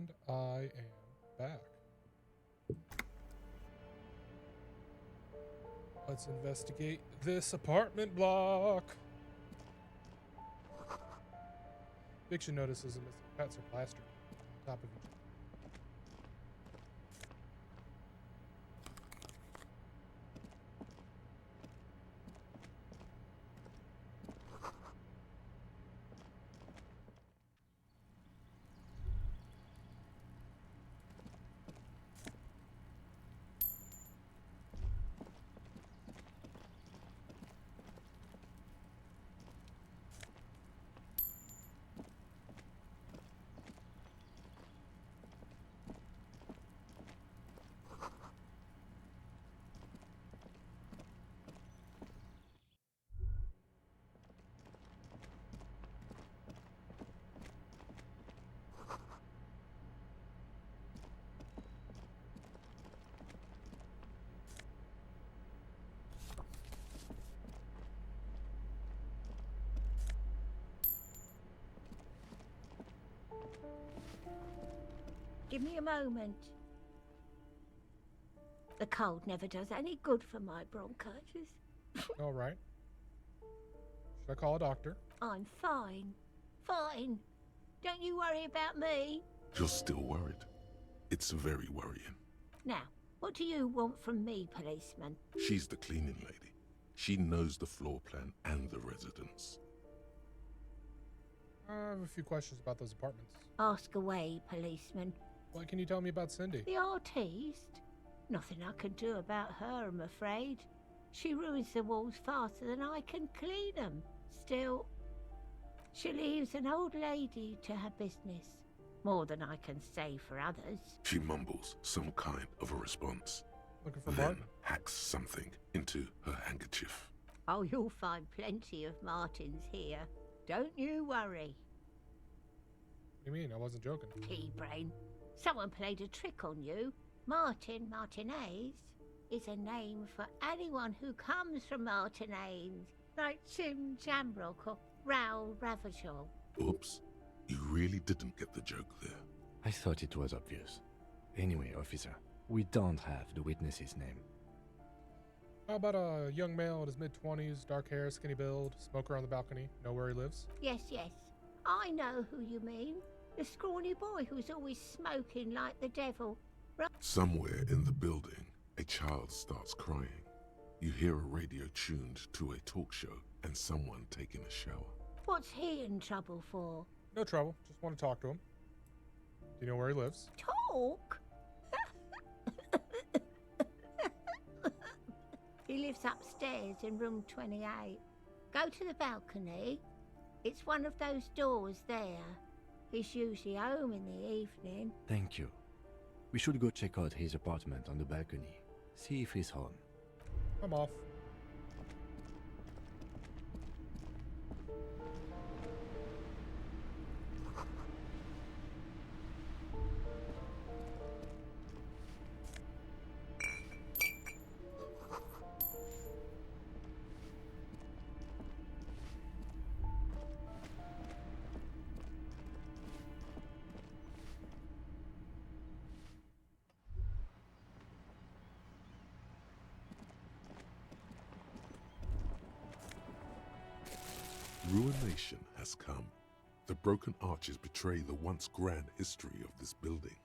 And I am back. Let's investigate this apartment block. Eviction notices and missing pets are plastered on top of each other. Give me a moment. The cold never does any good for my bronchitis. All right. Should I call a doctor? I'm fine. Fine. Don't you worry about me. You're still worried. It's very worrying. Now, what do you want from me, policeman? She's the cleaning lady. She knows the floor plan and the residents. I have a few questions about those apartments. Ask away, policeman. What can you tell me about Cindy? The artiste? Nothing I can do about her, I'm afraid. She ruins the walls faster than I can clean them. Still, she leaves an old lady to her business. More than I can say for others. She mumbles some kind of a response. Looking for then Martin? hacks something into her handkerchief. Oh, you'll find plenty of Martins here. Don't you worry. What do you mean? I wasn't joking. Pea-brain. Someone played a trick on you. Martin Martinez is a name for anyone who comes from Martinez, like Tim Jamrock or Raoul Ravachol. Oops. You really didn't get the joke there. I thought it was obvious. Anyway, officer, we don't have the witness's name. How about a young male in his mid-20s, dark hair, skinny build, smoker on the balcony, know where he lives? Yes, yes. I know who you mean. The scrawny boy who's always smoking like the devil. Somewhere in the building, a child starts crying. You hear a radio tuned to a talk show and someone taking a shower. What's he in trouble for? No trouble. Just want to talk to him. Do you know where he lives? Talk? He lives upstairs in room 28. Go to the balcony. It's one of those doors there. He's usually home in the evening. Thank you. We should go check out his apartment on the balcony. See if he's home. I'm off. Ruination has come. The broken arches betray the once grand history of this building.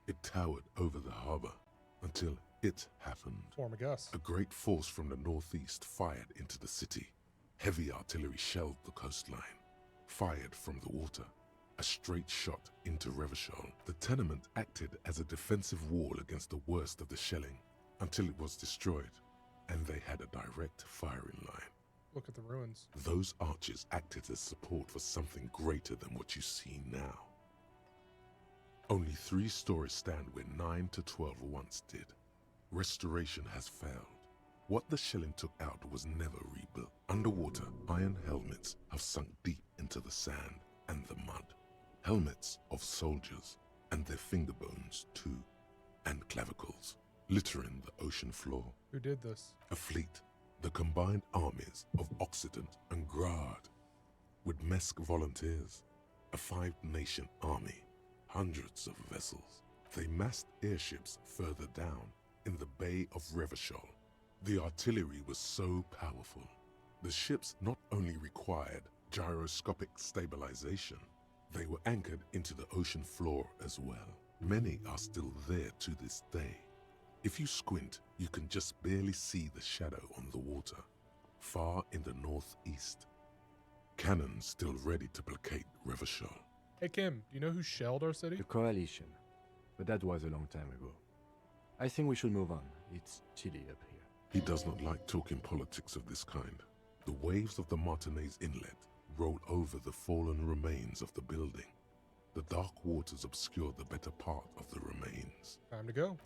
It towered over the harbor until it happened. A great force from the northeast fired into the city. Heavy artillery shelled the coastline. Fired from the water. A straight shot into Revachol. The tenement acted as a defensive wall against the worst of the shelling until it was destroyed, and they had a direct firing line. Look at the ruins. Those arches acted as support for something greater than what you see now. Only 3 stories stand where 9 to 12 once did. Restoration has failed. What the shelling took out was never rebuilt. Underwater, iron helmets have sunk deep into the sand and the mud. Helmets of soldiers, and their finger bones too, and clavicles, littering the ocean floor. Who did this? A fleet. The combined armies of Occident and Grad, with Mesk volunteers, a 5-nation army, hundreds of vessels. They massed airships further down in the Bay of Revachol. The artillery was so powerful. The ships not only required gyroscopic stabilization, they were anchored into the ocean floor as well. Many are still there to this day. If you squint, you can just barely see the shadow on the water, far in the northeast. Cannons still ready to placate Revachol. Hey Kim, do you know who shelled our city? The Coalition. But that was a long time ago. I think we should move on. It's chilly up here. He does not like talking politics of this kind. The waves of the Martinez Inlet roll over the fallen remains of the building. The dark waters obscure the better part of the remains. Time to go.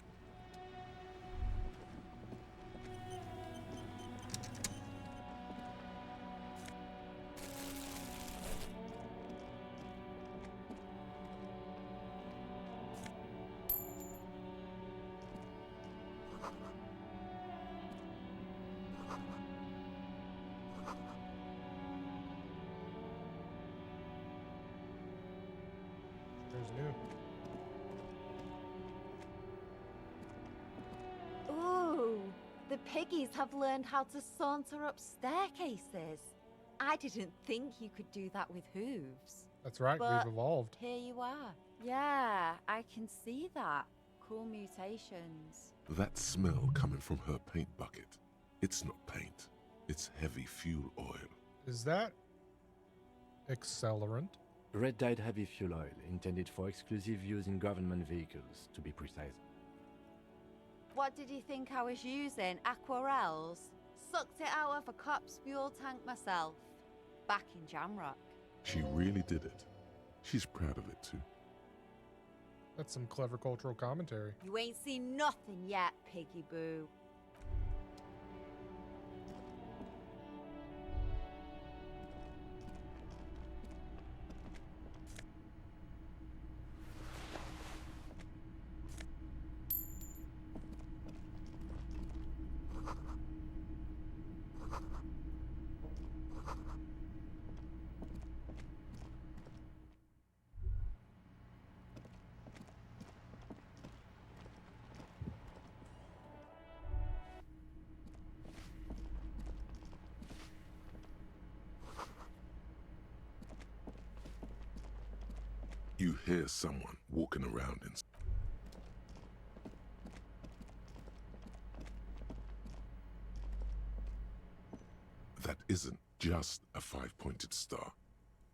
Ooh, the piggies have learned how to saunter up staircases. I didn't think you could do that with hooves. That's right, but we've evolved. Here you are. Yeah, I can see that. Cool mutations. That smell coming from her paint bucket. It's not paint. It's heavy fuel oil. Is that accelerant? Red-dyed heavy fuel oil, intended for exclusive use in government vehicles, to be precise. What did you think I was using? Aquarels? Sucked it out of a cop's fuel tank myself. Back in Jamrock. She really did it. She's proud of it too. That's some clever cultural commentary. You ain't seen nothing yet, Piggy Boo. You hear someone walking around in... That isn't just a five-pointed star.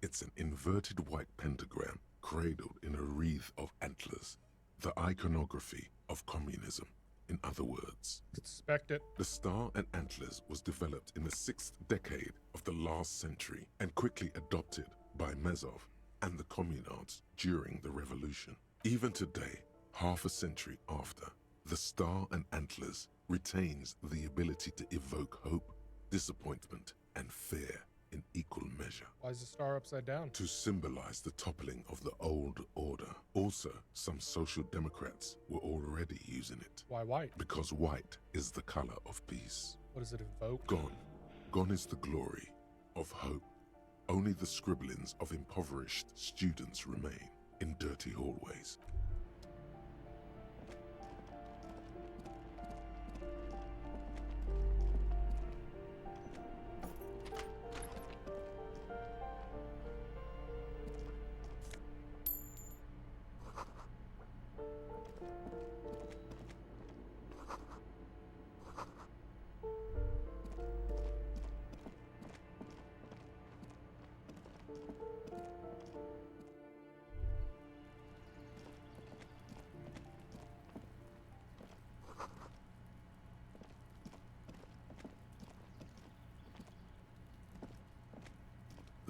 It's an inverted white pentagram cradled in a wreath of antlers. The iconography of communism, in other words. Suspect it. The star and antlers was developed in the 6th decade of the last century and quickly adopted by Mazov and the communards during the revolution. Even today, half a century after, the star and antlers retains the ability to evoke hope, disappointment, and fear in equal measure. Why is the star upside down? To symbolize the toppling of the old order. Also, some social democrats were already using it. Why white? Because white is the color of peace. What does it evoke? Gone. Gone is the glory of hope. Only the scribblings of impoverished students remain in dirty hallways.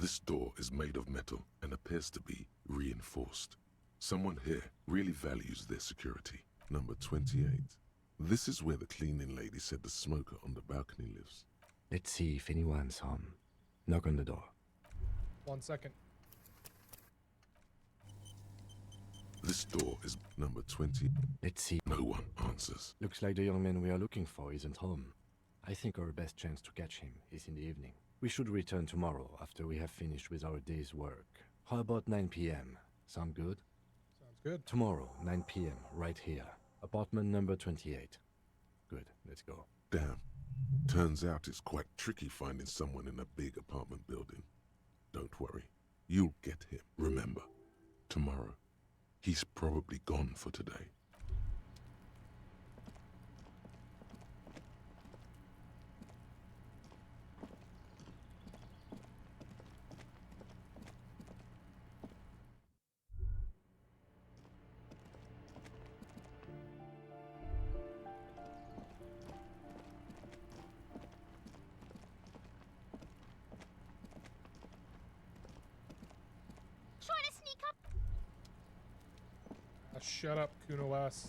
This door is made of metal and appears to be reinforced. Someone here really values their security. Number 28. This is where the cleaning lady said the smoker on the balcony lives. Let's see if anyone's home. Knock on the door. 1 second. This door is number 20. Let's see. No one answers. Looks like the young man we are looking for isn't home. I think our best chance to catch him is in the evening. We should return tomorrow after we have finished with our day's work. How about 9 p.m.? Sound good? Sounds good. Tomorrow, 9 p.m., right here. Apartment number 28. Good, let's go. Damn. Turns out it's quite tricky finding someone in a big apartment building. Don't worry. You'll get him. Remember, tomorrow. He's probably gone for today. Trying to sneak up. Shut up, Kuno ass.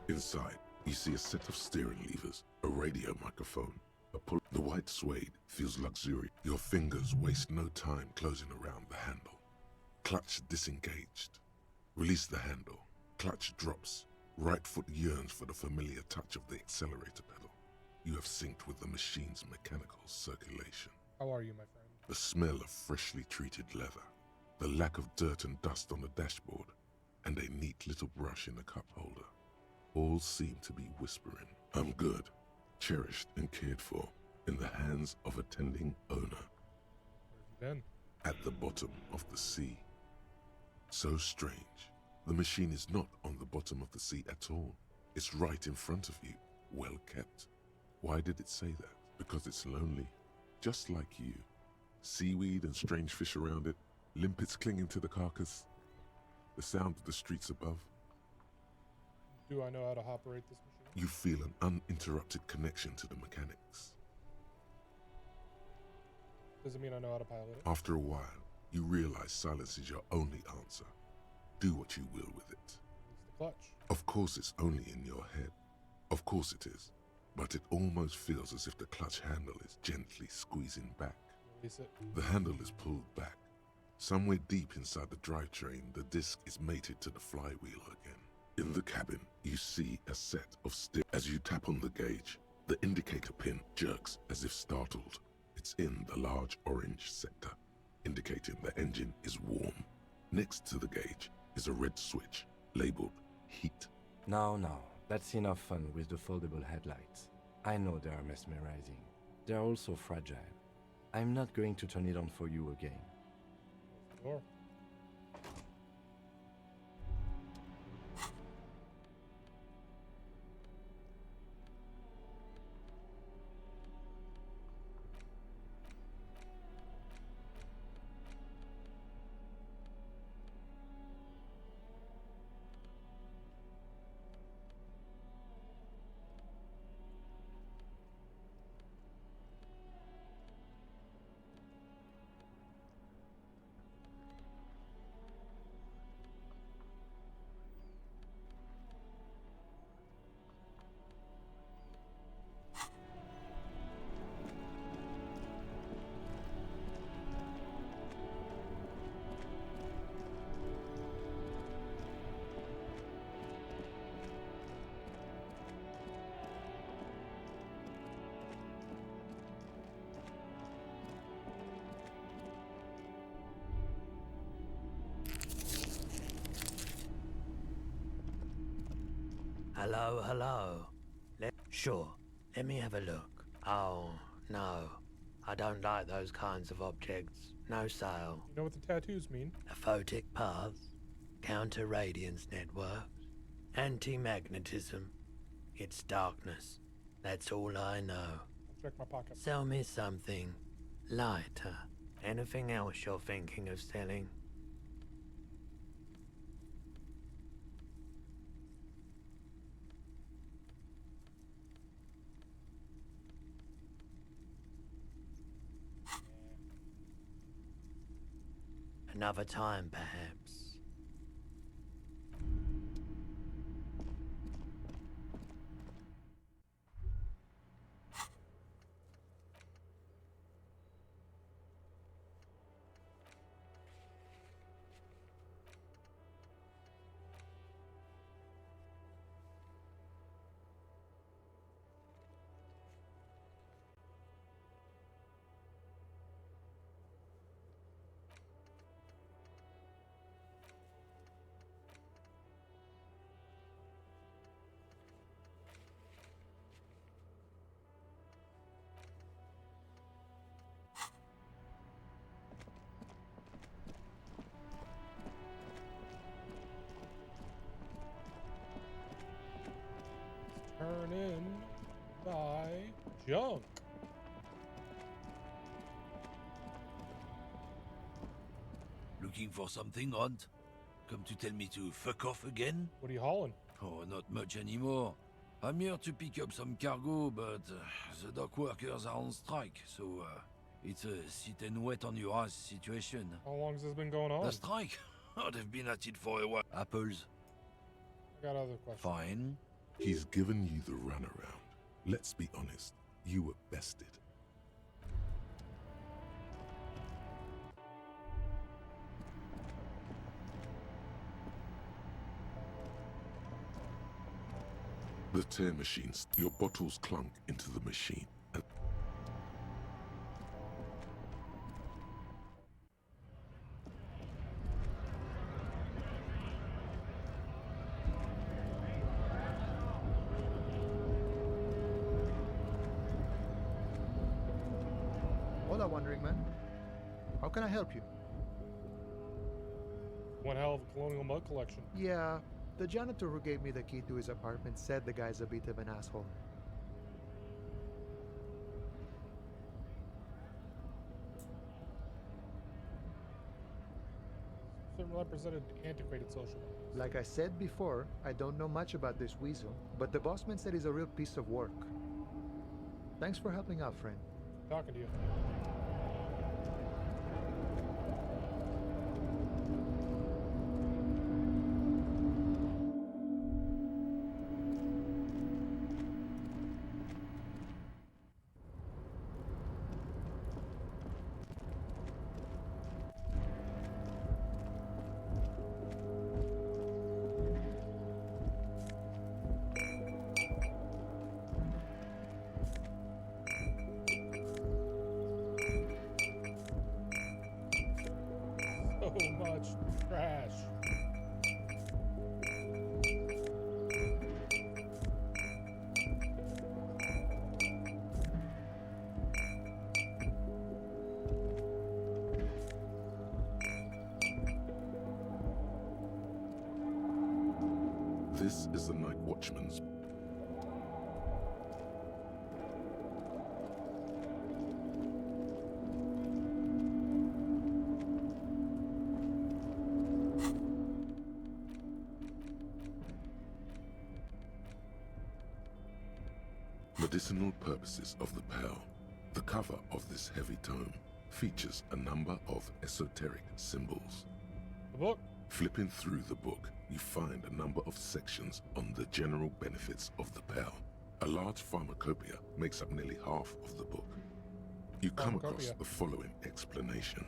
Inside, you see a set of steering levers, a radio microphone, a pull. The white suede feels luxurious. Your fingers waste no time closing around the handle. Clutch disengaged. Release the handle. Clutch drops. Right foot yearns for the familiar touch of the accelerator pedal. You have synced with the machine's mechanical circulation. How are you, my friend? The smell of freshly treated leather. The lack of dirt and dust on the dashboard. And a neat little brush in the cup holder. All seem to be whispering, I'm good, cherished and cared for, in the hands of a tending owner. Where have you been? At the bottom of the sea. So strange. The machine is not on the bottom of the sea at all. It's right in front of you, well kept. Why did it say that? Because it's lonely, just like you. Seaweed and strange fish around it, limpets clinging to the carcass, the sound of the streets above. Do I know how to operate this machine? You feel an uninterrupted connection to the mechanics. Does it mean I know how to pilot it? After a while, you realize silence is your only answer. Do what you will with it. It's the clutch. Of course it's only in your head. Of course it is. But it almost feels as if the clutch handle is gently squeezing back. Release it. The handle is pulled back. Somewhere deep inside the drivetrain, the disc is mated to the flywheel again. In the cabin, you see a set of steps. As you tap on the gauge, the indicator pin jerks as if startled. It's in the large orange sector, indicating the engine is warm. Next to the gauge is a red switch, labeled heat. No, that's enough fun with the foldable headlights. I know they are mesmerizing. They are also fragile. I'm not going to turn it on for you again. Sure. Hello. Sure, let me have a look. Oh, no. I don't like those kinds of objects. No sale. You know what the tattoos mean? Aphotic paths, counter-radiance networks, anti-magnetism. It's darkness. That's all I know. Check my pocket. Sell me something lighter. Anything else you're thinking of selling? Another time, perhaps. junk. Looking for something, Hunt? Come to tell me to fuck off again? What are you hauling? Oh, not much anymore. I'm here to pick up some cargo, but the dock workers are on strike, so it's a sit and wait on your ass situation. How long has this been going on? The strike? Oh, they've been at it for a while. Apples? I got other questions. Fine. He's given you the runaround. Let's be honest, you were bested. The tear machines, your bottles clunk into the machine. And Hola, Wandering Man. How can I help you? One hell of a colonial mug collection. Yeah, the janitor who gave me the key to his apartment said the guy's a bit of an asshole. It represented antiquated social. Like I said before, I don't know much about this weasel, but the bossman said he's a real piece of work. Thanks for helping out, friend. Talking to you. So much trash. this is the night watchman's. Medicinal purposes of the pearl. The cover of this heavy tome features a number of esoteric symbols. The book? Flipping through the book, you find a number of sections on the general benefits of the pearl. A large pharmacopoeia makes up nearly half of the book. You come across the following explanation.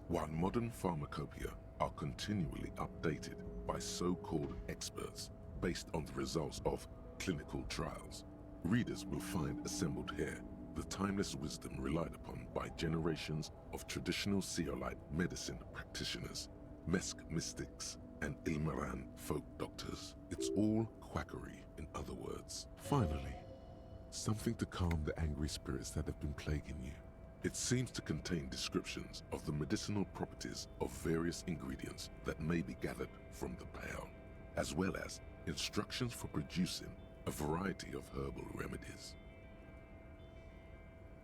While modern pharmacopoeia are continually updated by so-called experts based on the results of clinical trials, readers will find assembled here the timeless wisdom relied upon by generations of traditional Seolite medicine practitioners, Mesk mystics, and Ilmaran folk doctors. It's all quackery, in other words. Finally, something to calm the angry spirits that have been plaguing you. It seems to contain descriptions of the medicinal properties of various ingredients that may be gathered from the pearl, as well as instructions for producing a variety of herbal remedies.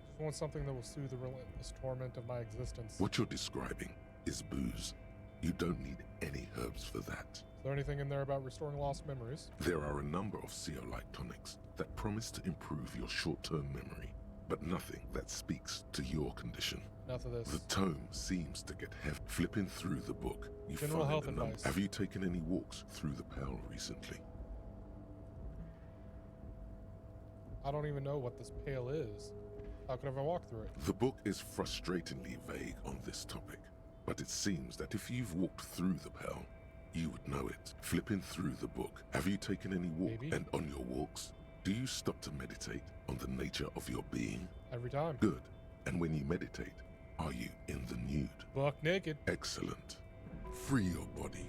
I just want something that will soothe the relentless torment of my existence. What you're describing is booze. You don't need any herbs for that. Is there anything in there about restoring lost memories? There are a number of Seolite tonics that promise to improve your short-term memory, but nothing that speaks to your condition. Enough of this. The tome seems to get heavy. Flipping through the book, you General find health a number. advice. Have you taken any walks through the pearl recently? I don't even know what this pale is. How could I walk through it? The book is frustratingly vague on this topic, but it seems that if you've walked through the pearl, you would know it. Flipping through the book, have you taken any walk? Maybe. And on your walks, do you stop to meditate on the nature of your being? Every time. Good. And when you meditate, are you in the nude? Buck naked. Excellent. Free your body.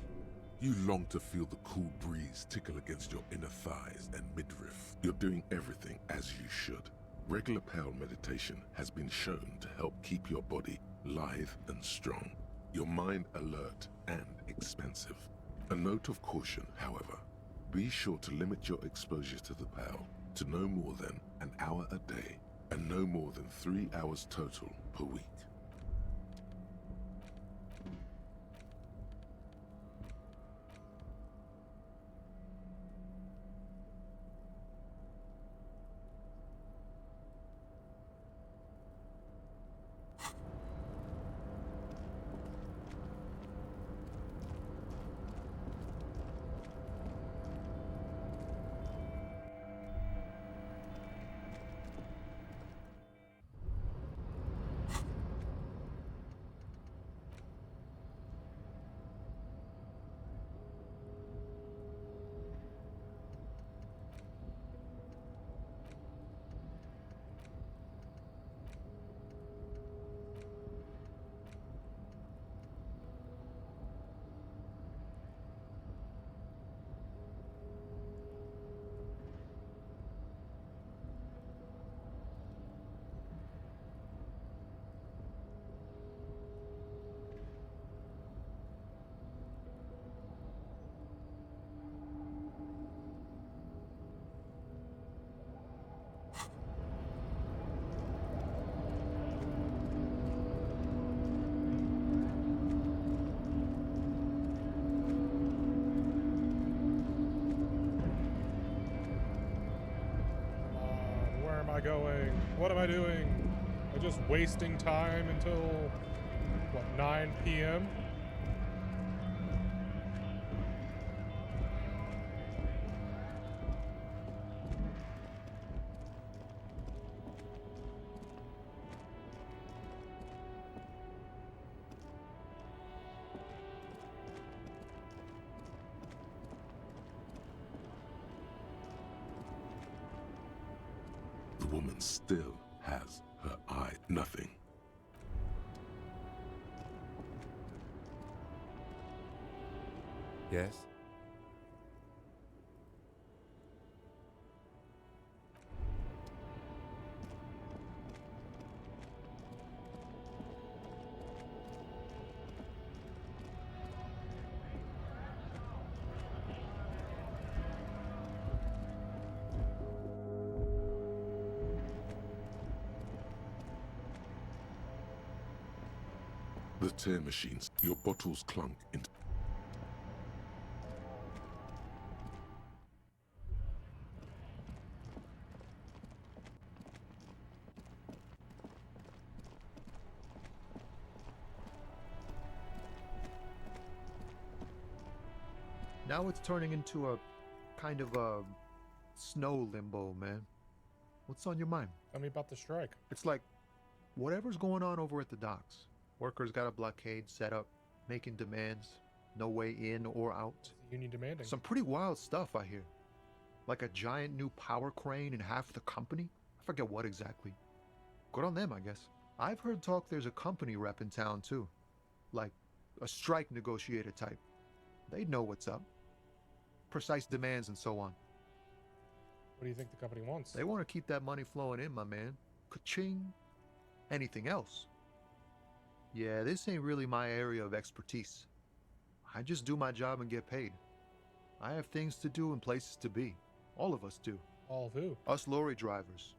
You long to feel the cool breeze tickle against your inner thighs and midriff. You're doing everything as you should. Regular pearl meditation has been shown to help keep your body lithe and strong, your mind alert and expansive. A note of caution, however. Be sure to limit your exposure to the pearl to no more than an hour a day, and no more than 3 hours total per week. Where am I going? What am I doing? Am I just wasting time until, what, 9 p.m.? The woman still has her eye. Nothing. Yes? The tear machines, your bottles clunk into. Now it's turning into a kind of a snow limbo, man. What's on your mind? Tell me about the strike. It's like whatever's going on over at the docks. Workers got a blockade set up, making demands, no way in or out. The union demanding. Some pretty wild stuff, I hear. Like a giant new power crane in half the company? I forget what exactly. Good on them, I guess. I've heard talk there's a company rep in town, too. Like a strike negotiator type. They'd know what's up. Precise demands and so on. What do you think the company wants? They want to keep that money flowing in, my man. Ka-ching. Anything else? Yeah, this ain't really my area of expertise. I just do my job and get paid. I have things to do and places to be. All of us do. All of who? Us lorry drivers.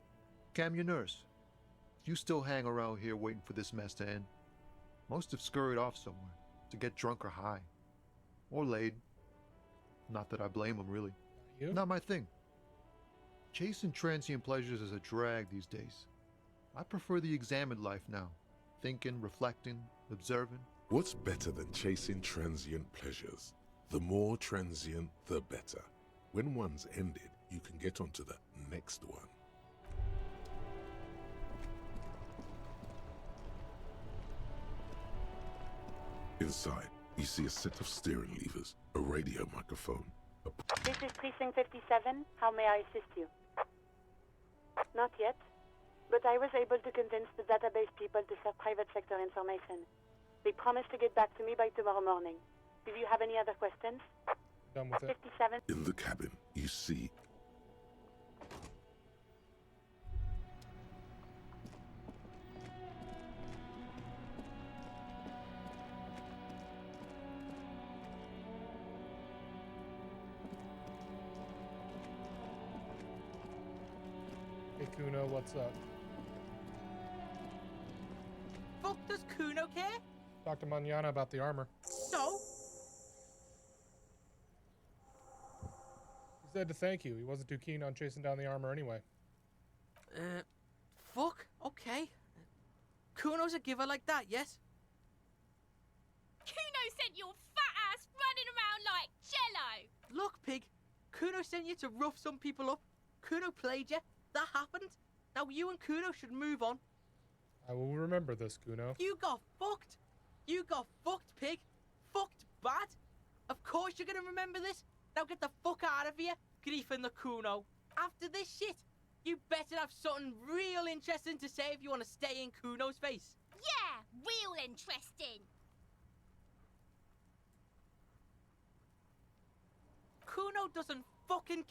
Camionneurs. You still hang around here waiting for this mess to end. Most have scurried off somewhere to get drunk or high. Or laid. Not that I blame them, really. You? Not my thing. Chasing transient pleasures is a drag these days. I prefer the examined life now. Thinking, reflecting, observing. What's better than chasing transient pleasures? The more transient, the better. When one's ended, you can get onto the next one. Inside, you see a set of steering levers, a radio microphone, This is Precinct 57. How may I assist you? Not yet, but I was able to convince the database people to share private sector information. They promised to get back to me by tomorrow morning. Do you have any other questions? Done with it. 57. In the cabin, you see Hey Kuno, what's up? Kuno care? Talk to Manana about the armor. So? He said to thank you. He wasn't too keen on chasing down the armor anyway. Fuck, okay. Kuno's a giver like that, yes? Kuno sent your fat ass running around like jello! Look, pig, Kuno sent you to rough some people up. Kuno played you. That happened. Now you and Kuno should move on. I will remember this, Kuno. You got fucked. You got fucked, pig. Fucked bad. Of course you're gonna remember this. Now get the fuck out of here, Grief and the Kuno. After this shit, you better have something real interesting to say if you want to stay in Kuno's face. Yeah, real interesting. Kuno doesn't fucking...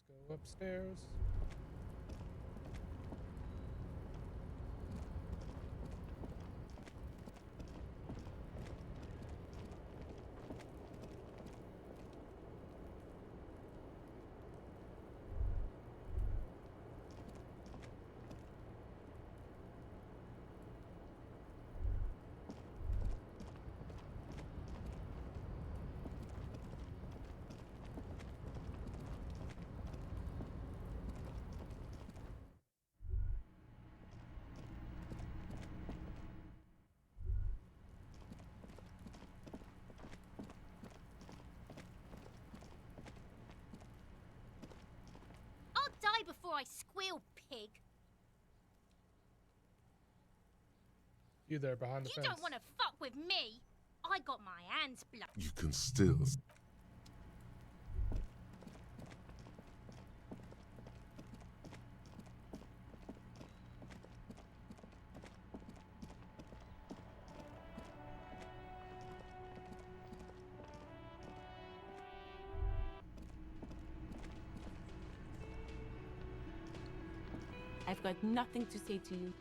Let's go upstairs. Die before I squeal, pig. You there behind the fence. You don't want to fuck with me. I got my hands bloody. You can still... I've got nothing to say to you.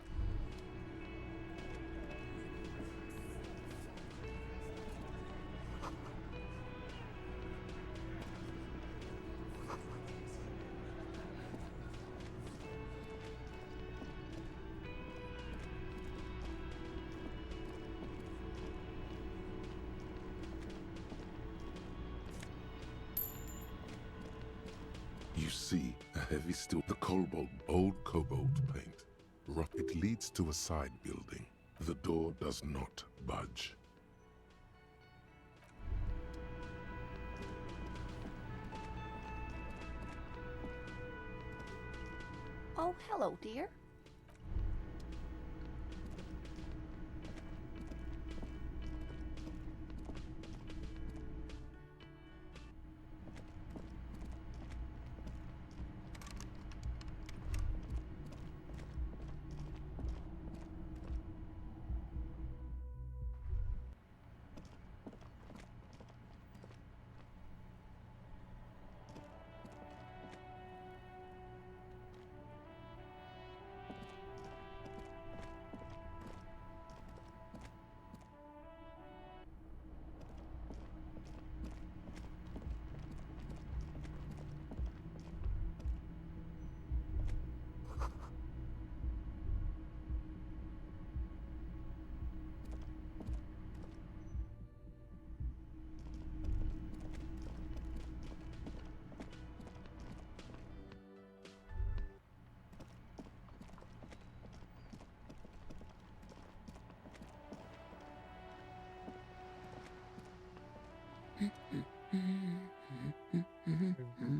You see a heavy steel, the old cobalt paint. It leads to a side building. The door does not budge. Oh, hello, dear.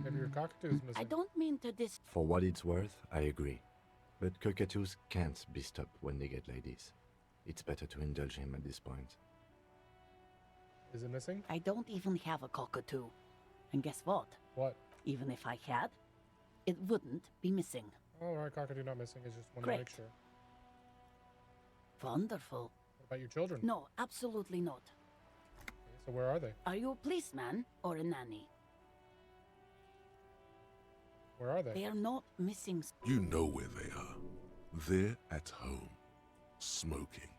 Maybe your cockatoo's missing. I don't mean to For what it's worth, I agree. But cockatoos can't be stopped when they get ladies. It's better to indulge him at this point. Is it missing? I don't even have a cockatoo. And guess what? What? Even if I had, it wouldn't be missing. All right, cockatoo not missing. It's just one to make Correct. sure. Wonderful. What about your children? No, absolutely not. So where are they? Are you a policeman or a nanny? Where are they? They are not missing. You know where they are. They're at home, smoking,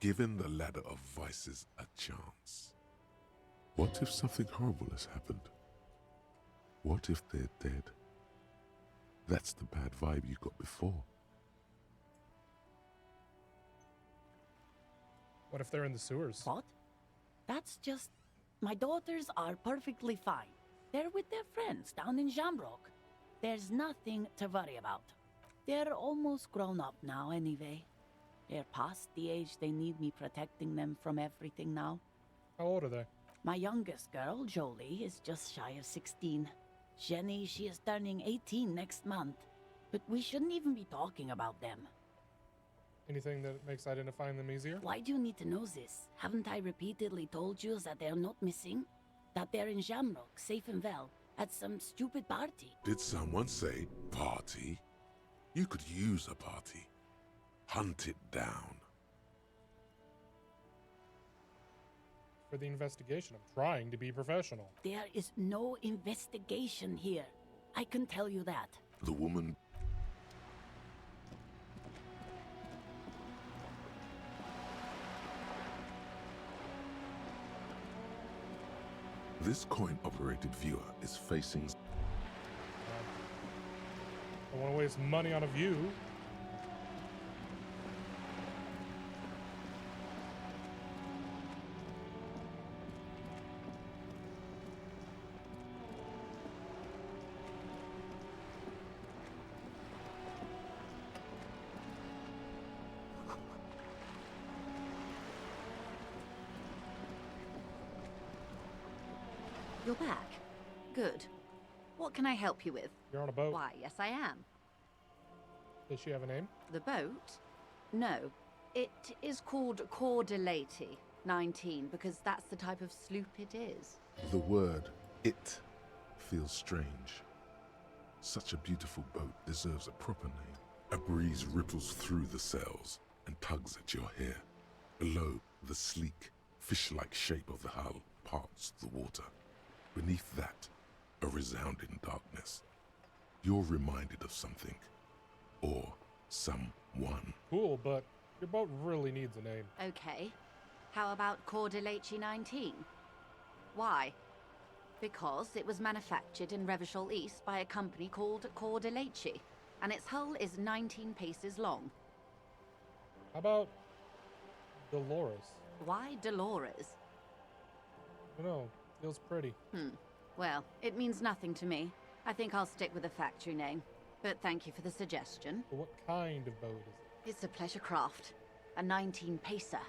giving the ladder of vices a chance. What if something horrible has happened? What if they're dead? That's the bad vibe you got before. What if they're in the sewers? What? That's just... My daughters are perfectly fine. They're with their friends down in Shamrock. There's nothing to worry about. They're almost grown up now anyway. They're past the age they need me protecting them from everything now. How old are they? My youngest girl, Jolie, is just shy of 16. Jenny, she is turning 18 next month. But we shouldn't even be talking about them. Anything that makes identifying them easier? Why do you need to know this? Haven't I repeatedly told you that they're not missing? That they're in Shamrock, safe and well, at some stupid party? Did someone say party? You could use a party. Hunt it down. For the investigation, I'm trying to be professional. There is no investigation here. I can tell you that. The woman... This coin-operated viewer is facing... I don't want to waste money on a view. You're back. Good. What can I help you with? You're on a boat. Why, yes I am. Does she have a name? The boat? No. It is called Cordelati 19 because that's the type of sloop it is. The word, it, feels strange. Such a beautiful boat deserves a proper name. A breeze ripples through the sails and tugs at your hair. Below, the sleek, fish-like shape of the hull parts the water. Beneath that, a resounding darkness. You're reminded of something. Or someone. Cool, but your boat really needs a name. Okay. How about Cordelati 19? Why? Because it was manufactured in Revachol East by a company called Cordelati, and its hull is 19 paces long. How about Dolores? Why Dolores? I don't know. Feels pretty. Well, it means nothing to me. I think I'll stick with the factory name. But thank you for the suggestion. But what kind of boat is it? It's a pleasure craft. A 19-pacer.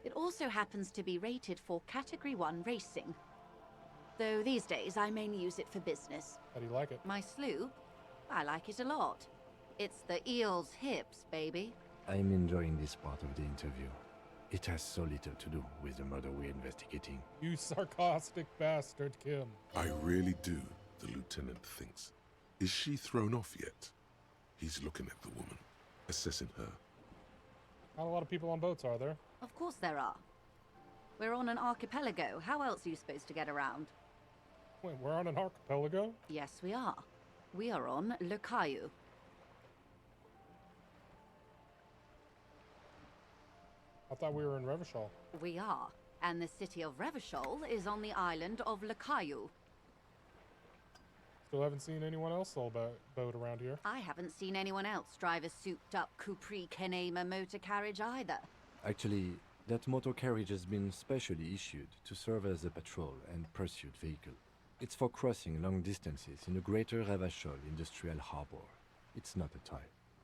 It also happens to be rated for Category 1 racing. Though these days, I mainly use it for business. How do you like it? My sloop? I like it a lot. It's the eel's hips, baby. I'm enjoying this part of the interview. It has so little to do with the murder we're investigating. You sarcastic bastard, Kim. I really do, the lieutenant thinks. Is she thrown off yet? He's looking at the woman, assessing her. Not a lot of people on boats, are there? Of course there are. We're on an archipelago. How else are you supposed to get around? Wait, we're on an archipelago? Yes, we are. We are on Le Caillou. I thought we were in Revachol. We are. And the city of Revachol is on the island of Le Caillou. Still haven't seen anyone else sail boat around here. I haven't seen anyone else drive a souped-up Capri Kenema motor carriage either. Actually, that motor carriage has been specially issued to serve as a patrol and pursuit vehicle. It's for crossing long distances in the greater Revachol industrial harbor. It's not a toy.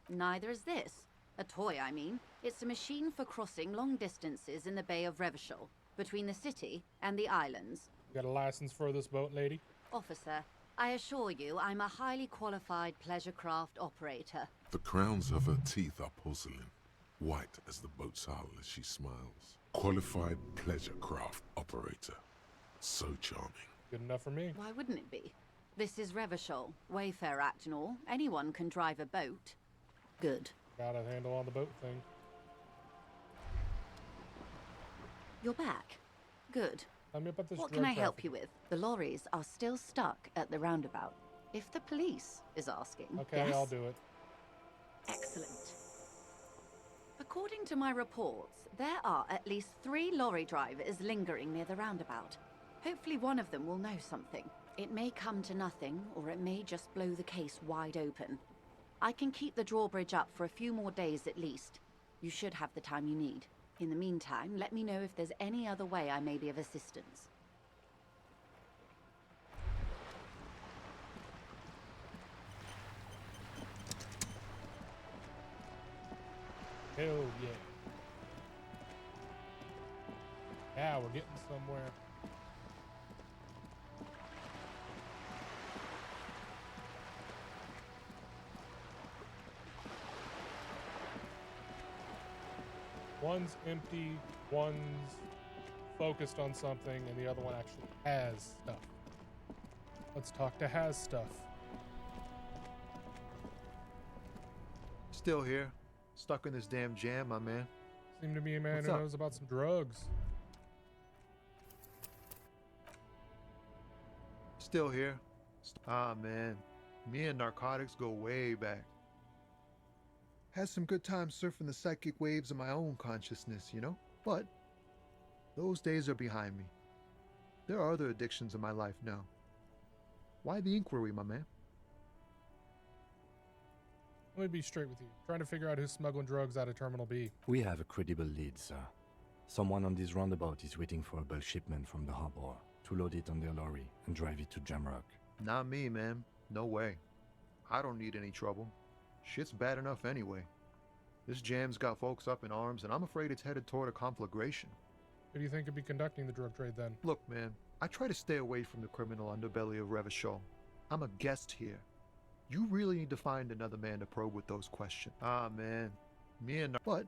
Neither is this. A toy, I mean. It's a machine for crossing long distances in the Bay of Revachol, between the city and the islands. You got a license for this boat, lady? Officer, I assure you I'm a highly qualified pleasure craft operator. The crowns of her teeth are porcelain, white as the boat's hull as she smiles. Qualified pleasure craft operator. So charming. Good enough for me. Why wouldn't it be? This is Revachol, Wayfair Act and all. Anyone can drive a boat. Good. Got a handle on the boat thing. You're back. Good. Tell me about this What drug can I help trafficking. you with? The lorries are still stuck at the roundabout. If the police is asking. Okay, yes? I'll do it. Excellent. According to my reports, there are at least 3 lorry drivers lingering near the roundabout. Hopefully one of them will know something. It may come to nothing, or it may just blow the case wide open. I can keep the drawbridge up for a few more days at least. You should have the time you need. In the meantime, let me know if there's any other way I may be of assistance. Hell yeah. Yeah, we're getting somewhere. One's empty, one's focused on something, and the other one actually has stuff. Let's talk to has stuff. Still here. Stuck in this damn jam, my man. Seem to be a man What's who up? knows about some drugs. Still here. Ah, man. Me and narcotics go way back. Had some good times surfing the psychic waves of my own consciousness, you know? But those days are behind me. There are other addictions in my life now. Why the inquiry, my man? Let me be straight with you. Trying to figure out who's smuggling drugs out of Terminal B. We have a credible lead, sir. Someone on this roundabout is waiting for a bulk shipment from the harbor to load it on their lorry and drive it to Jamrock. Not me, man. No way. I don't need any trouble. Shit's bad enough anyway. This jam's got folks up in arms, and I'm afraid it's headed toward a conflagration. Who do you think could be conducting the drug trade then? Look, man, I try to stay away from the criminal underbelly of Revachol. I'm a guest here. You really need to find another man to probe with those questions. Ah, man. But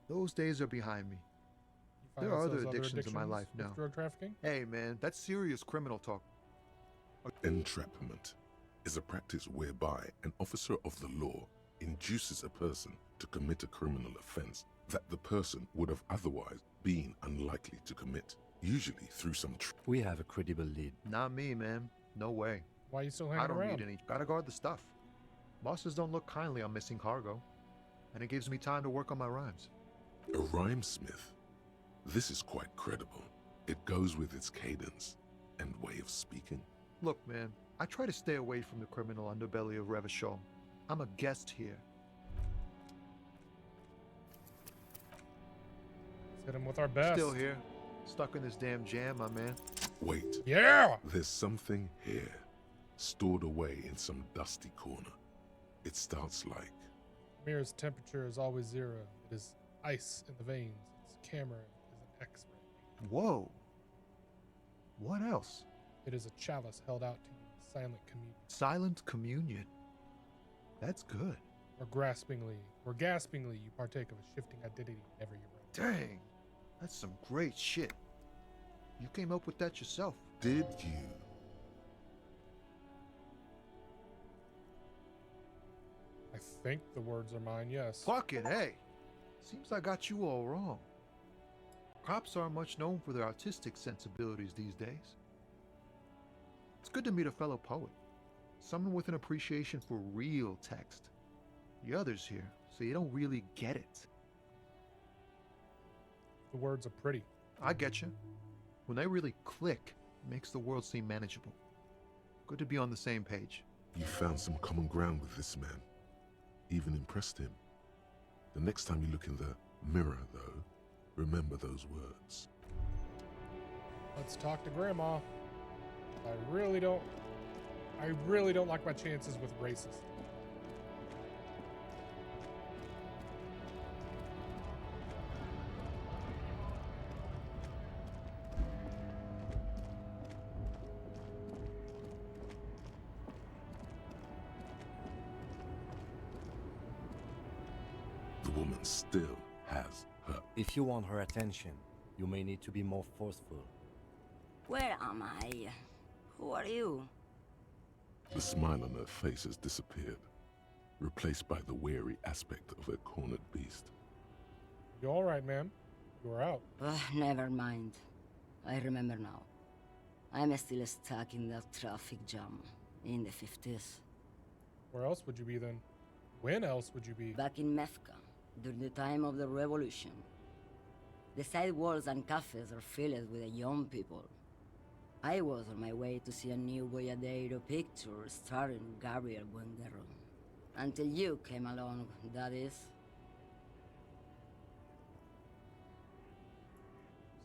those days are behind me. You find There are those other addictions in my life with now. drug trafficking? Hey, man, that's serious criminal talk. Entrapment is a practice whereby an officer of the law induces a person to commit a criminal offense that the person would have otherwise been unlikely to commit, usually through some We have a credible lead. Not me, man. No way. Why are you still hanging I don't around? need any. Gotta guard the stuff. Bosses don't look kindly on missing cargo, and it gives me time to work on my rhymes. A rhymesmith. This is quite credible. It goes with its cadence and way of speaking. Look, man, I try to stay away from the criminal underbelly of Revachol. I'm a guest here. Let's hit him with our best. Still here. Stuck in this damn jam, my man. Wait. Yeah! There's something here, stored away in some dusty corner. It starts like... Mirror's temperature is always 0. It is ice in the veins. Its camera is an X-ray. Whoa. What else? It is a chalice held out to you, silent communion. Silent communion. That's good. Or gaspingly, you partake of a shifting identity whenever you're ready. Dang. That's some great shit. You came up with that yourself. Did you? I think the words are mine, yes. Fucking hey. Seems I got you all wrong. Cops aren't much known for their artistic sensibilities these days. It's good to meet a fellow poet. Someone with an appreciation for real text. The others here, so you don't really get it. The words are pretty. I get you. When they really click, it makes the world seem manageable. Good to be on the same page. You found some common ground with this man. Even impressed him. The next time you look in the mirror, though, remember those words. Let's talk to Grandma. I really don't like my chances with racists. The woman still has her. If you want her attention, you may need to be more forceful. Where am I? Who are you? The smile on her face has disappeared, replaced by the wary aspect of a cornered beast. You all right, ma'am? You are out. Never mind. I remember now. I'm still stuck in that traffic jam in the 50s. Where else would you be then? When else would you be? Back in Mefka, during the time of the revolution. The sidewalks and cafes are filled with young people. I was on my way to see a new Boyadero picture starring Gabriel Buenguerro. Until you came along, that is.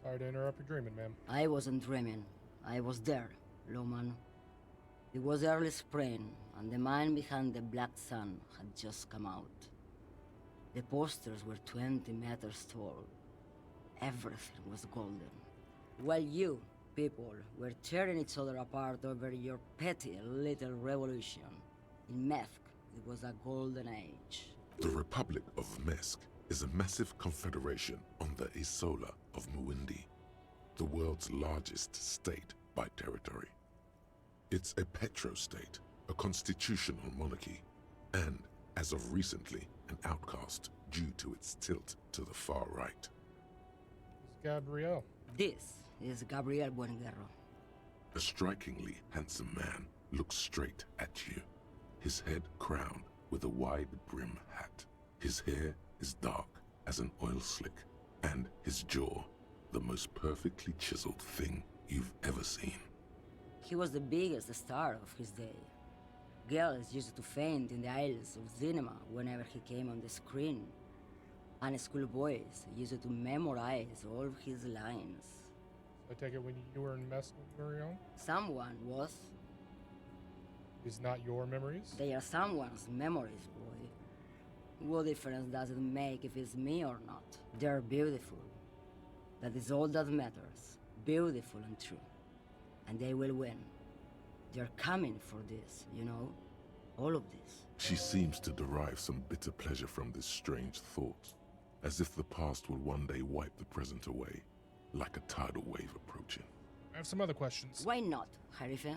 Sorry to interrupt your dreaming, ma'am. I wasn't dreaming. I was there, Loman. It was early spring, and the man behind the black sun had just come out. The posters were 20 meters tall. Everything was golden. While you, people, were tearing each other apart over your petty little revolution. In Methk, it was a golden age. The Republic of Mesk is a massive confederation on the Isola of Muindi, the world's largest state by territory. It's a petrostate, a constitutional monarchy, and, as of recently, an outcast due to its tilt to the far right. It's Gabriel. This is Gabriel Buenguerro. A strikingly handsome man looks straight at you, his head crowned with a wide brim hat. His hair is dark as an oil slick, and his jaw the most perfectly chiseled thing you've ever seen. He was the biggest star of his day. Girls used to faint in the aisles of cinema whenever he came on the screen. And schoolboys used to memorize all of his lines. I take it when you were in mess when you were young? Someone was. Is not your memories? They are someone's memories, boy. What difference does it make if it's me or not? They're beautiful. That is all that matters. Beautiful and true. And they will win. They're coming for this, you know? All of this. She seems to derive some bitter pleasure from this strange thought, as if the past will one day wipe the present away, like a tidal wave approaching. I have some other questions. Why not, Harife?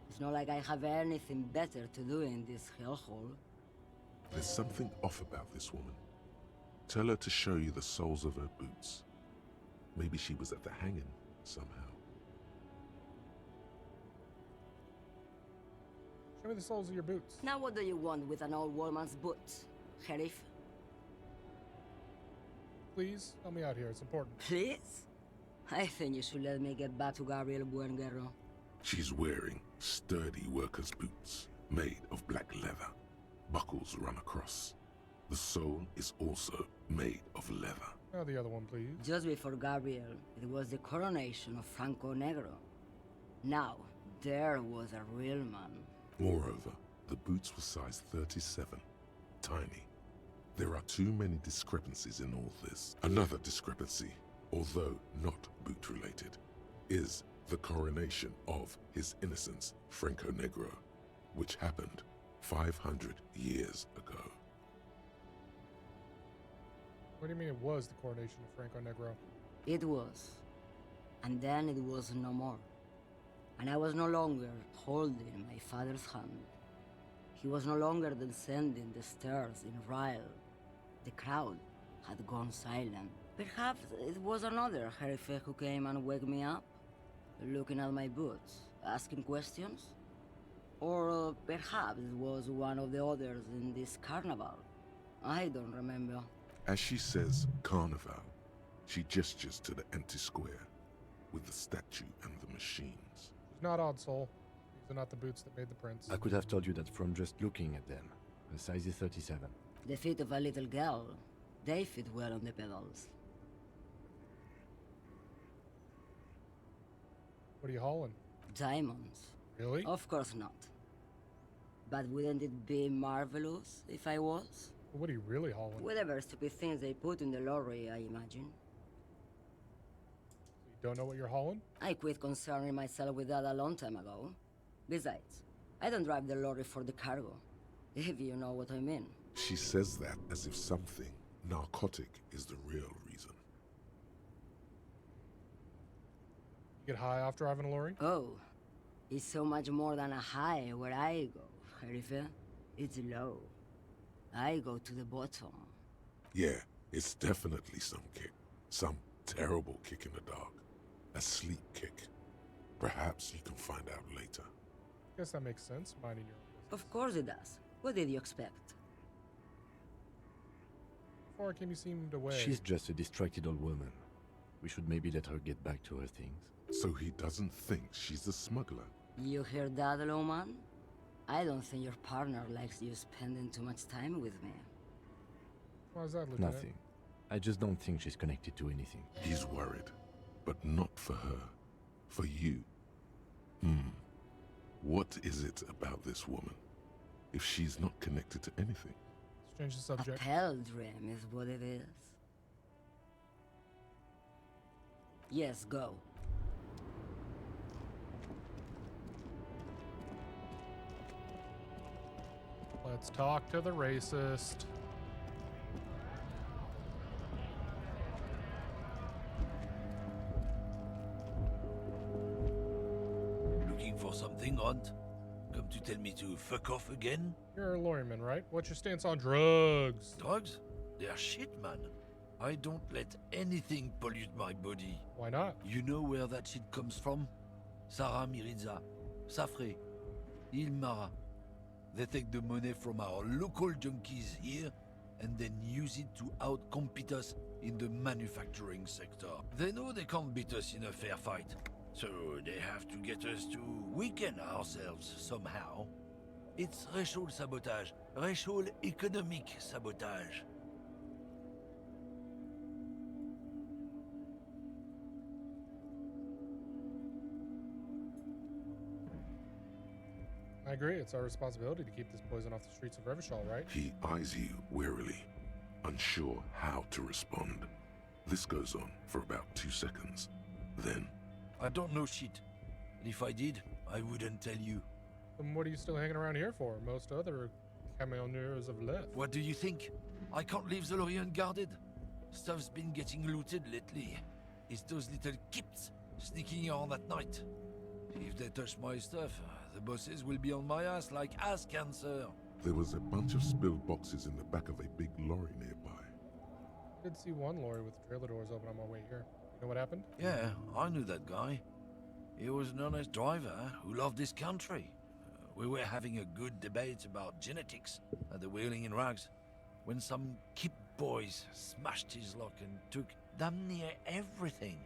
It's not like I have anything better to do in this hellhole. There's something off about this woman. Tell her to show you the soles of her boots. Maybe she was at the hanging somehow. Show me the soles of your boots. Now what do you want with an old woman's boots, Sheriff? Please, help me out here. It's important. Please? I think you should let me get back to Gabriel Buenguerro. She's wearing sturdy worker's boots, made of black leather. Buckles run across. The sole is also made of leather. Now the other one, please. Just before Gabriel, it was the coronation of Franco Negro. Now, there was a real man. Moreover, the boots were size 37, tiny. There are too many discrepancies in all this. Another discrepancy, although not boot-related, is the coronation of His Innocence, Franco Negro, which happened 500 years ago. What do you mean it was the coronation of Franco Negro? It was. And then it was no more. And I was no longer holding my father's hand. He was no longer descending the stairs in Ryle. The crowd had gone silent. Perhaps it was another Herife who came and woke me up, looking at my boots, asking questions. Or perhaps it was one of the others in this carnival. I don't remember. As she says carnival, she gestures to the empty square with the statue and the machines. She's not odd, soul. These are not the boots that made the prince. I could have told you that from just looking at them. A size is 37. The feet of a little girl, they fit well on the pedals. What are you hauling? Diamonds. Really? Of course not. But wouldn't it be marvelous if I was? What are you really hauling? Whatever stupid things they put in the lorry, I imagine. You don't know what you're hauling? I quit concerning myself with that a long time ago. Besides, I don't drive the lorry for the cargo, if you know what I mean. She says that as if something narcotic is the real reason. You get high off driving a lorry? Oh, it's so much more than a high where I go, Herife. It's low. I go to the bottom. Yeah, it's definitely some kick. Some terrible kick in the dark. A sleep kick. Perhaps you can find out later. Guess that makes sense, minding your own business. Of course it does. What did you expect? before Kimmy seemed away. She's just a distracted old woman. We should maybe let her get back to her things. So he doesn't think she's a smuggler. You hear that, Loman? I don't think your partner likes you spending too much time with me. Why is that, Lieutenant? Nothing. I just don't think she's connected to anything. He's worried, but not for her. For you. What is it about this woman? If she's not connected to anything? Let's change the subject. A pale dream is what it is. Yes, go. Let's talk to the racist. Looking for something, Hunt? Come to tell me to fuck off again? You're a lawyerman, right? What's your stance on drugs? Drugs? They're shit, man. I don't let anything pollute my body. Why not? You know where that shit comes from? Sarah Miriza, Safre, Ilmara. They take the money from our local junkies here and then use it to outcompete us in the manufacturing sector. They know they can't beat us in a fair fight, so they have to get us to weaken ourselves somehow. It's racial sabotage, racial economic sabotage. I agree. It's our responsibility to keep this poison off the streets of Revachol, right? He eyes you wearily, unsure how to respond. This goes on for about 2 seconds. Then... I don't know shit. And if I did, I wouldn't tell you. Then what are you still hanging around here for? Most other camionneurs have left. What do you think? I can't leave the lorry unguarded. Stuff's been getting looted lately. It's those little kips sneaking around at night. If they touch my stuff, the bosses will be on my ass like ass cancer. There was a bunch of spilled boxes in the back of a big lorry nearby. I did see one lorry with the trailer doors open on my way here. You know what happened? Yeah, I knew that guy. He was an honest driver who loved this country. We were having a good debate about genetics at the Wheeling in Rags when some kip boys smashed his lock and took damn near everything.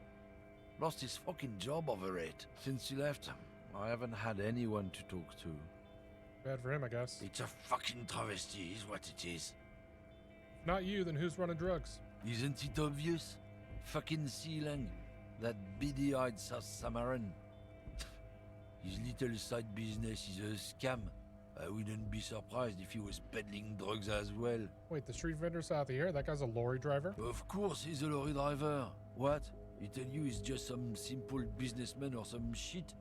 Lost his fucking job over it. Since he left, I haven't had anyone to talk to. Bad for him, I guess. It's a fucking travesty, is what it is. If not you, then who's running drugs? Isn't it obvious? Fucking Sealang, that beady-eyed South Samaran. His little side business is a scam. I wouldn't be surprised if he was peddling drugs as well. Wait, the street vendor south of here? That guy's a lorry driver? Of course he's a lorry driver. What? He tell you he's just some simple businessman or some shit?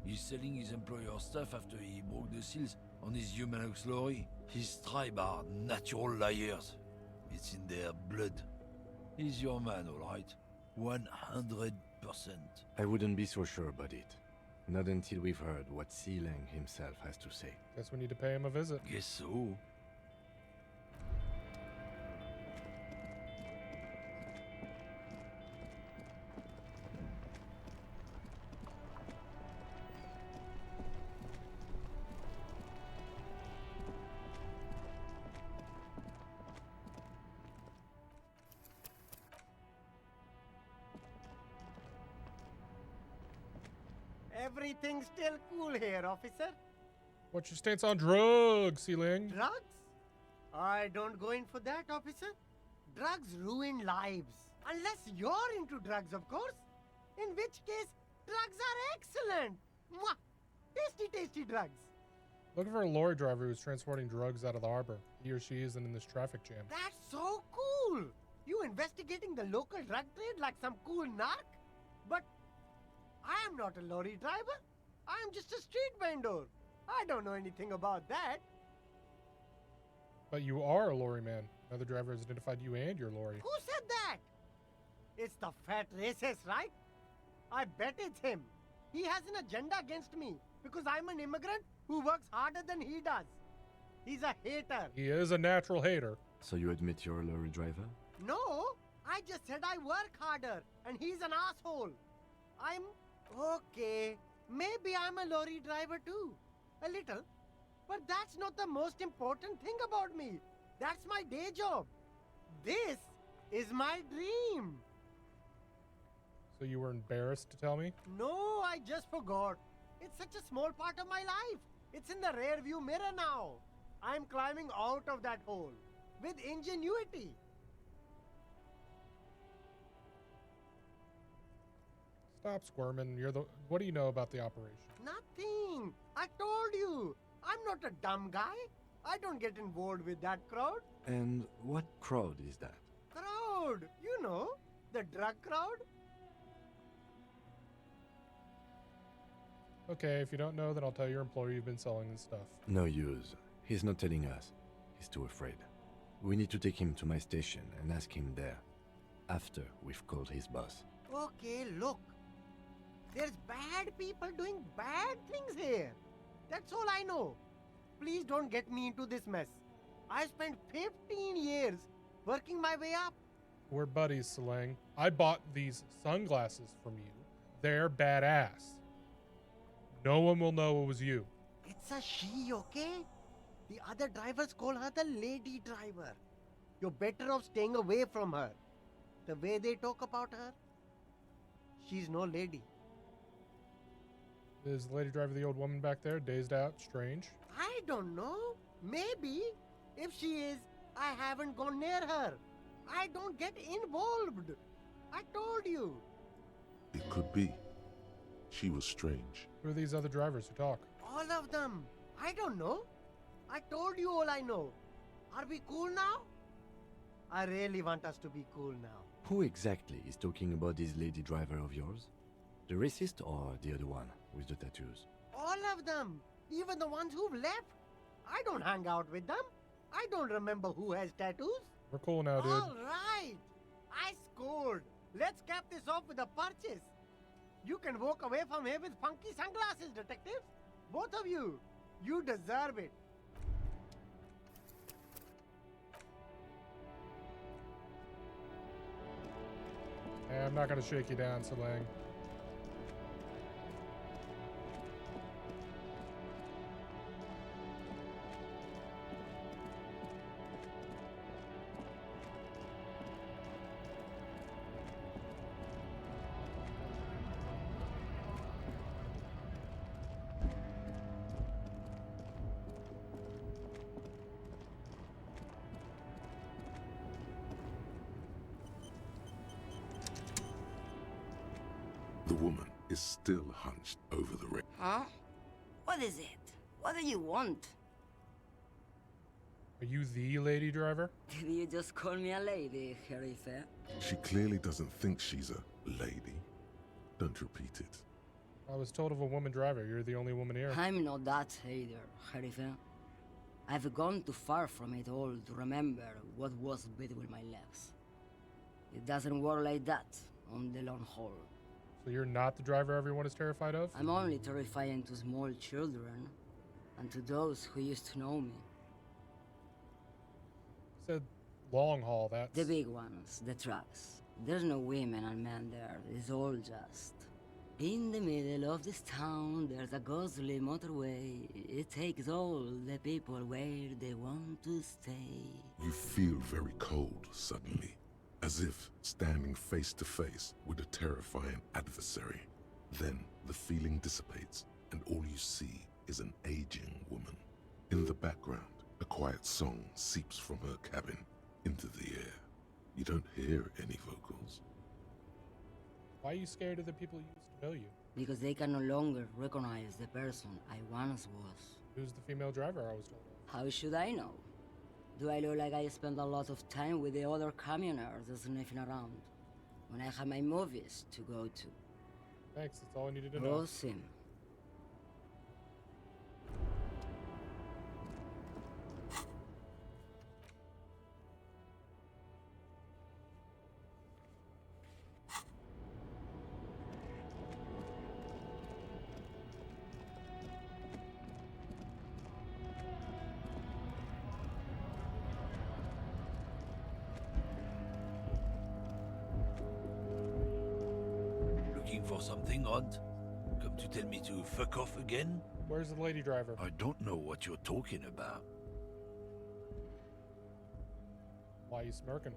He's selling his employer stuff after he broke the seals on his Humanux lorry. His tribe are natural liars. It's in their blood. He's your man, all right? 100%. I wouldn't be so sure about it. Not until we've heard what Sealang himself has to say. Guess we need to pay him a visit. Guess so. Everything's still cool here, officer. What's your stance on drugs, Sealing? Drugs? I don't go in for that, officer. Drugs ruin lives. Unless you're into drugs, of course. In which case, drugs are excellent. Mwah! Tasty, tasty drugs. Looking for a lorry driver who's transporting drugs out of the harbor. He or she isn't in this traffic jam. That's so cool. You investigating the local drug trade like some cool narc? But I am not a lorry driver. I am just a street vendor. I don't know anything about that. But you are a lorry man. Another driver has identified you and your lorry. Who said that? It's the fat racist, right? I bet it's him. He has an agenda against me because I'm an immigrant who works harder than he does. He's a hater. He is a natural hater. So you admit you're a lorry driver? No, I just said I work harder and he's an asshole. I'm okay. Maybe I'm a lorry driver too. A little. But that's not the most important thing about me. That's my day job. This is my dream. So you were embarrassed to tell me? No, I just forgot. It's such a small part of my life. It's in the rear view mirror now. I'm climbing out of that hole with ingenuity. Stop squirming. What do you know about the operation? Nothing. I told you. I'm not a dumb guy. I don't get involved with that crowd. And what crowd is that? Crowd? You know, the drug crowd? Okay, if you don't know, then I'll tell your employer you've been selling this stuff. No use. He's not telling us. He's too afraid. We need to take him to my station and ask him there. After we've called his boss. Okay, look. There's bad people doing bad things here. That's all I know. Please don't get me into this mess. I spent 15 years working my way up. We're buddies, Salang. I bought these sunglasses from you. They're badass. No one will know it was you. It's a she, okay? The other drivers call her the lady driver. You're better off staying away from her. The way they talk about her, she's no lady. Is the lady driver the old woman back there, dazed out, strange? I don't know. Maybe. If she is, I haven't gone near her. I don't get involved. I told you. It could be. She was strange. Who are these other drivers who talk? All of them. I don't know. I told you all I know. Are we cool now? I really want us to be cool now. Who exactly is talking about this lady driver of yours? The racist or the other one with the tattoos? All of them. Even the ones who've left. I don't hang out with them. I don't remember who has tattoos. We're cool now, dude. All right. I scored. Let's cap this off with a purchase. You can walk away from here with funky sunglasses, detectives. Both of you. You deserve it. Hey, I'm not going to shake you down, Salang. The woman is still hunched over the wreck. Huh? What is it? What do you want? Are you the lady driver? Did you just call me a lady, Harife? She clearly doesn't think she's a lady. Don't repeat it. I was told of a woman driver. You're the only woman here. I'm not that either, Harife. I've gone too far from it all to remember what was between my legs. It doesn't work like that on the long haul. So you're not the driver everyone is terrified of? I'm only terrifying to small children and to those who used to know me. Said long haul, that's... The big ones, the trucks. There's no women and men there, it's all just... In the middle of this town, there's a ghostly motorway. It takes all the people where they want to stay. You feel very cold suddenly, as if standing face to face with a terrifying adversary. Then the feeling dissipates, and all you see is an aging woman. In the background, a quiet song seeps from her cabin into the air. You don't hear any vocals. Why are you scared of the people who used to know you? Because they can no longer recognize the person I once was. Who's the female driver I was told of? How should I know? Do I look like I spend a lot of time with the other communers sniffing around when I have my movies to go to? Thanks, that's all I needed to know. Awesome. Looking for something odd? Come to tell me to fuck off again? Where's the lady driver? I don't know what you're talking about. Why you smirking?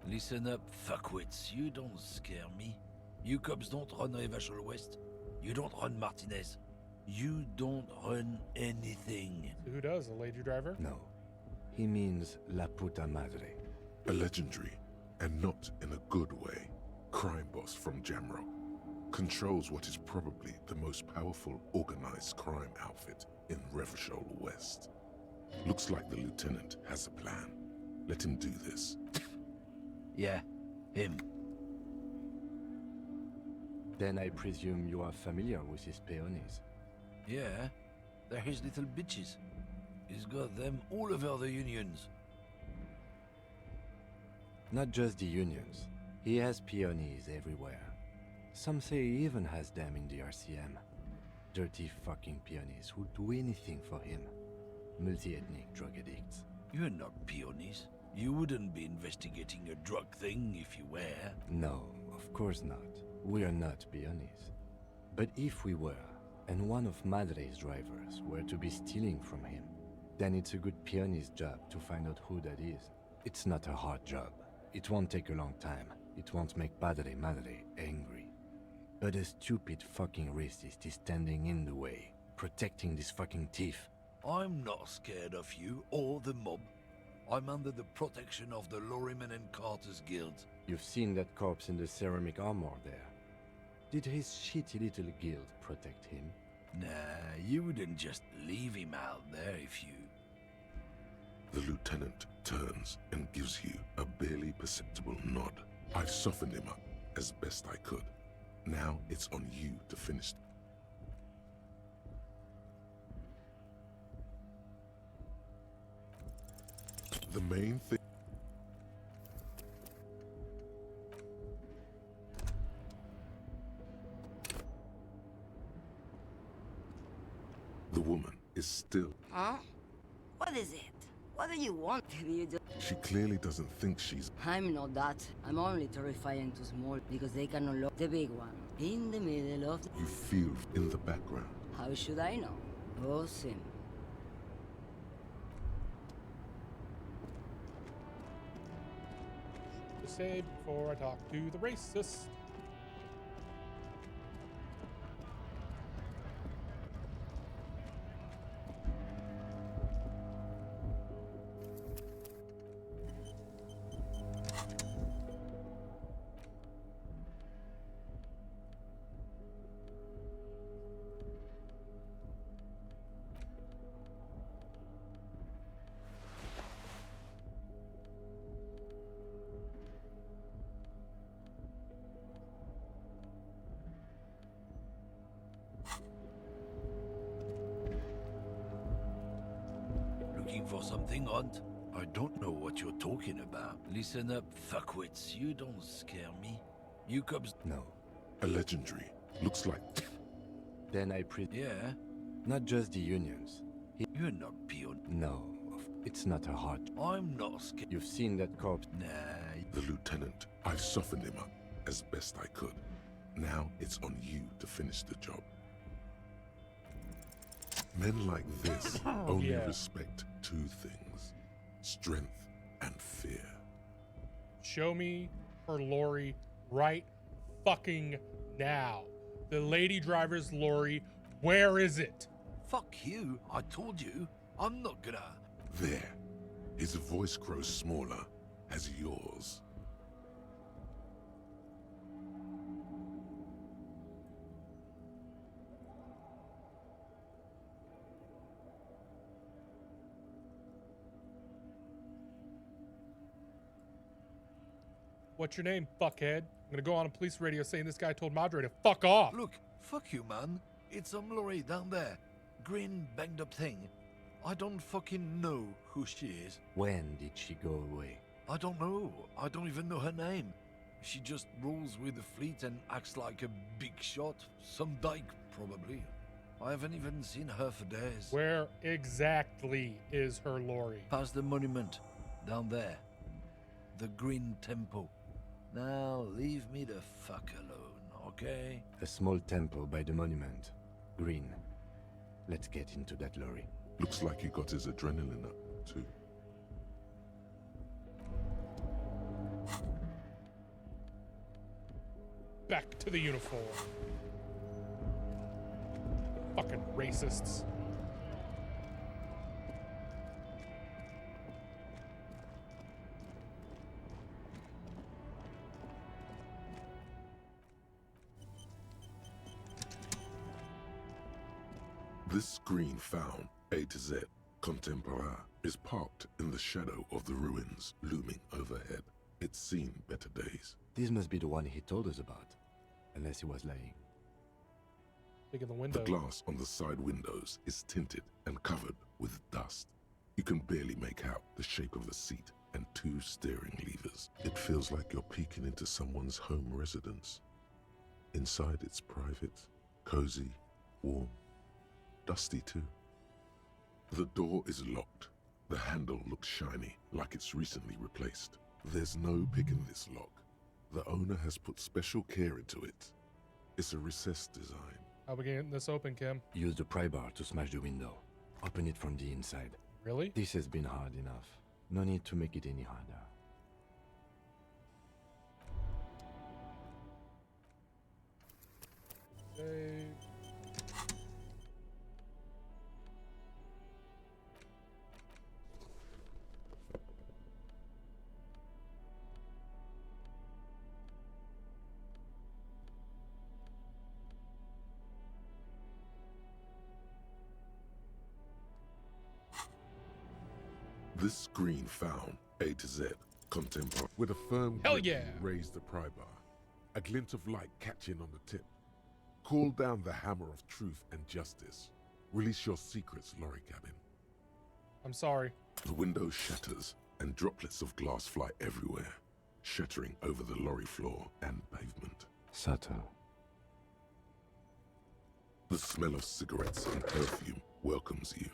Listen up, fuckwits. You don't scare me. You cops don't run Revachol West. You don't run Martinez. You don't run anything. So who does? A lady driver? No. He means La Puta Madre. A legendary, and not in a good way, crime boss from Jamrock. Controls what is probably the most powerful organized crime outfit in Revachol West. Looks like the lieutenant has a plan. Let him do this. Yeah, him. Then I presume you are familiar with his peonies. Yeah, they're his little bitches. He's got them all over the unions. Not just the unions. He has peonies everywhere. Some say he even has them in the RCM. Dirty fucking peonies who'd do anything for him. Multi-ethnic drug addicts. You're not peonies. You wouldn't be investigating a drug thing if you were. No, of course not. We are not peonies. But if we were, and one of Madre's drivers were to be stealing from him, then it's a good peony's job to find out who that is. It's not a hard job. It won't take a long time. It won't make Padre Madre angry. But a stupid fucking racist is standing in the way, protecting this fucking thief. I'm not scared of you or the mob. I'm under the protection of the Lorrymen and Carters Guild. You've seen that corpse in the ceramic armor there. Did his shitty little guild protect him? Nah, you wouldn't just leave him out there if you... The lieutenant turns and gives you a barely perceptible nod. I've softened him up as best I could. Now it's on you to finish. The main thing... The woman is still... Huh? What is it? What do you want? She clearly doesn't think she's... I'm not that. I'm only terrifying to small because they can unlock the big one. In the middle of the... You feel in the background. How should I know? Oh, Sim. To say before I talk to the racist. Looking for something, Hunt? I don't know what you're talking about. Listen up, fuckwits. You don't scare me. You cops... No. A legendary. Looks like... Then I Yeah? Not just the unions. You're not peon. No, it's not a hard... I'm not scared. You've seen that corpse? Nah. The lieutenant. I've softened him up as best I could. Now it's on you to finish the job. Men like this only respect two things. Strength and fear. Show me her lorry right fucking now. The lady driver's lorry, where is it? Fuck you. I told you. I'm not gonna... There. His voice grows smaller as yours. What's your name, fuckhead? I'm gonna go on a police radio saying this guy told Madre to fuck off. Look, fuck you, man. It's some lorry down there. Green, banged up thing. I don't fucking know who she is. When did she go away? I don't know. I don't even know her name. She just rolls with the fleet and acts like a big shot. Some dyke, probably. I haven't even seen her for days. Where exactly is her lorry? Past the monument. Down there. The Green Temple. Now, leave me the fuck alone, okay? A small temple by the monument. Green. Let's get into that lorry. Looks like he got his adrenaline up, too. back to the uniform. Fucking racists. This screen found, A to Z, Contemporain, is parked in the shadow of the ruins looming overhead. It's seen better days. This must be the one he told us about, unless he was lying. Look at the window. The glass on the side windows is tinted and covered with dust. You can barely make out the shape of the seat and 2 steering levers. It feels like you're peeking into someone's home residence. Inside it's private, cozy, warm, dusty too. The door is locked. The handle looks shiny, like it's recently replaced. There's no picking this lock. The owner has put special care into it. It's a recessed design. How are we getting this open, Kim? Use the pry bar to smash the window. Open it from the inside. Really? This has been hard enough. No need to make it any harder. Save. This screen found, A to Z, Contemporain. With a firm Hell grip, yeah! raise the pry bar. A glint of light catching on the tip. Call down the hammer of truth and justice. Release your secrets, lorry cabin. I'm sorry. The window shatters, and droplets of glass fly everywhere, shattering over the lorry floor and pavement. Subtle. The smell of cigarettes and perfume welcomes you.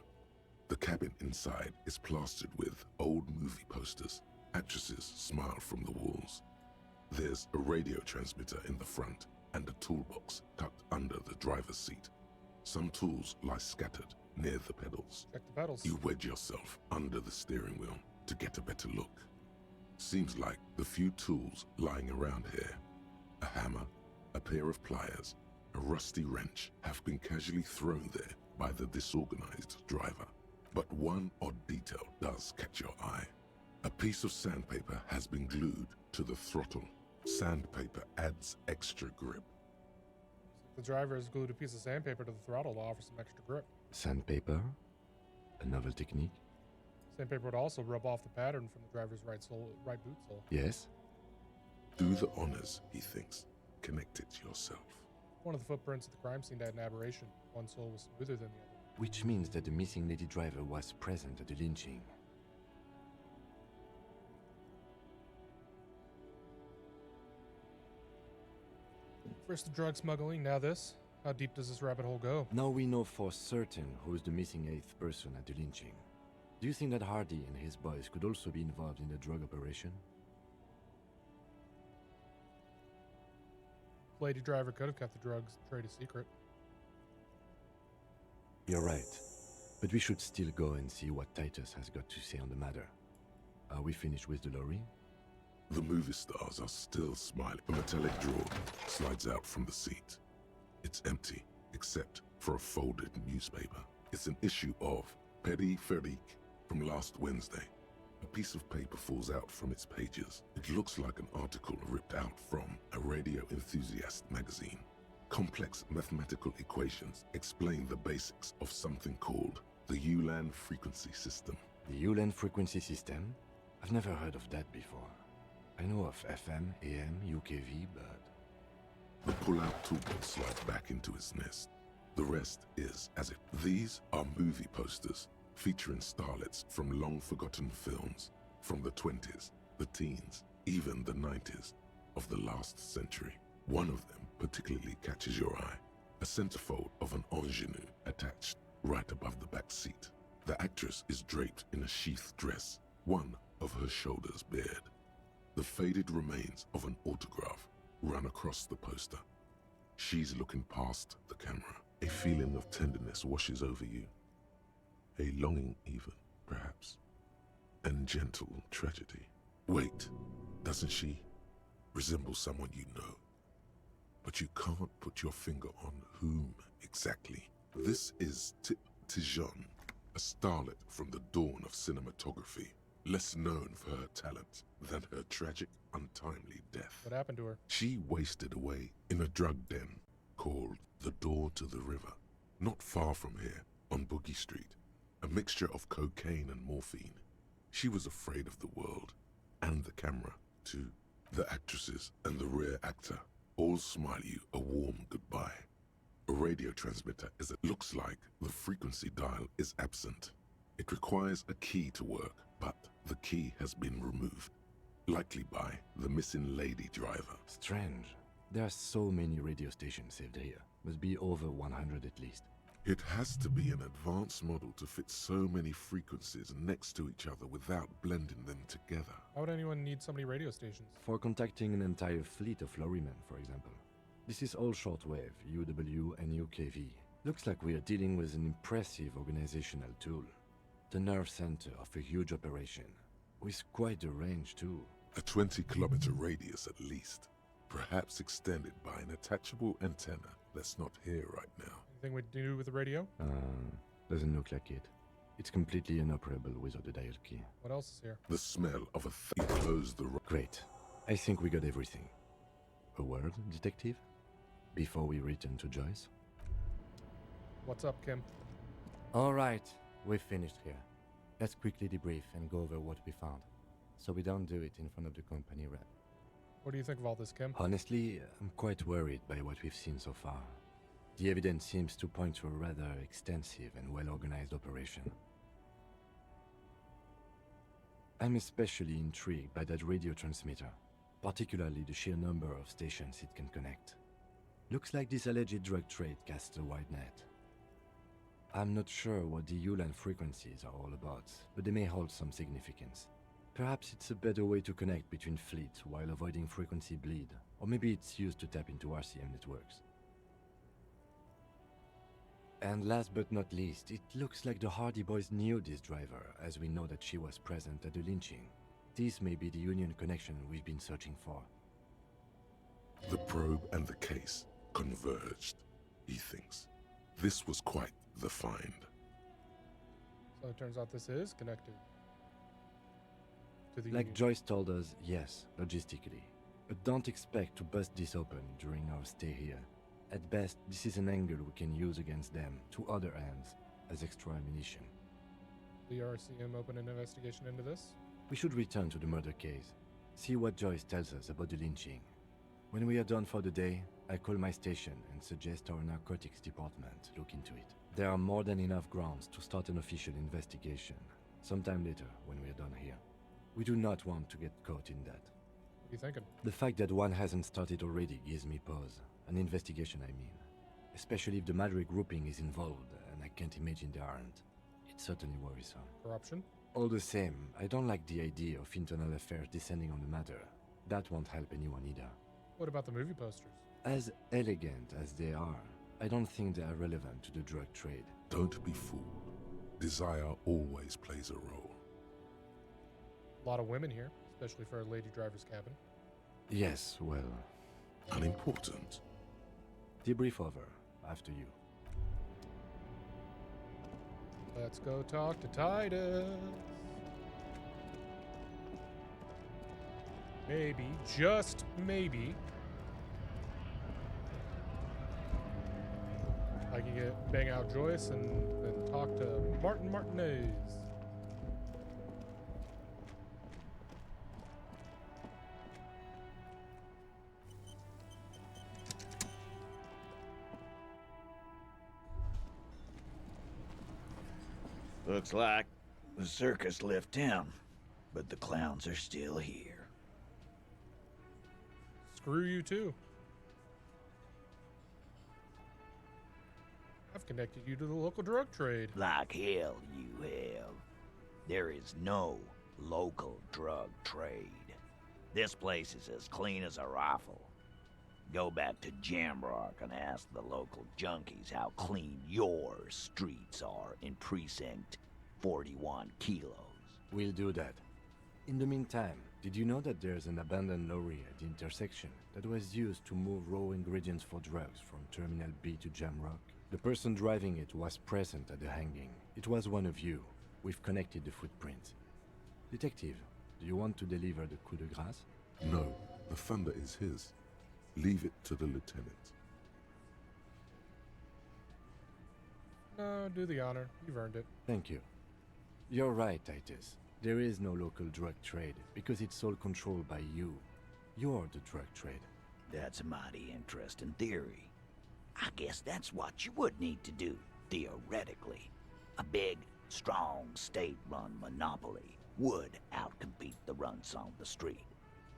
The cabin inside is plastered with old movie posters. Actresses smile from the walls. There's a radio transmitter in the front and a toolbox tucked under the driver's seat. Some tools lie scattered near the pedals. Check the pedals. You wedge yourself under the steering wheel to get a better look. Seems like the few tools lying around here, a hammer, a pair of pliers, a rusty wrench, have been casually thrown there by the disorganized driver. But one odd detail does catch your eye. A piece of sandpaper has been glued to the throttle. Sandpaper adds extra grip. The driver has glued a piece of sandpaper to the throttle to offer some extra grip. Sandpaper? A novel technique? Sandpaper would also rub off the pattern from the driver's right boot sole. Yes? Do the honors, he thinks. Connect it yourself. One of the footprints at the crime scene had an aberration. One sole was smoother than the other. Which means that the missing lady driver was present at the lynching. First the drug smuggling, now this. How deep does this rabbit hole go? Now we know for certain who is the missing 8th person at the lynching. Do you think that Hardie and his boys could also be involved in the drug operation? Lady driver could have kept the drugs trade a secret. You're right. But we should still go and see what Titus has got to say on the matter. Are we finished with the lorry? The movie stars are still smiling. A metallic drawer slides out from the seat. It's empty, except for a folded newspaper. It's an issue of Périphérique from last Wednesday. A piece of paper falls out from its pages. It looks like an article ripped out from a radio enthusiast magazine. Complex mathematical equations explain the basics of something called the Ulan frequency system. The Ulan frequency system? I've never heard of that before. I know of FM, AM, UKV, but... The pull-out toolbox slides back into its nest. The rest is as it. These are movie posters featuring starlets from long-forgotten films from the 20s, the teens, even the 90s of the last century. One of them particularly catches your eye, a centerfold of an ingenue attached right above the back seat. The actress is draped in a sheath dress, one of her shoulders bared. The faded remains of an autograph run across the poster. She's looking past the camera. A feeling of tenderness washes over you. A longing even, perhaps. And gentle tragedy. Wait, doesn't she resemble someone you know? but you can't put your finger on whom exactly. This is Tip Tijon, a starlet from the dawn of cinematography, less known for her talent than her tragic, untimely death. What happened to her? She wasted away in a drug den called the Door to the River, not far from here, on Boogie Street, a mixture of cocaine and morphine. She was afraid of the world, and the camera, too. The actresses and the rear actor all smile you a warm goodbye. A radio transmitter, as it looks like, the frequency dial is absent. It requires a key to work, but the key has been removed, likely by the missing lady driver. Strange. There are so many radio stations saved here. Must be over 100 at least. It has to be an advanced model to fit so many frequencies next to each other without blending them together. Why would anyone need so many radio stations? For contacting an entire fleet of lorrymen, for example. This is all shortwave, UW and UKV. Looks like we are dealing with an impressive organizational tool. The nerve center of a huge operation, with quite a range too. A 20-kilometer radius at least, perhaps extended by an attachable antenna that's not here right now. Anything we do with the radio? Doesn't look like it. It's completely inoperable without the dial key. What else is here? The smell of a closed the Great. I think we got everything. A word, detective? Before we return to Joyce? What's up, Kim? All right, we're finished here. Let's quickly debrief and go over what we found, so we don't do it in front of the company rep. What do you think of all this, Kim? Honestly, I'm quite worried by what we've seen so far. The evidence seems to point to a rather extensive and well-organized operation. I'm especially intrigued by that radio transmitter, particularly the sheer number of stations it can connect. Looks like this alleged drug trade casts a wide net. I'm not sure what the Ulan frequencies are all about, but they may hold some significance. Perhaps it's a better way to connect between fleets while avoiding frequency bleed, or maybe it's used to tap into RCM networks. And last but not least, it looks like the Hardie boys knew this driver, as we know that she was present at the lynching. This may be the Union connection we've been searching for. The probe and the case converged, he thinks. This was quite the find. So it turns out this is connected to the Like Union. Joyce told us, yes, logistically. But don't expect to bust this open during our stay here. At best, this is an angle we can use against them, to other ends, as extra ammunition. The RCM open an investigation into this? We should return to the murder case, see what Joyce tells us about the lynching. When we are done for the day, I call my station and suggest our narcotics department look into it. There are more than enough grounds to start an official investigation, sometime later when we are done here. We do not want to get caught in that. What are you thinking? The fact that one hasn't started already gives me pause. An investigation, I mean. Especially if the Madrid grouping is involved, and I can't imagine they aren't. It's certainly worrisome. Corruption? All the same, I don't like the idea of internal affairs descending on the matter. That won't help anyone either. What about the movie posters? As elegant as they are, I don't think they are relevant to the drug trade. Don't be fooled. Desire always plays a role. A lot of women here, especially for a lady driver's cabin. Yes, well... Unimportant. Debrief over. After you. Let's go talk to Titus. Maybe, just maybe, I can bang out Joyce and then talk to Martin Martinez. Looks like the circus left town, but the clowns are still here. Screw you too. I've connected you to the local drug trade. Like hell you have. There is no local drug trade. This place is as clean as a rifle. Go back to Jamrock and ask the local junkies how clean your streets are in Precinct 41 Kilos. We'll do that. In the meantime, Did you know that there's an abandoned lorry at the intersection that was used to move raw ingredients for drugs from Terminal B to Jamrock? The person driving it was present at the hanging. It was one of you. We've connected the footprints. Detective, do you want to deliver the coup de grâce? No, the thunder is his. Leave it to the lieutenant. No, do the honor. You've earned it. Thank you. You're right, Titus. There is no local drug trade because it's all controlled by you. You're the drug trade. That's a mighty interesting theory. I guess that's what you would need to do, theoretically. A big, strong, state-run monopoly would outcompete the runts on the street.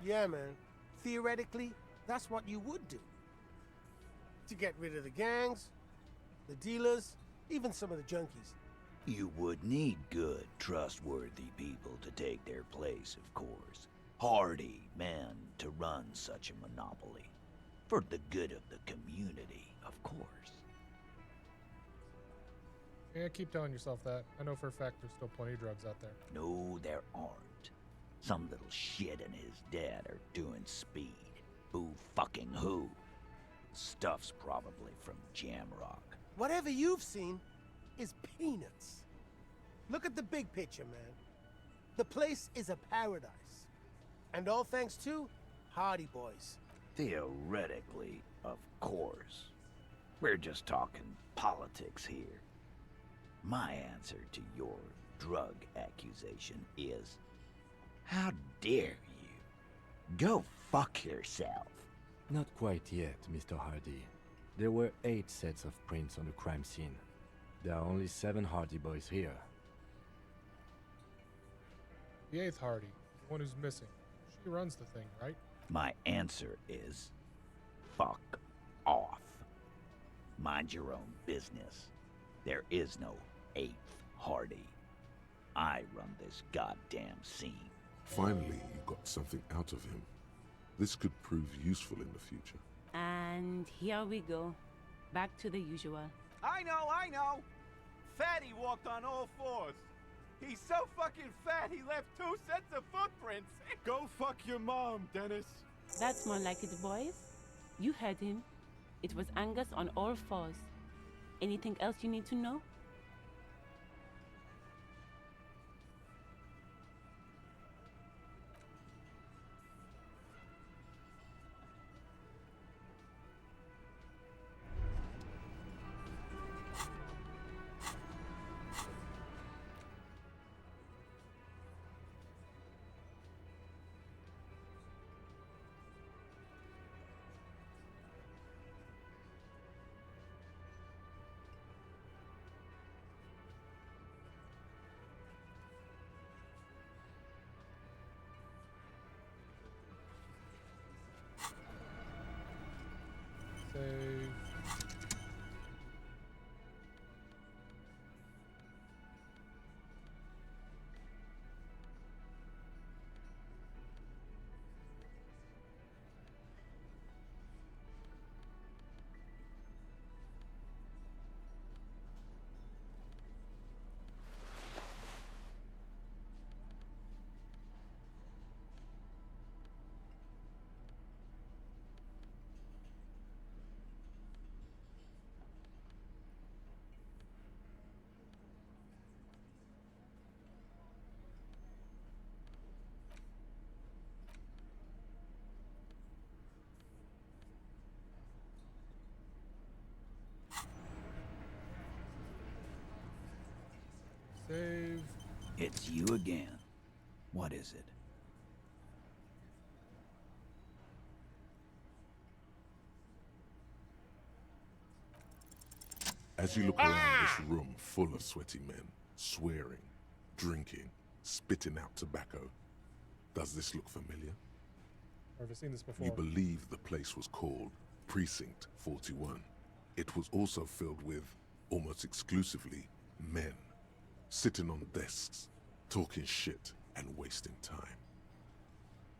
Yeah, man. Theoretically, that's what you would do. To get rid of the gangs, the dealers, even some of the junkies. You would need good, trustworthy people to take their place, of course. Hardy men to run such a monopoly. For the good of the community, of course. Yeah, keep telling yourself that. I know for a fact there's still plenty of drugs out there. No, there aren't. Some little shit and his dad are doing speed. Who fucking who? Stuff's probably from Jamrock. Whatever you've seen is peanuts. Look at the big picture, man. The place is a paradise. And all thanks to Hardie boys. Theoretically, of course. We're just talking politics here. My answer to your drug accusation is, how dare you? Go fuck yourself. Not quite yet, Mr. Hardie. There were 8 sets of prints on the crime scene. There are only 7 Hardie boys here. The 8th Hardie, the one who's missing. She runs the thing, right? My answer is, fuck off. Mind your own business. There is no 8th Hardie. I run this goddamn scene. Finally, you got something out of him. This could prove useful in the future. And here we go. Back to the usual. I know! Fatty walked on all 4s. He's so fucking fat he left 2 sets of footprints. Go fuck your mom, Dennis. That's more like it, boys. You heard him. It was Angus on all 4s. Anything else you need to know? Save. Save. It's you again. What is it? As you look around this room full of sweaty men, swearing, drinking, spitting out tobacco, does this look familiar? I've never seen this before. You believe the place was called Precinct 41. It was also filled with, almost exclusively, men. Sitting on desks, talking shit, and wasting time.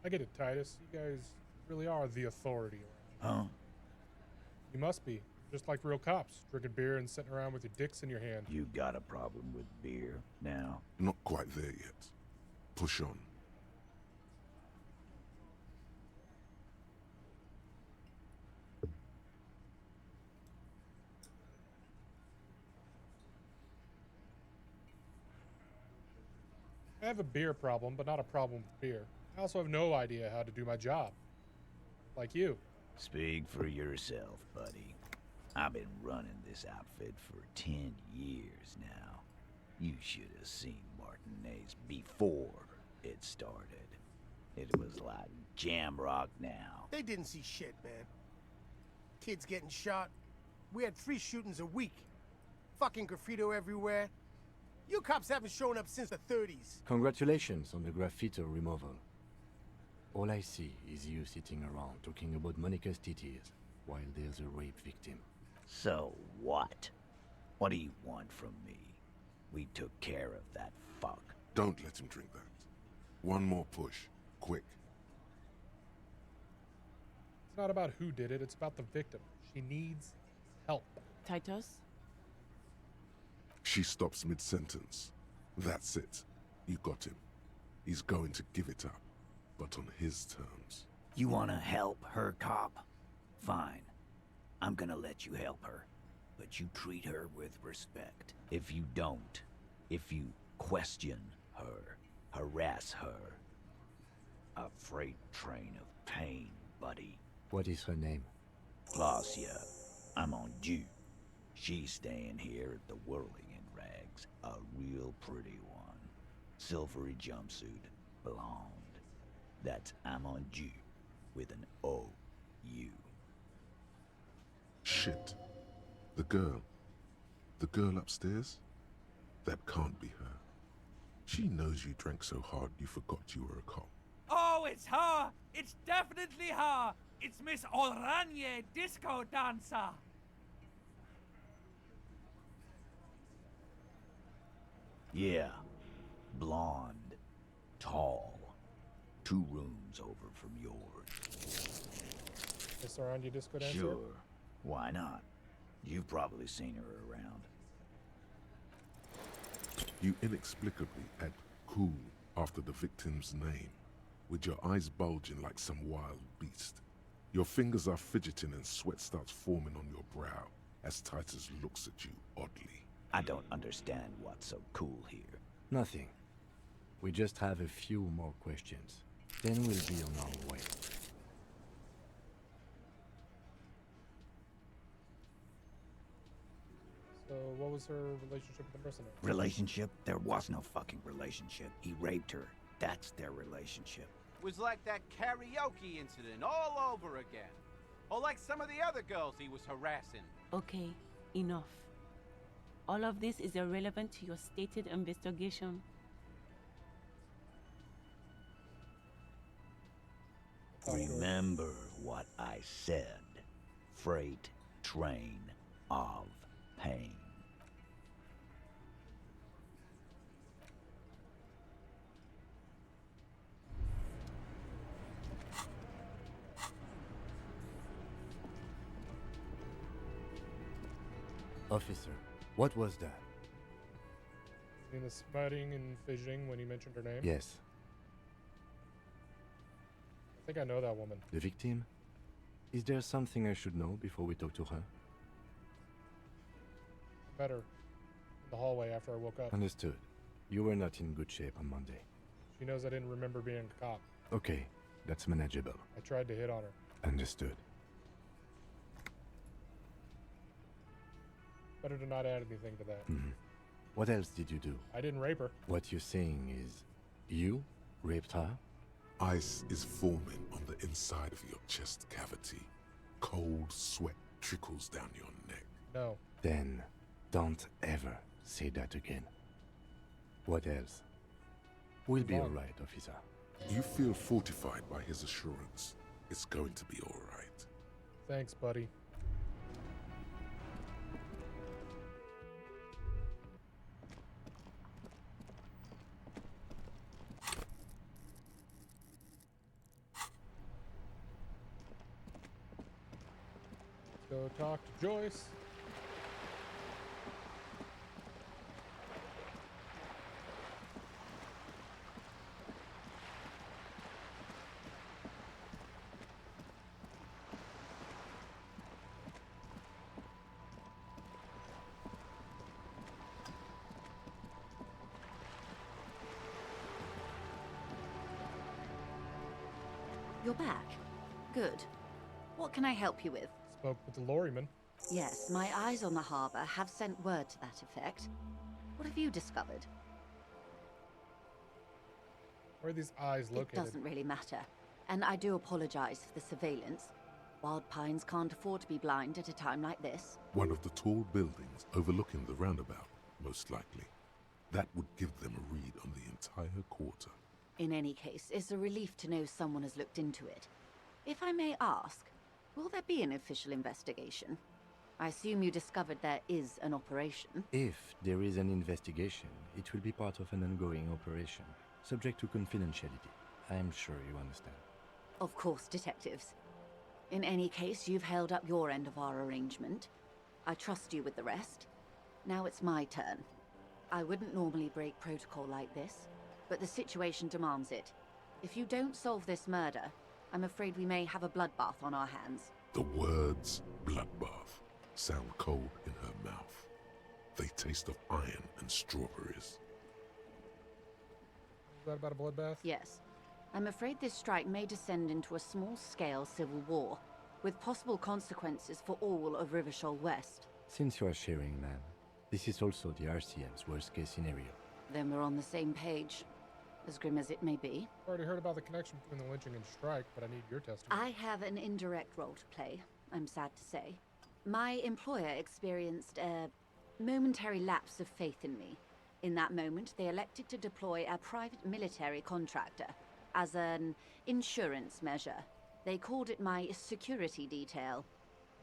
I get it, Titus. You guys really are the authority. Huh? You must be. Just like real cops, drinking beer and sitting around with your dicks in your hand. You got a problem with beer now? Not quite there yet. Push on. I have a beer problem, but not a problem with beer. I also have no idea how to do my job. Like you. Speak for yourself, buddy. I've been running this outfit for 10 years now. You should have seen Martinez before it started. It was like Jamrock now. They didn't see shit, man. Kids getting shot. We had 3 shootings a week. Fucking graffito everywhere. You cops haven't shown up since the 30s. Congratulations on the graffiti removal. All I see is you sitting around talking about Monica's titties while there's a rape victim. So what? What do you want from me? We took care of that fuck. Don't let him drink that. One more push. Quick. It's not about who did it, it's about the victim. She needs help. Titus? She stops mid-sentence. That's it. You got him. He's going to give it up, but on his terms. You wanna help her, cop? Fine. I'm gonna let you help her. But you treat her with respect. If you don't, if you question her, harass her, a freight train of pain, buddy. What is her name? Glacia. I'm on due. She's staying here at the Whirling in Rags. A real pretty one. Silvery jumpsuit. Blonde. That's I'm on due. With an O-U. Shit. The girl. The girl upstairs? That can't be her. She knows you drank so hard you forgot you were a cop. Oh, it's her! It's definitely her! It's Miss Oranje, disco dancer! Yeah. Blonde. Tall. 2 rooms over from yours. Miss Oranje disco dancer? Sure. Why not? You've probably seen her around. You inexplicably add cool after the victim's name, with your eyes bulging like some wild beast. Your fingers are fidgeting and sweat starts forming on your brow as Titus looks at you oddly. I don't understand what's so cool here. Nothing. We just have a few more questions. Then we'll be on our way. So what was her relationship with the mercenary? Relationship? There was no fucking relationship. He raped her. That's their relationship. Was like that karaoke incident all over again. Or like some of the other girls he was harassing. Okay, enough. All of this is irrelevant to your stated investigation. Remember what I said. Freight train of pain. Officer, what was that? In the smutting and fidgeting when he mentioned her name? Yes. I think I know that woman. The victim? Is there something I should know before we talk to her? Met her in the hallway after I woke up. Understood. You were not in good shape on Monday. She knows I didn't remember being a cop. Okay, that's manageable. I tried to hit on her. Understood. Better to not add anything to that. What else did you do? I didn't rape her. What you're saying is, you raped her? Ice is forming on the inside of your chest cavity. Cold sweat trickles down your neck. No. Then, don't ever say that again. What else? We'll be alright, officer. You feel fortified by his assurance. It's going to be alright. Thanks, buddy. Go talk to Joyce. You're back. Good. What can I help you with? Spoke with the lorryman. Yes, my eyes on the harbor have sent word to that effect. What have you discovered? Where are these eyes located? It doesn't really matter. And I do apologize for the surveillance. Wild Pines can't afford to be blind at a time like this. One of the tall buildings overlooking the roundabout, most likely. That would give them a read on the entire quarter. In any case, it's a relief to know someone has looked into it. If I may ask, will there be an official investigation? I assume you discovered there is an operation. If there is an investigation, it will be part of an ongoing operation, subject to confidentiality. I am sure you understand. Of course, detectives. In any case, you've held up your end of our arrangement. I trust you with the rest. Now it's my turn. I wouldn't normally break protocol like this, but the situation demands it. If you don't solve this murder, I'm afraid we may have a bloodbath on our hands. The words bloodbath sound cold in her mouth. They taste of iron and strawberries. Is that about a bloodbath? Yes. I'm afraid this strike may descend into a small-scale civil war, with possible consequences for all of Rivershoal West. Since you are sharing, ma'am, this is also the RCM's worst-case scenario. Then we're on the same page, as grim as it may be. I've already heard about the connection between the lynching and strike, but I need your testimony. I have an indirect role to play, I'm sad to say. My employer experienced a momentary lapse of faith in me. In that moment, they elected to deploy a private military contractor as an insurance measure. They called it my security detail.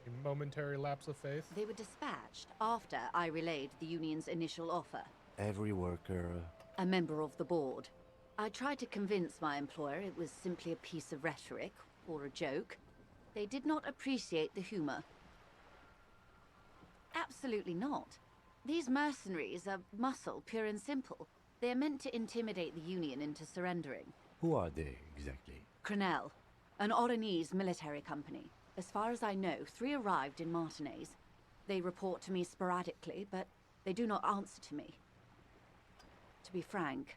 A momentary lapse of faith? They were dispatched after I relayed the union's initial offer. Every worker... A member of the board. I tried to convince my employer it was simply a piece of rhetoric, or a joke. They did not appreciate the humor. Absolutely not. These mercenaries are muscle, pure and simple. They are meant to intimidate the Union into surrendering. Who are they, exactly? Crenell, an Oranese military company. As far as I know, 3 arrived in Martinez. They report to me sporadically, but they do not answer to me. To be frank,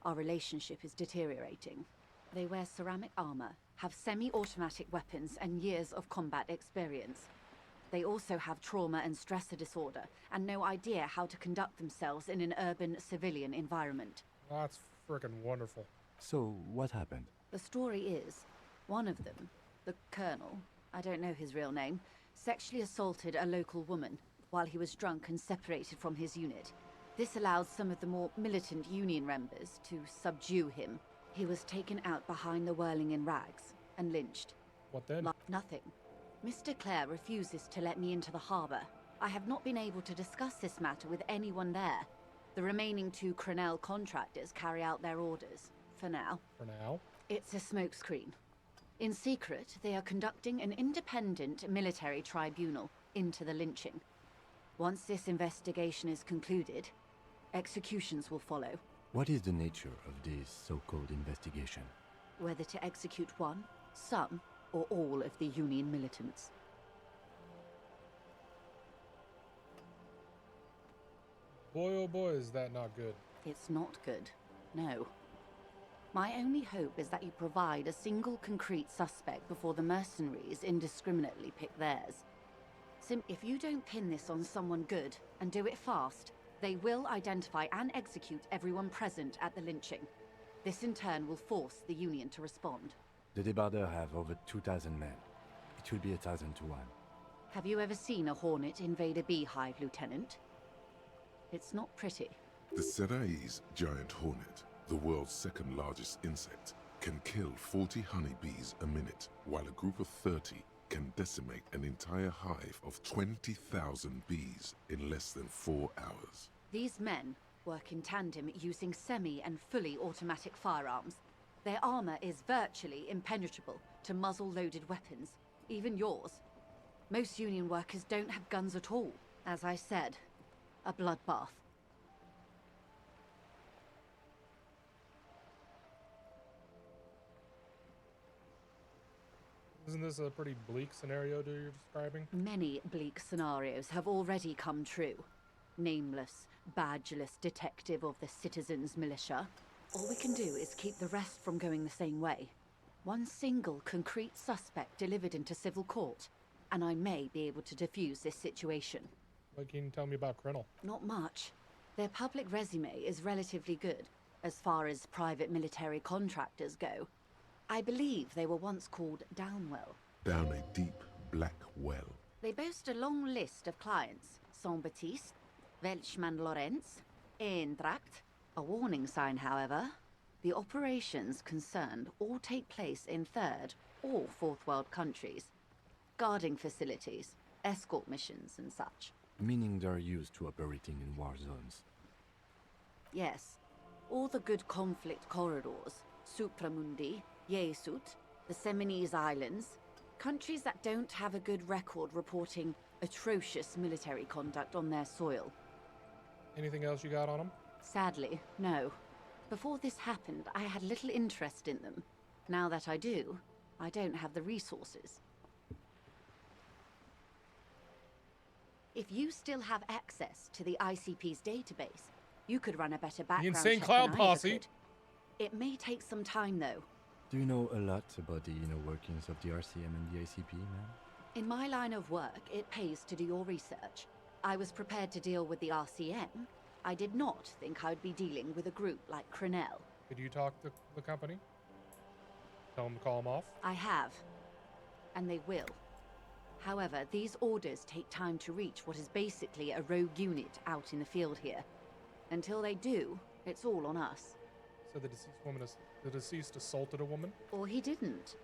our relationship is deteriorating. They wear ceramic armor, have semi-automatic weapons, and years of combat experience. They also have trauma and stressor disorder, and no idea how to conduct themselves in an urban civilian environment. That's frickin' wonderful. So, what happened? The story is, one of them, the Colonel, I don't know his real name, sexually assaulted a local woman while he was drunk and separated from his unit. This allowed some of the more militant Union members to subdue him. He was taken out behind the whirling in rags and lynched. What then? Nothing. Mr. Clare refuses to let me into the harbor. I have not been able to discuss this matter with anyone there. The remaining 2 Crenell contractors carry out their orders. For now. For now? It's a smokescreen. In secret, they are conducting an independent military tribunal into the lynching. Once this investigation is concluded, executions will follow. What is the nature of this so-called investigation? Whether to execute one, some, or all of the Union militants. Boy, oh boy, is that not good. It's not good, no. My only hope is that you provide a single concrete suspect before the mercenaries indiscriminately pick theirs. If you don't pin this on someone good, and do it fast, they will identify and execute everyone present at the lynching. This in turn will force the Union to respond. The Debardeurs have over 2,000 men. It will be 1,000 to 1. Have you ever seen a hornet invade a beehive, Lieutenant? It's not pretty. The Serai's giant hornet, the world's 2nd largest insect, can kill 40 honeybees a minute, while a group of 30 can decimate an entire hive of 20,000 bees in less than 4 hours. These men work in tandem using semi- and fully automatic firearms. Their armor is virtually impenetrable to muzzle-loaded weapons, even yours. Most Union workers don't have guns at all. As I said, a bloodbath. Isn't this a pretty bleak scenario you're describing? Many bleak scenarios have already come true. Nameless, badgeless detective of the citizens' militia. All we can do is keep the rest from going the same way. One single concrete suspect delivered into civil court, and I may be able to defuse this situation. What can you tell me about Crinnell? Not much. Their public resume is relatively good, as far as private military contractors go. I believe they were once called Downwell. Down a deep, black well. They boast a long list of clients. Saint-Baptiste, Welchman Lorenz, Eintracht. A warning sign, however. The operations concerned all take place in third or fourth world countries. Guarding facilities, escort missions and such. Meaning they're used to operating in war zones. Yes. All the good conflict corridors, Supramundi, Yesut, the Seminoese Islands, countries that don't have a good record reporting atrocious military conduct on their soil. Anything else you got on them? Sadly, no. Before this happened, I had little interest in them. Now that I do, I don't have the resources. If you still have access to the ICP's database, you could run a better background check. The Insane Cloud than I ever Posse. could. It may take some time, though. Do you know a lot about the inner workings of the RCM and the ICP, ma'am? In my line of work, it pays to do your research. I was prepared to deal with the RCM. I did not think I would be dealing with a group like Crinnell. Did you talk to the company? Tell them to call them off? I have. And they will. However, these orders take time to reach what is basically a rogue unit out in the field here. Until they do, it's all on us. So the deceased assaulted a woman? Or he didn't.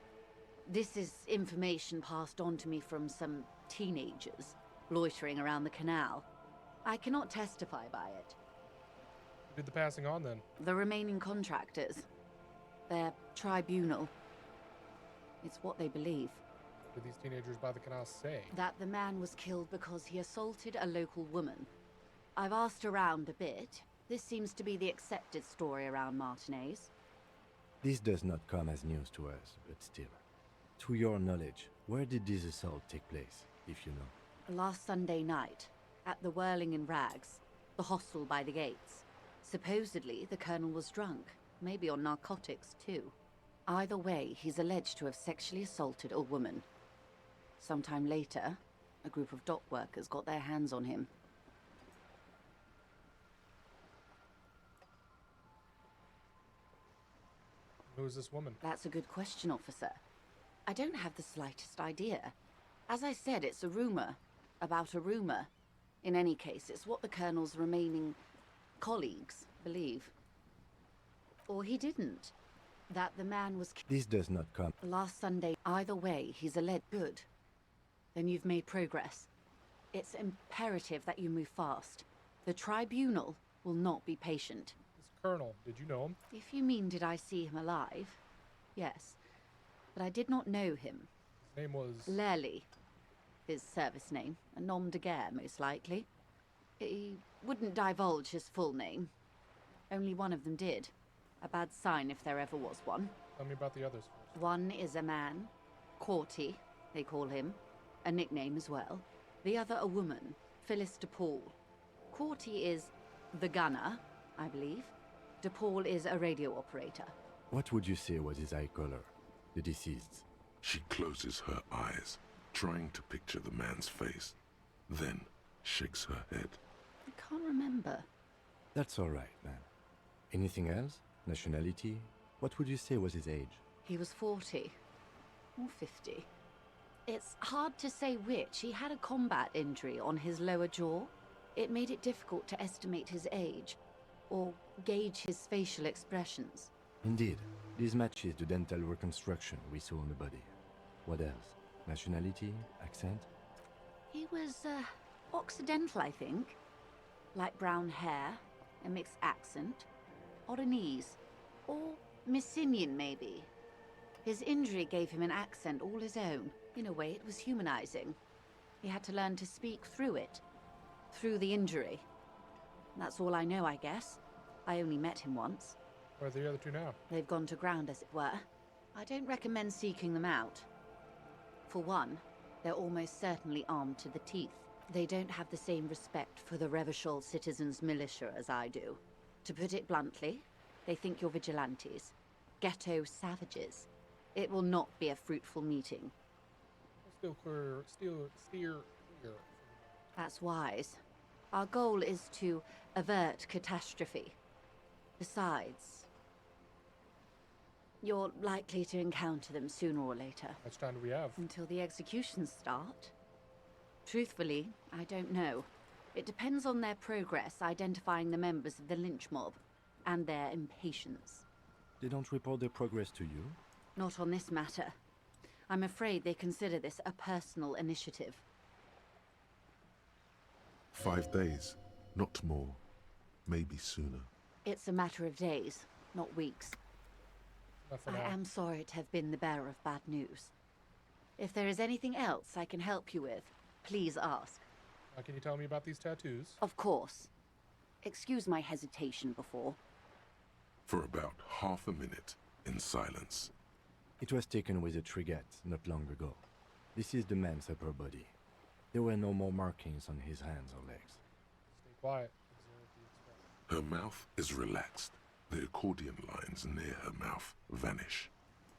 This is information passed on to me from some teenagers loitering around the canal. I cannot testify by it. Who did the passing on then? The remaining contractors. Their tribunal. It's what they believe. What did these teenagers by the canal say? That the man was killed because he assaulted a local woman. I've asked around a bit. This seems to be the accepted story around Martinez. This does not come as news to us, but still. To your knowledge, where did this assault take place, if you know? Last Sunday night, at the Whirling in Rags, the hostel by the gates. Supposedly, the colonel was drunk, maybe on narcotics too. Either way, he's alleged to have sexually assaulted a woman. Sometime later, a group of dock workers got their hands on him. Who is this woman? That's a good question, officer. I don't have the slightest idea. As I said, it's a rumor. About a rumor. In any case, it's what the colonel's remaining colleagues believe. Or he didn't. That the man was This does not come. last Sunday. Either way, he's alleged. Good. Then you've made progress. It's imperative that you move fast. The tribunal will not be patient. This colonel, did you know him? If you mean did I see him alive? Yes. But I did not know him. His name was... Lely. His service name. A nom de guerre, most likely. He wouldn't divulge his full name. Only one of them did. A bad sign if there ever was one. Tell me about the others first. One is a man. Courty, they call him. A nickname as well. The other a woman. Phyllis DePaul. Courty is the gunner, I believe. DePaul is a radio operator. What would you say was his eye color, the deceased's? She closes her eyes, trying to picture the man's face, then shakes her head. I can't remember. That's all right, man. Anything else? Nationality? What would you say was his age? He was 40. Or 50. It's hard to say which. He had a combat injury on his lower jaw. It made it difficult to estimate his age, or gauge his facial expressions. Indeed. This matches the dental reconstruction we saw on the body. What else? Nationality? Accent? He was, Occidental, I think. Light brown hair, a mixed accent, Oranese, or Messinian, maybe. His injury gave him an accent all his own. In a way, it was humanizing. He had to learn to speak through it. Through the injury. That's all I know, I guess. I only met him once. Where are the other two now? They've gone to ground, as it were. I don't recommend seeking them out. For one, they're almost certainly armed to the teeth. They don't have the same respect for the Revachol citizens' militia as I do. To put it bluntly, they think you're vigilantes. Ghetto savages. It will not be a fruitful meeting. Still steer clear. That's wise. Our goal is to avert catastrophe. Besides, you're likely to encounter them sooner or later. How much time do we have? Until the executions start? Truthfully, I don't know. It depends on their progress identifying the members of the lynch mob, and their impatience. They don't report their progress to you? Not on this matter. I'm afraid they consider this a personal initiative. 5 days, not more. Maybe sooner. It's a matter of days, not weeks. I am sorry to have been the bearer of bad news. If there is anything else I can help you with, please ask. Can you tell me about these tattoos? Of course. Excuse my hesitation before. For about half a minute, in silence. It was taken with a trigette not long ago. This is the man's upper body. There were no more markings on his hands or legs. Stay quiet. Her mouth is relaxed. The accordion lines near her mouth vanish.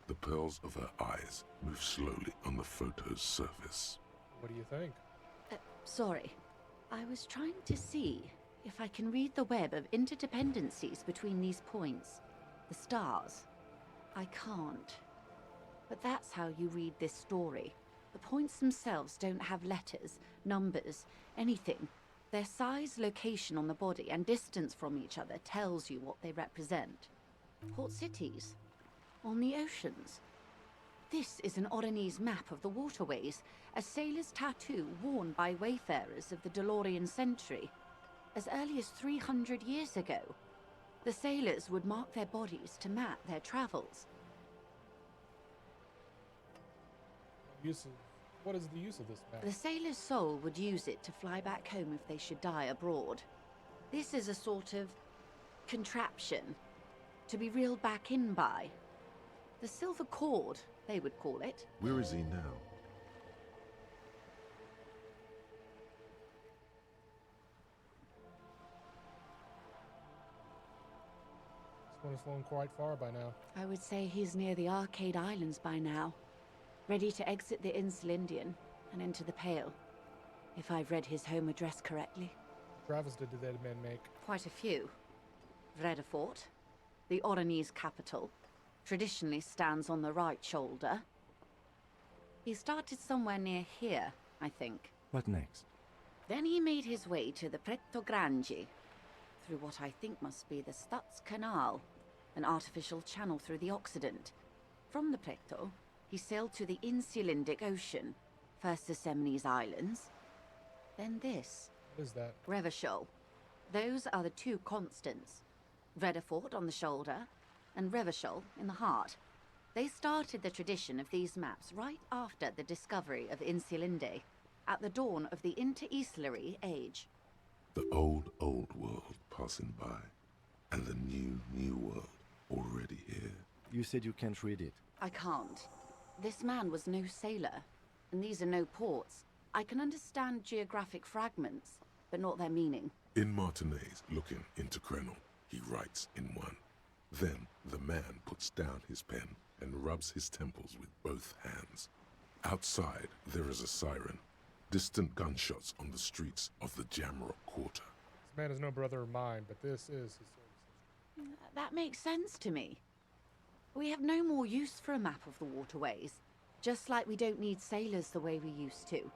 The pearls of her eyes move slowly on the photo's surface. What do you think? Sorry. I was trying to see if I can read the web of interdependencies between these points. The stars. I can't. But that's how you read this story. The points themselves don't have letters, numbers, anything. Their size, location on the body, and distance from each other tells you what they represent. Port cities. On the oceans. This is an Oronese map of the waterways, a sailor's tattoo worn by wayfarers of the DeLorean century. As early as 300 years ago, the sailors would mark their bodies to map their travels. What is the use of this map? The sailor's soul would use it to fly back home if they should die abroad. This is a sort of contraption to be reeled back in by. The silver cord, they would call it. Where is he now? This one has flown quite far by now. I would say he's near the Arcade Islands by now, ready to exit the Insel Indian and into the Pale, if I've read his home address correctly. Travels did the dead men make? Quite a few. Vredefort, the Oronese capital, traditionally stands on the right shoulder. He started somewhere near here, I think. What next? Then he made his way to the Pretto Grande, through what I think must be the Stutz Canal, an artificial channel through the Occident. From the Pretto, he sailed to the Insulindic Ocean, first the Semnes Islands, then this. What is that? Revachol. Those are the two constants. Vredefort on the shoulder, and Revachol in the heart. They started the tradition of these maps right after the discovery of Insulinde, at the dawn of the Interinsulary Age. The old world passing by, and the new world already here. You said you can't read it. I can't. This man was no sailor, and these are no ports. I can understand geographic fragments, but not their meaning. In Martinez, looking into Krenel, he writes in one. Then the man puts down his pen and rubs his temples with both hands. Outside, there is a siren. Distant gunshots on the streets of the Jamrock Quarter. This man is no brother of mine, but this is his service. That makes sense to me. We have no more use for a map of the waterways, just like we don't need sailors the way we used to.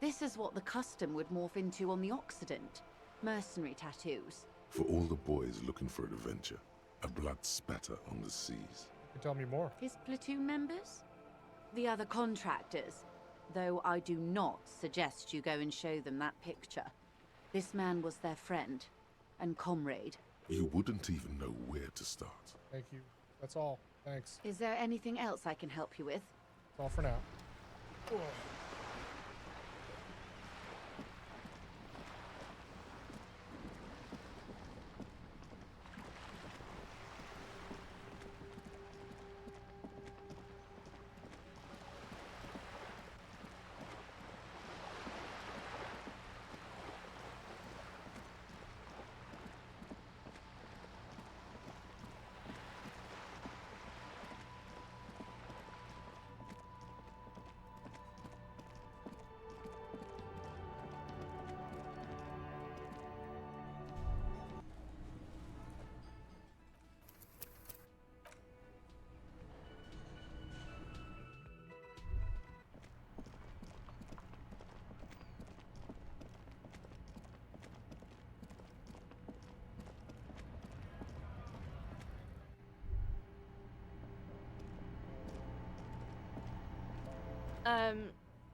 This is what the custom would morph into on the Occident. Mercenary tattoos. For all the boys looking for adventure, a blood spatter on the seas. You can tell me more. His platoon members? The other contractors. Though I do not suggest you go and show them that picture. This man was their friend and comrade. You wouldn't even know where to start. Thank you. That's all. Thanks. Is there anything else I can help you with? That's all for now. Whoa.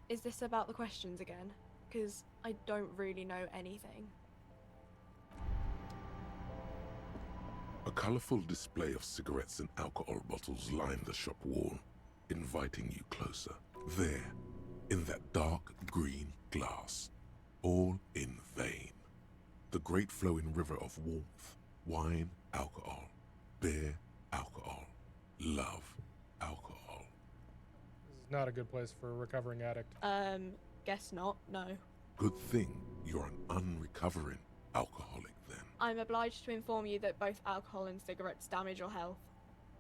Is this about the questions again? Because I don't really know anything. A colourful display of cigarettes and alcohol bottles lined the shop wall, inviting you closer. There, in that dark green glass, all in vain. The great flowing river of warmth, wine, alcohol, beer, alcohol, love, alcohol. This is not a good place for a recovering addict. Guess not, no. Good thing you're an unrecovering alcoholic then. I'm obliged to inform you that both alcohol and cigarettes damage your health.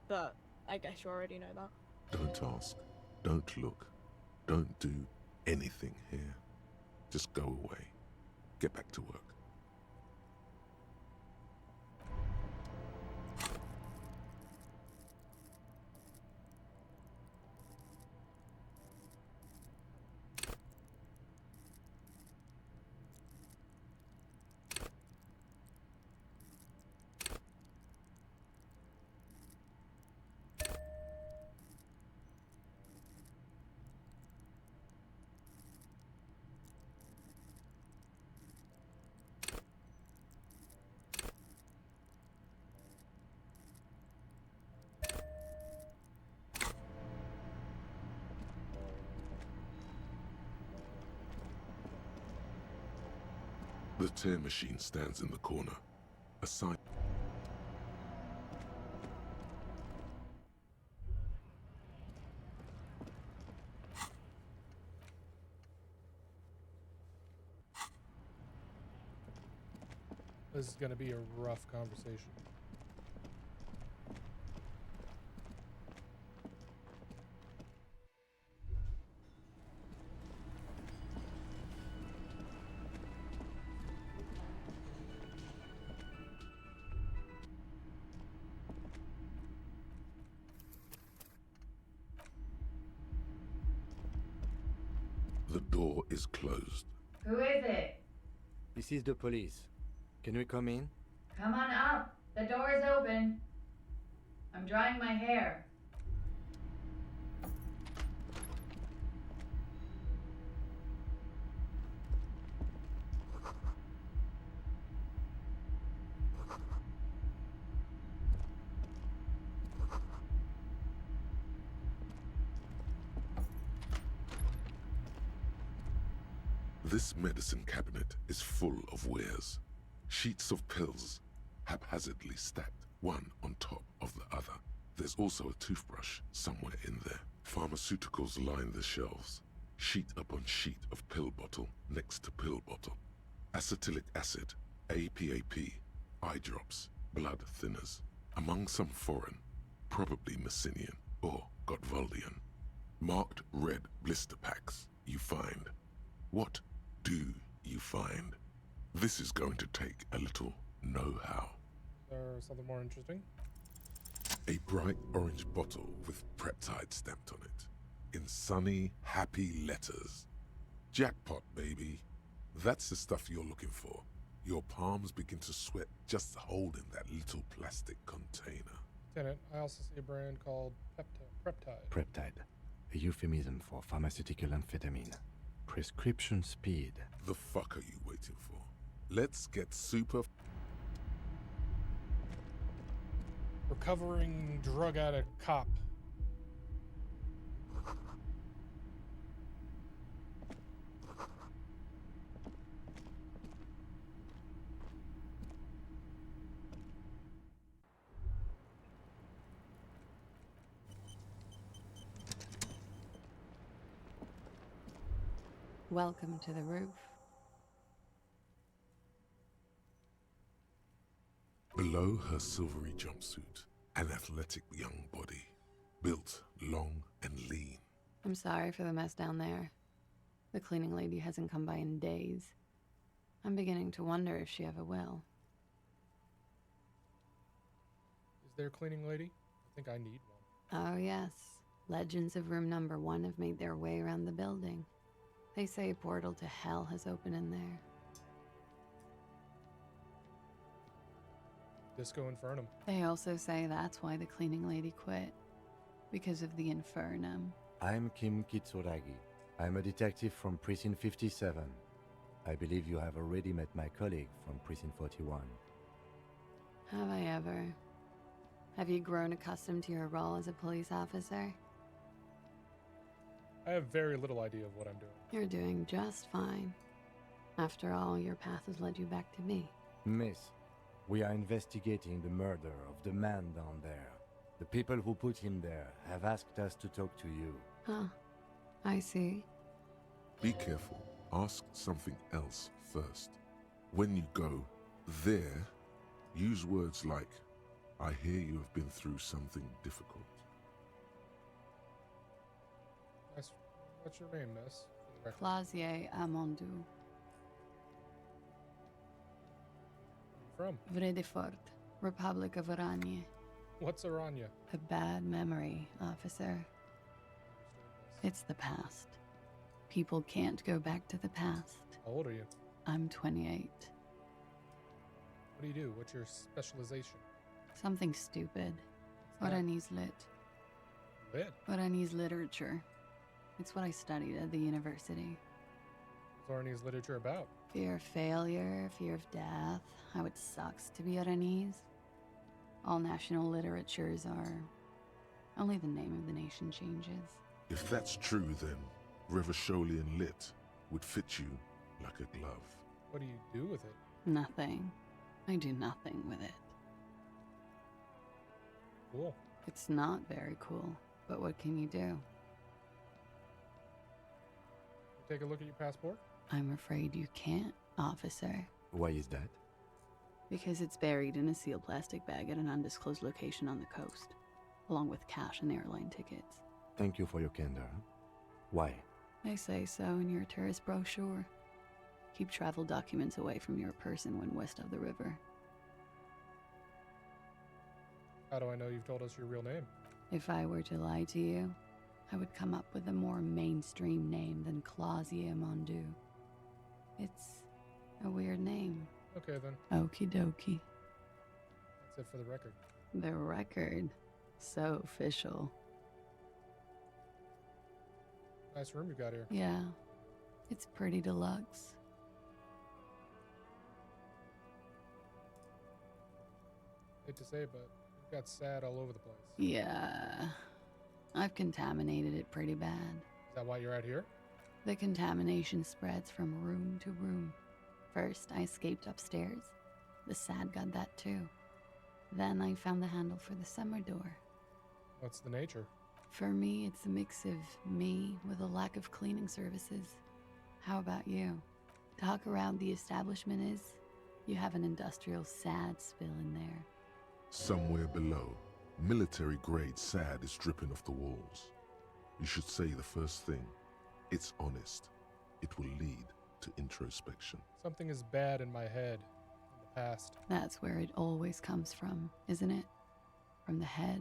But I guess you already know that. Don't ask, don't look, don't do anything here. Just go away. Get back to work. The tear machine stands in the corner. A sign. This is going to be a rough conversation. The door is closed. Who is it? This is the police. Can we come in? Come on up. The door is open. I'm drying my hair. This medicine cabinet is full of wares. Sheets of pills, haphazardly stacked, one on top of the other. There's also a toothbrush somewhere in there. Pharmaceuticals line the shelves. Sheet upon sheet of pill bottle next to pill bottle. Acetylic acid, APAP, eye drops, blood thinners. Among some foreign, probably Messinian or Gottwaldian. Marked red blister packs you find. What do you find? This is going to take a little know-how. Or something more interesting? A bright orange bottle with Preptide stamped on it. In sunny, happy letters. Jackpot, baby. That's the stuff you're looking for. Your palms begin to sweat just holding that little plastic container. Lieutenant, I also see a brand called Preptide. Preptide, a euphemism for pharmaceutical amphetamine. Prescription speed. The fuck are you waiting for? Let's get super... Recovering drug addict cop. Welcome to the roof. Below her silvery jumpsuit, an athletic young body, built, long, and lean. I'm sorry for the mess down there. The cleaning lady hasn't come by in days. I'm beginning to wonder if she ever will. Is there a cleaning lady? I think I need one. Oh yes, legends of room number 1 have made their way around the building. They say a portal to hell has opened in there. Disco Infernum. They also say that's why the cleaning lady quit. Because of the infernum. I'm Kim Kitsuragi. I'm a detective from Precinct 57. I believe you have already met my colleague from Precinct 41. Have I ever? Have you grown accustomed to your role as a police officer? I have very little idea of what I'm doing. You're doing just fine. After all, your path has led you back to me. Miss, we are investigating the murder of the man down there. The people who put him there have asked us to talk to you. Huh. I see. Be careful. Ask something else first. When you go there, use words like, I hear you have been through something difficult. What's your name, miss? Clausier Amandou. From? Vredefort, Republic of Oranje. What's Aranya? A bad memory, officer. It's the past. People can't go back to the past. How old are you? I'm 28. What do you do? What's your specialization? Something stupid. Oranese lit. Lit? Oranese literature. It's what I studied at the university. What's Oranese literature about? Fear of failure, fear of death, how it sucks to be Oranese. All national literatures are... Only the name of the nation changes. If that's true, then Revacholian Lit would fit you like a glove. What do you do with it? Nothing. I do nothing with it. Cool. It's not very cool, but what can you do? Take a look at your passport? I'm afraid you can't, officer. Why is that? Because it's buried in a sealed plastic bag at an undisclosed location on the coast, along with cash and airline tickets. Thank you for your candor. Why? They say so in your tourist brochure. Keep travel documents away from your person when west of the river. How do I know you've told us your real name? If I were to lie to you, I would come up with a more mainstream name than Clausier Amandou. It's a weird name. Okay, then. Okie dokie. That's it for the record. The record. So official. Nice room you got here. Yeah. It's pretty deluxe. Hate to say it, but you've got sad all over the place. Yeah. I've contaminated it pretty bad. Is that why you're out here? The contamination spreads from room to room. First, I escaped upstairs. The sad got that too. Then I found the handle for the summer door. What's the nature? For me, it's a mix of me with a lack of cleaning services. How about you? Talk around the establishment is, you have an industrial sad spill in there. Somewhere below, military-grade SAD is dripping off the walls. You should say the first thing. It's honest. It will lead to introspection. Something is bad in my head in the past. That's where it always comes from, isn't it? From the head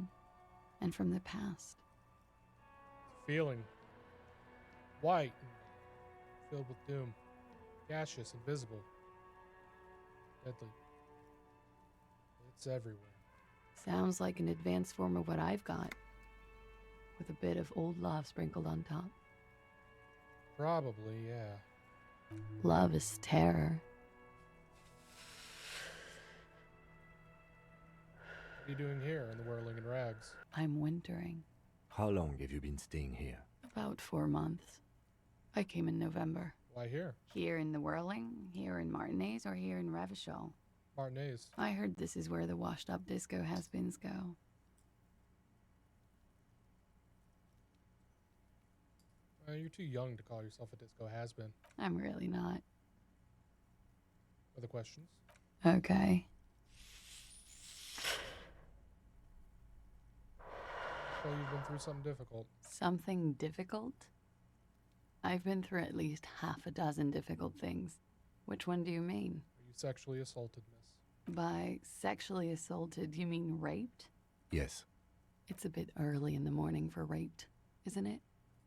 and from the past. Feeling white and filled with doom. Gaseous, invisible. Deadly. It's everywhere. Sounds like an advanced form of what I've got, with a bit of old love sprinkled on top. Probably, yeah. Love is terror. What are you doing here in the whirling in rags? I'm wintering. How long have you been staying here? About 4 months. I came in November. Why here? Here in the Whirling, here in Martinez, or here in Revachol? Martinez. I heard this is where the washed-up disco has-beens go. You're too young to call yourself a disco has-been. I'm really not. Other questions? Okay. So you've been through something difficult. Something difficult? I've been through at least half a dozen difficult things. Which one do you mean? Are you sexually assaulted, miss? By sexually assaulted, you mean raped? Yes. It's a bit early in the morning for raped, isn't it?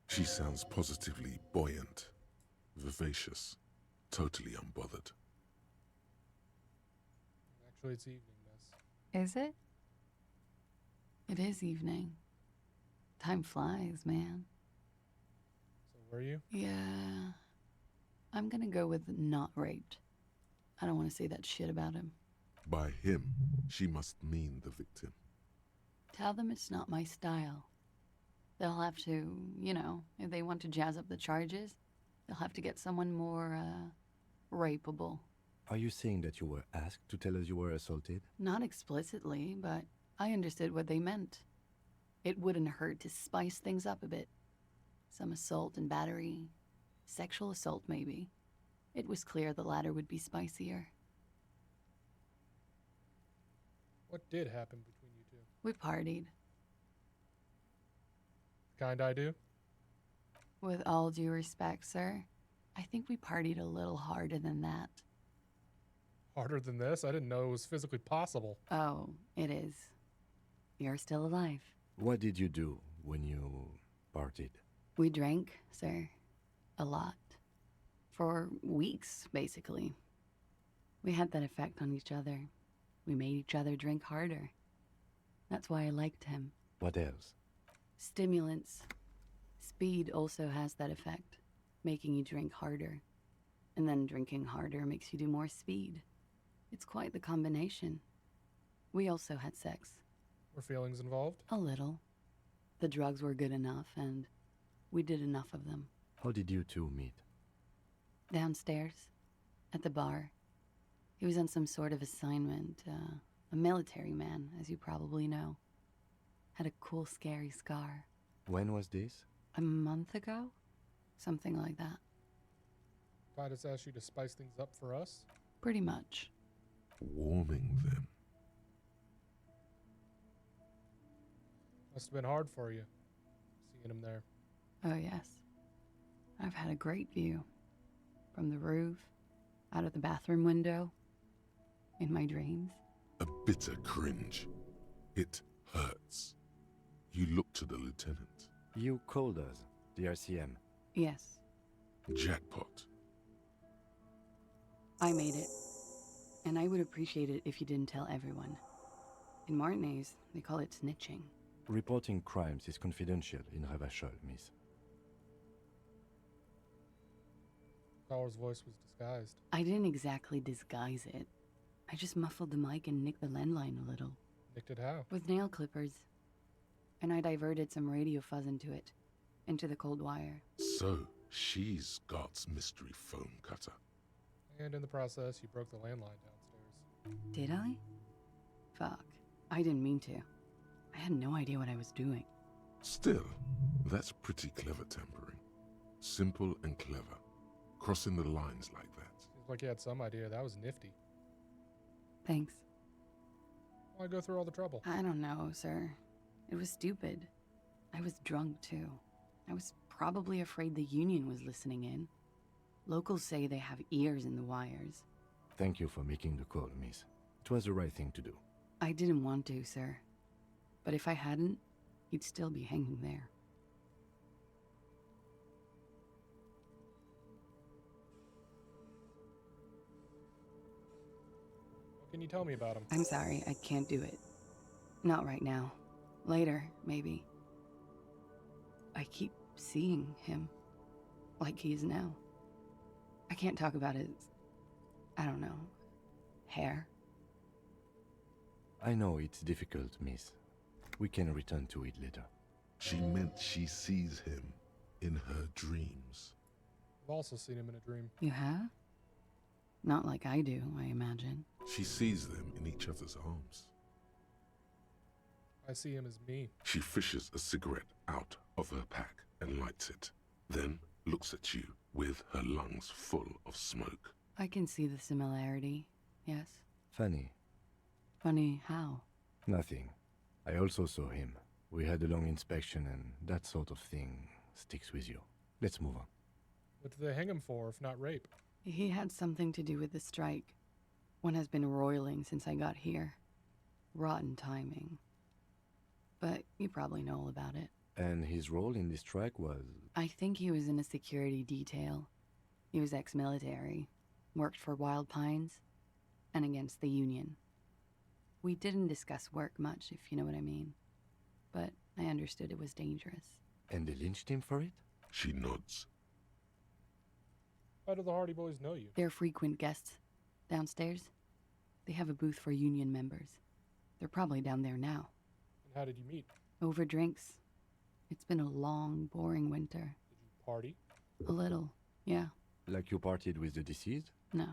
She sounds positively buoyant, vivacious, totally unbothered. Actually, it's evening, miss. Is it? It is evening. Time flies, man. were you? Yeah. I'm gonna go with not raped. I don't want to say that shit about him. By him, she must mean the victim. Tell them it's not my style. They'll have to, you know, if they want to jazz up the charges, they'll have to get someone more, rapeable. Are you saying that you were asked to tell us you were assaulted? Not explicitly, but I understood what they meant. It wouldn't hurt to spice things up a bit. Some assault and battery. Sexual assault, maybe. It was clear the latter would be spicier. What did happen between you two? We partied. Kind I do? With all due respect, sir, I think we partied a little harder than that. Harder than this? I didn't know it was physically possible. Oh, it is. You're still alive. What did you do when you partied? We drank, sir. A lot. For weeks, basically. We had that effect on each other. We made each other drink harder. That's why I liked him. What else? Stimulants. Speed also has that effect, making you drink harder. And then drinking harder makes you do more speed. It's quite the combination. We also had sex. Were feelings involved? A little. The drugs were good enough, and we did enough of them. How did you two meet? Downstairs, at the bar. He was on some sort of assignment, a military man, as you probably know. Had a cool, scary scar. When was this? A month ago? Something like that. Titus asked you to spice things up for us? Pretty much. Warming them. Must have been hard for you, seeing him there. Oh, yes. I've had a great view. From the roof, out of the bathroom window, in my dreams. A bitter cringe. It hurts. You look to the lieutenant. You called us, the RCM. Yes. Jackpot. I made it. And I would appreciate it if you didn't tell everyone. In Martinez, they call it snitching. Reporting crimes is confidential in Ravachol, miss. Caller's voice was disguised. I didn't exactly disguise it. I just muffled the mic and nicked the landline a little. Nicked it how? With nail clippers. And I diverted some radio fuzz into it. Into the cold wire. So, she's Scott's mystery foam cutter. And in the process, you broke the landline downstairs. Did I? Fuck. I didn't mean to. I had no idea what I was doing. Still, that's pretty clever tampering. Simple and clever. Crossing the lines like that. Seems like you had some idea. That was nifty. Thanks. Why go through all the trouble? I don't know, sir. It was stupid. I was drunk, too. I was probably afraid the Union was listening in. Locals say they have ears in the wires. Thank you for making the call, miss. It was the right thing to do. I didn't want to, sir. But if I hadn't, he'd still be hanging there. What can you tell me about him? I'm sorry, I can't do it. Not right now. Later, maybe. I keep seeing him. Like he is now. I can't talk about his... I don't know... hair. I know it's difficult, miss. We can return to it later. She meant she sees him in her dreams. I've also seen him in a dream. You have? Not like I do, I imagine. She sees them in each other's arms. I see him as me. She fishes a cigarette out of her pack and lights it, then looks at you with her lungs full of smoke. I can see the similarity, yes. Funny. Funny how? Nothing. I also saw him. We had a long inspection and that sort of thing sticks with you. Let's move on. What did they hang him for, if not rape? He had something to do with the strike. One has been roiling since I got here. Rotten timing. But you probably know all about it. And his role in this strike was... I think he was in a security detail. He was ex-military. Worked for Wild Pines. And against the Union. We didn't discuss work much, if you know what I mean. But I understood it was dangerous. And they lynched him for it? She nods. How do the Hardie Boys know you? They're frequent guests. Downstairs, they have a booth for union members. They're probably down there now. And how did you meet? Over drinks. It's been a long, boring winter. Did you party? A little, yeah. Like you partied with the deceased? No,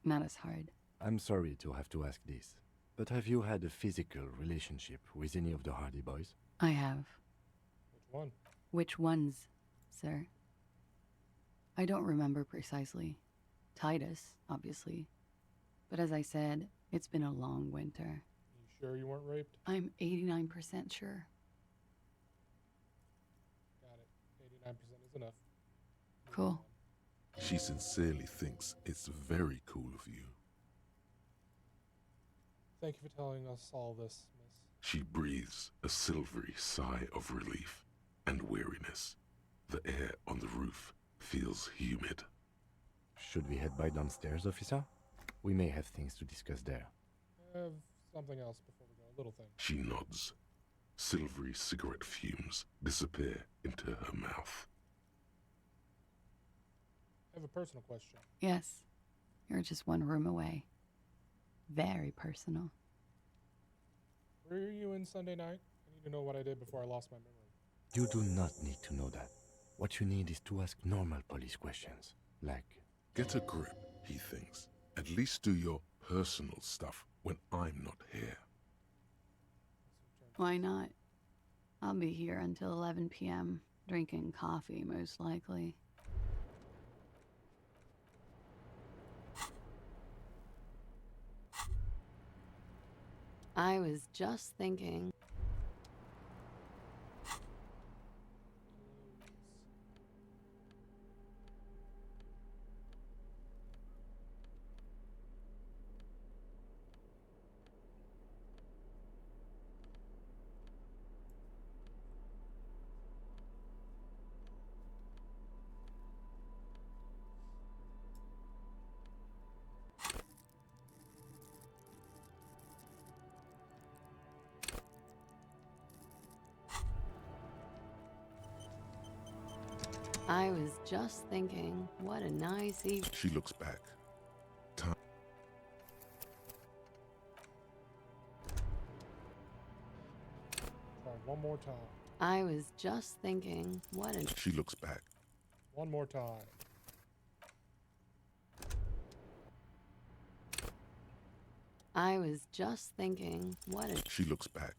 not as hard. I'm sorry to have to ask this, but have you had a physical relationship with any of the Hardie Boys? I have. Which one? Which ones, sir? I don't remember precisely. Titus, obviously. But as I said, it's been a long winter. You sure you weren't raped? I'm 89% sure. Got it. 89% is enough. Cool. She sincerely thinks it's very cool of you. Thank you for telling us all this, miss. She breathes a silvery sigh of relief and weariness. The air on the roof feels humid. Should we head by downstairs, officer? We may have things to discuss there. I have something else before we go. A little thing. She nods. Silvery cigarette fumes disappear into her mouth. I have a personal question. Yes. You're just one room away. Very personal. Were you in Sunday night? I need to know what I did before I lost my memory. You do not need to know that. What you need is to ask normal police questions, like... Get a grip, he thinks. At least do your personal stuff when I'm not here. Why not? I'll be here until 11 p.m., drinking coffee, most likely. I was just thinking... I was just thinking, what a nice evening. She looks back. Time. Try one more time. I was just thinking, what a... She looks back. One more time. I was just thinking, what a... She looks back.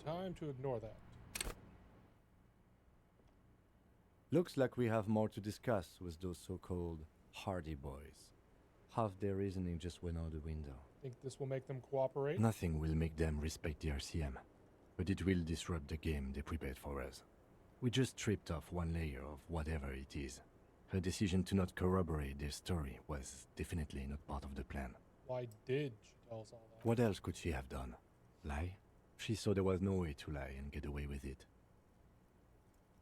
Time to ignore that. Looks like we have more to discuss with those so-called Hardie Boys. Half their reasoning just went out the window. Think this will make them cooperate? Nothing will make them respect the RCM, but it will disrupt the game they prepared for us. We just stripped off one layer of whatever it is. Her decision to not corroborate their story was definitely not part of the plan. Why did she tell us all that? What else could she have done? Lie? She saw there was no way to lie and get away with it.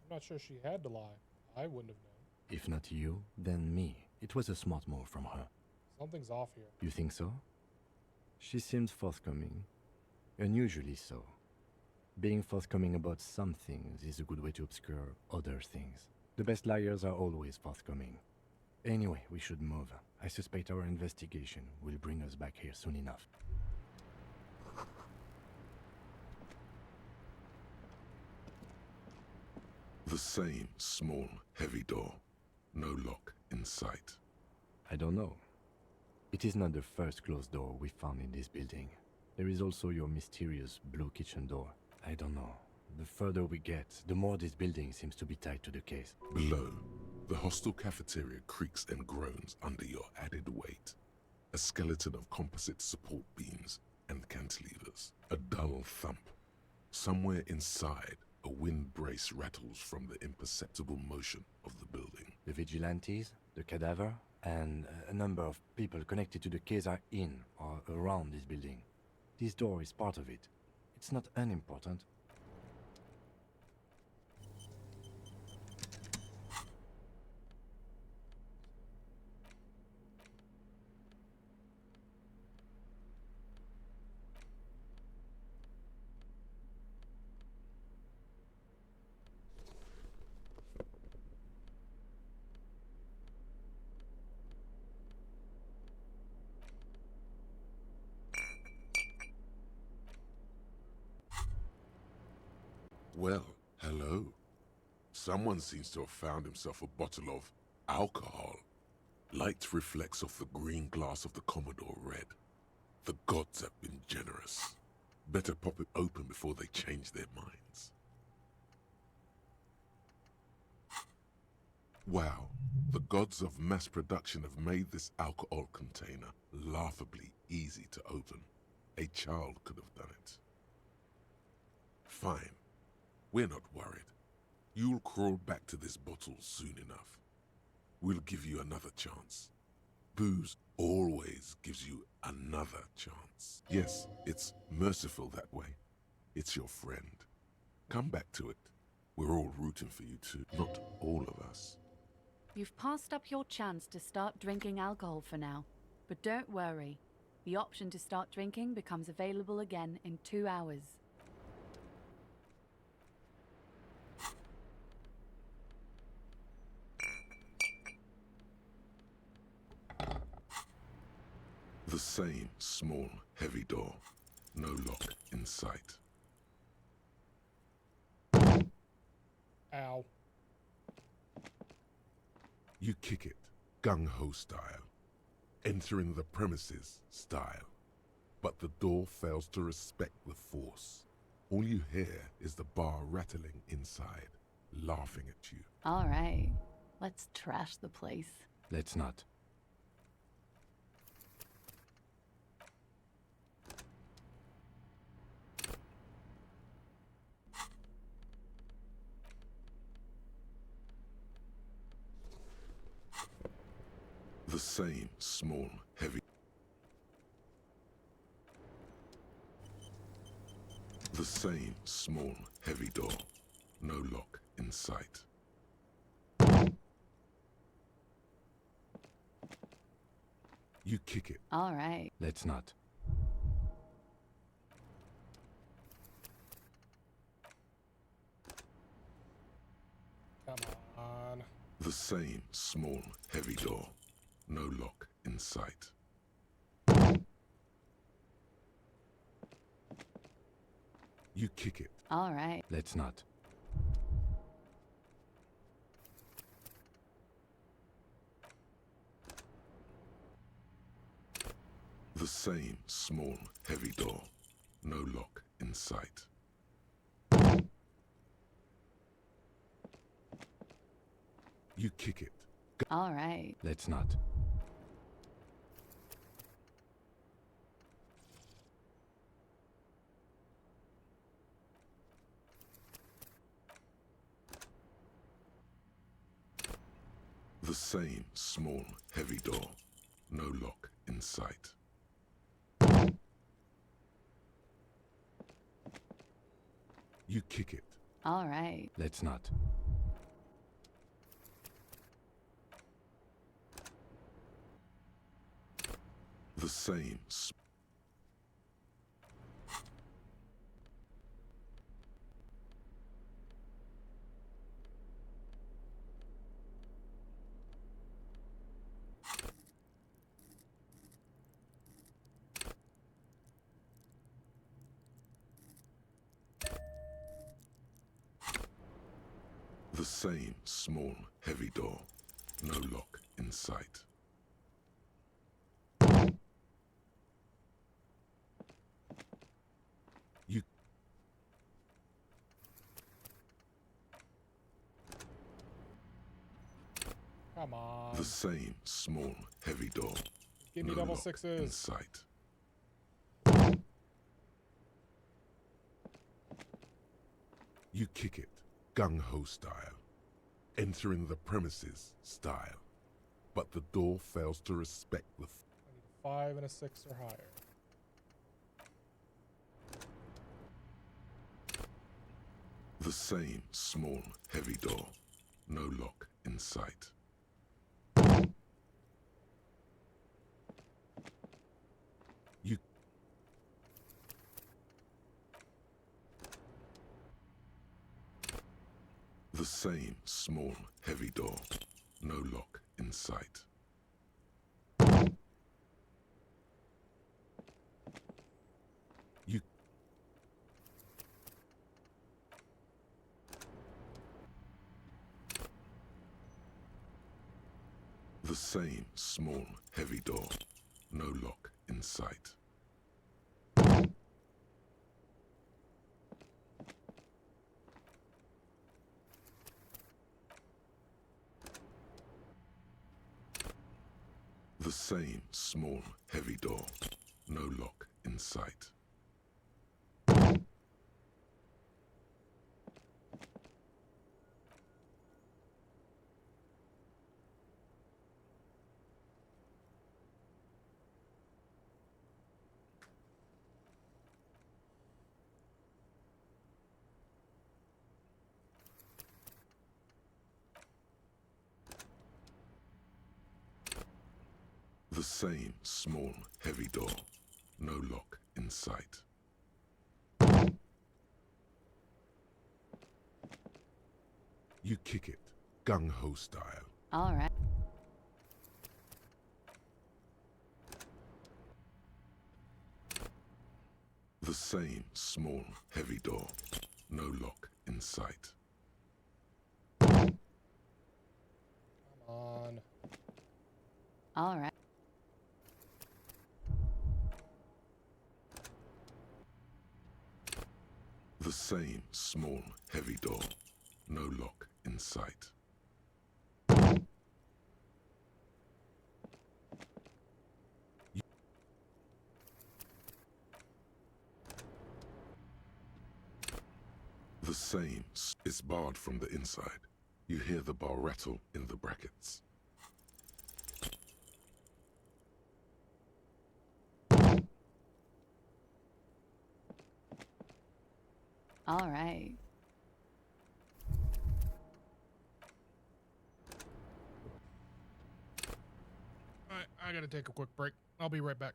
I'm not sure she had to lie. I wouldn't have known. If not you, then me. It was a smart move from her. Something's off here. You think so? She seemed forthcoming. Unusually so. Being forthcoming about some things is a good way to obscure other things. The best liars are always forthcoming. Anyway, we should move. I suspect our investigation will bring us back here soon enough. The same small, heavy door. No lock in sight. I don't know. It is not the first closed door we found in this building. There is also your mysterious blue kitchen door. I don't know. The further we get, the more this building seems to be tied to the case. Below, the hostel cafeteria creaks and groans under your added weight. A skeleton of composite support beams and cantilevers. A dull thump. Somewhere inside, a wind brace rattles from the imperceptible motion of the building. The vigilantes, the cadaver, and a number of people connected to the case are in or around this building. This door is part of it. It's not unimportant. Well, hello. Someone seems to have found himself a bottle of alcohol. Light reflects off the green glass of the Commodore red. The gods have been generous. Better pop it open before they change their minds. Wow, the gods of mass production have made this alcohol container laughably easy to open. A child could have done it. Fine. We're not worried. You'll crawl back to this bottle soon enough. We'll give you another chance. Booze always gives you another chance. Yes, it's merciful that way. It's your friend. Come back to it. We're all rooting for you too. Not all of us. You've passed up your chance to start drinking alcohol for now. But don't worry. The option to start drinking becomes available again in 2 hours. The same small, heavy door. No lock in sight. Ow. You kick it, gung-ho style. Entering the premises style. But the door fails to respect the force. All you hear is the bar rattling inside, laughing at you. All right. Let's trash the place. Let's not. The same small, heavy. The same small, heavy door. No lock in sight. You kick it. All right. Let's not. Come on. The same small, heavy door. No lock in sight. You kick it. All right. Let's not. The same small, heavy door. No lock in sight. You kick it. All right. Let's not. The same small, heavy door. No lock in sight. You kick it. All right. Let's not. The same The same small, heavy door. No lock in sight. You... Come on. The same small, heavy door. Give me no double lock sixes. in sight. You kick it, gung-ho style. Entering the premises style. But the door fails to respect the... I need a 5 and a 6 or higher. The same small, heavy door. No lock in sight. You... The same small, heavy door. No lock in sight. You... The same small, heavy door. No lock in sight. The same small, heavy door. No lock in sight. The same small, heavy door. No lock in sight. You kick it, gung-ho style. All right. The same small, heavy door. No lock in sight. Come on. All right. The same small, heavy door. No lock in sight. The same is barred from the inside. You hear the bar rattle in the brackets. All right. I gotta take a quick break. I'll be right back.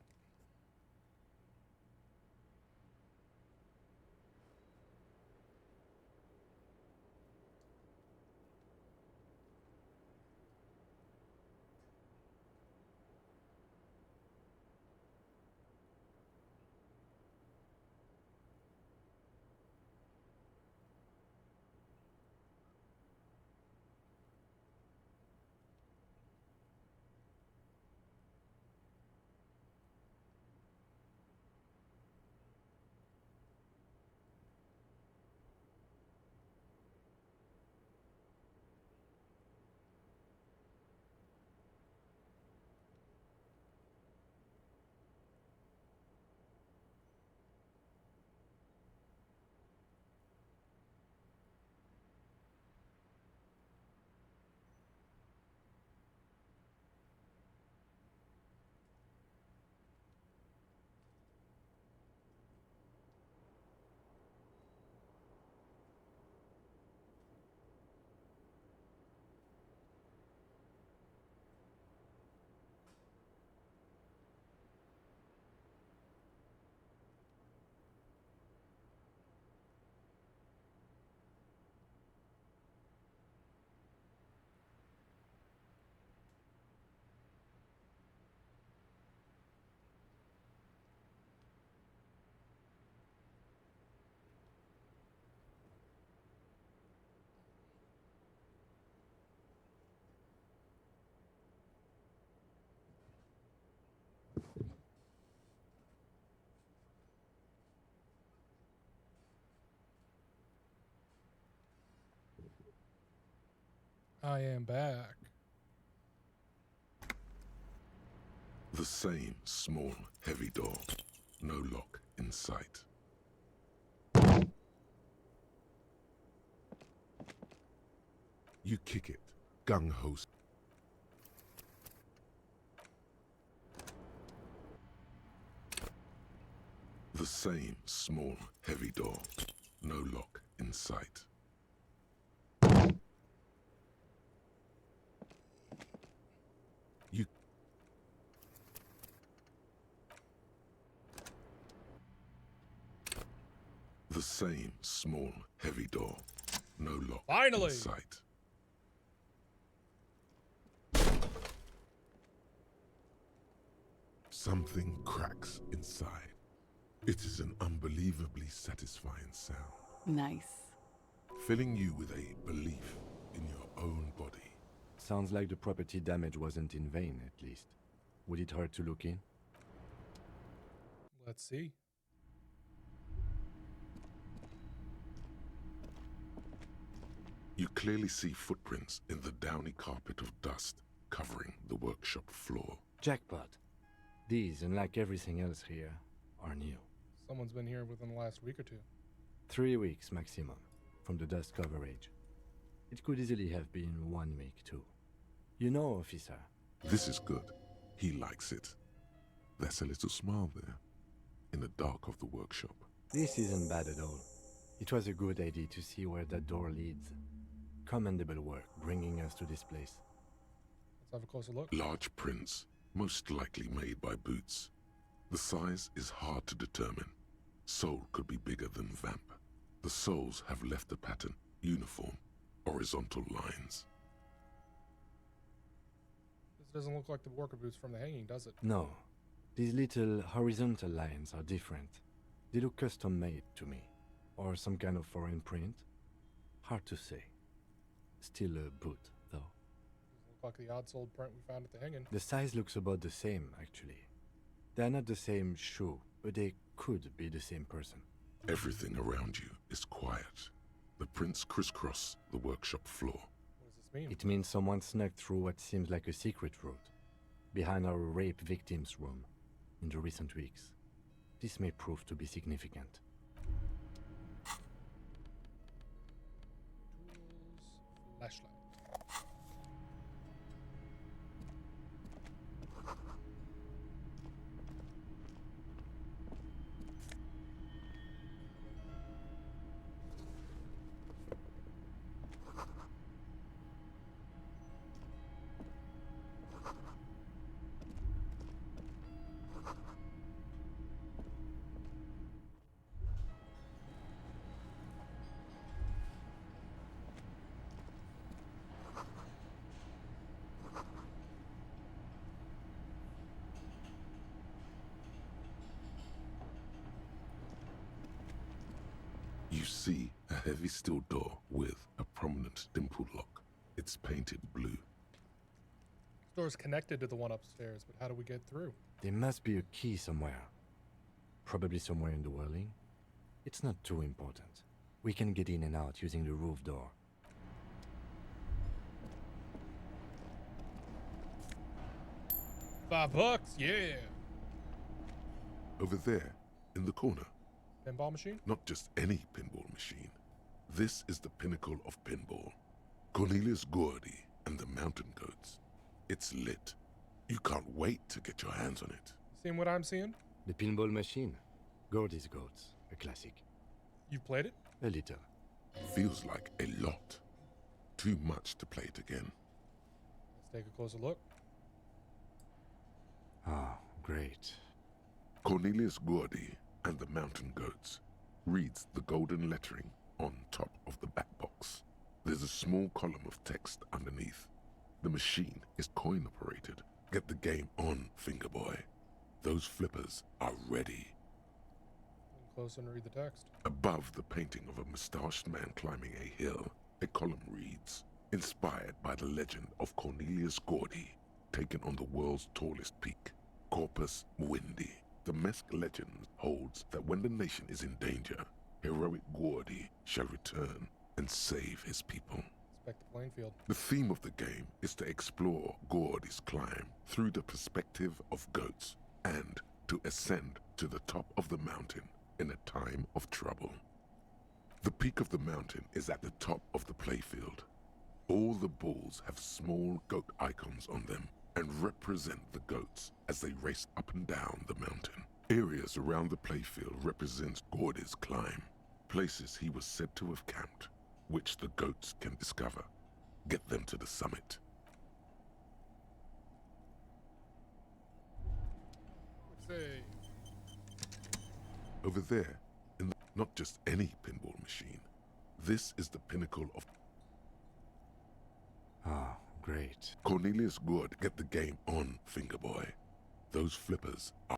I am back. The same small, heavy door. No lock in sight. You kick it, gung-ho. The same small, heavy door. No lock in sight. You The same small, heavy door. No lock Finally! in sight. Something cracks inside. It is an unbelievably satisfying sound, Nice. filling you with a belief in your own body. Sounds like the property damage wasn't in vain, at least. Would it hurt to look in? Let's see. You clearly see footprints in the downy carpet of dust covering the workshop floor. Jackpot. These, unlike everything else here, are new. Someone's been here within the last week or two. 3 weeks maximum, from the dust coverage. It could easily have been 1 week too. You know, officer. This is good. He likes it. There's a little smile there, in the dark of the workshop. This isn't bad at all. It was a good idea to see where that door leads. Commendable work bringing us to this place. Let's have a closer look. Large prints, most likely made by boots. The size is hard to determine. Sole could be bigger than vamp. The soles have left a pattern, uniform, horizontal lines. This doesn't look like the worker boots from the hanging, does it? No. These little horizontal lines are different. They look custom-made to me. Or some kind of foreign print. Hard to say. Still a boot, though. Doesn't look like the odd-soled print we found at the hanging. The size looks about the same, actually. They're not the same shoe, but they could be the same person. Everything around you is quiet. The prints crisscross the workshop floor. What does this mean? It means someone snuck through what seems like a secret route, behind our rape victim's room, in the recent weeks. This may prove to be significant. Tools, flashlight. You see a heavy steel door with a prominent dimple lock. It's painted blue. This door's connected to the one upstairs, but how do we get through? There must be a key somewhere. Probably somewhere in the whirling. It's not too important. We can get in and out using the roof door. $5, yeah! Over there, in the corner. Pinball machine? Not just any pinball machine. This is the pinnacle of pinball. Cornelius Gordy and the Mountain Goats. It's lit. You can't wait to get your hands on it. Seeing what I'm seeing? The pinball machine. Gordy's Goats. A classic. You've played it? A little. Feels like a lot. Too much to play it again. Let's take a closer look. Ah, great. Cornelius Gordy and the Mountain Goats reads the golden lettering on top of the back box. There's a small column of text underneath. The machine is coin operated. Get the game on, Fingerboy. Those flippers are ready. Come closer and read the text. Above the painting of a mustached man climbing a hill, a column reads, inspired by the legend of Cornelius Gordy, taken on the world's tallest peak, Corpus Muindi. The Mesk legend holds that when the nation is in danger, heroic Gordy shall return and save his people. Inspect the playing field. The theme of the game is to explore Gordy's climb through the perspective of goats and to ascend to the top of the mountain in a time of trouble. The peak of the mountain is at the top of the playfield. All the balls have small goat icons on them and represent the goats as they race up and down the mountain. Areas around the playfield represent Gordy's climb, places he was said to have camped, which the goats can discover. Get them to the summit. Say. Over there, not just any pinball machine. This is the pinnacle of... Ah, great. Cornelius Good, get the game on, Fingerboy. Those flippers are...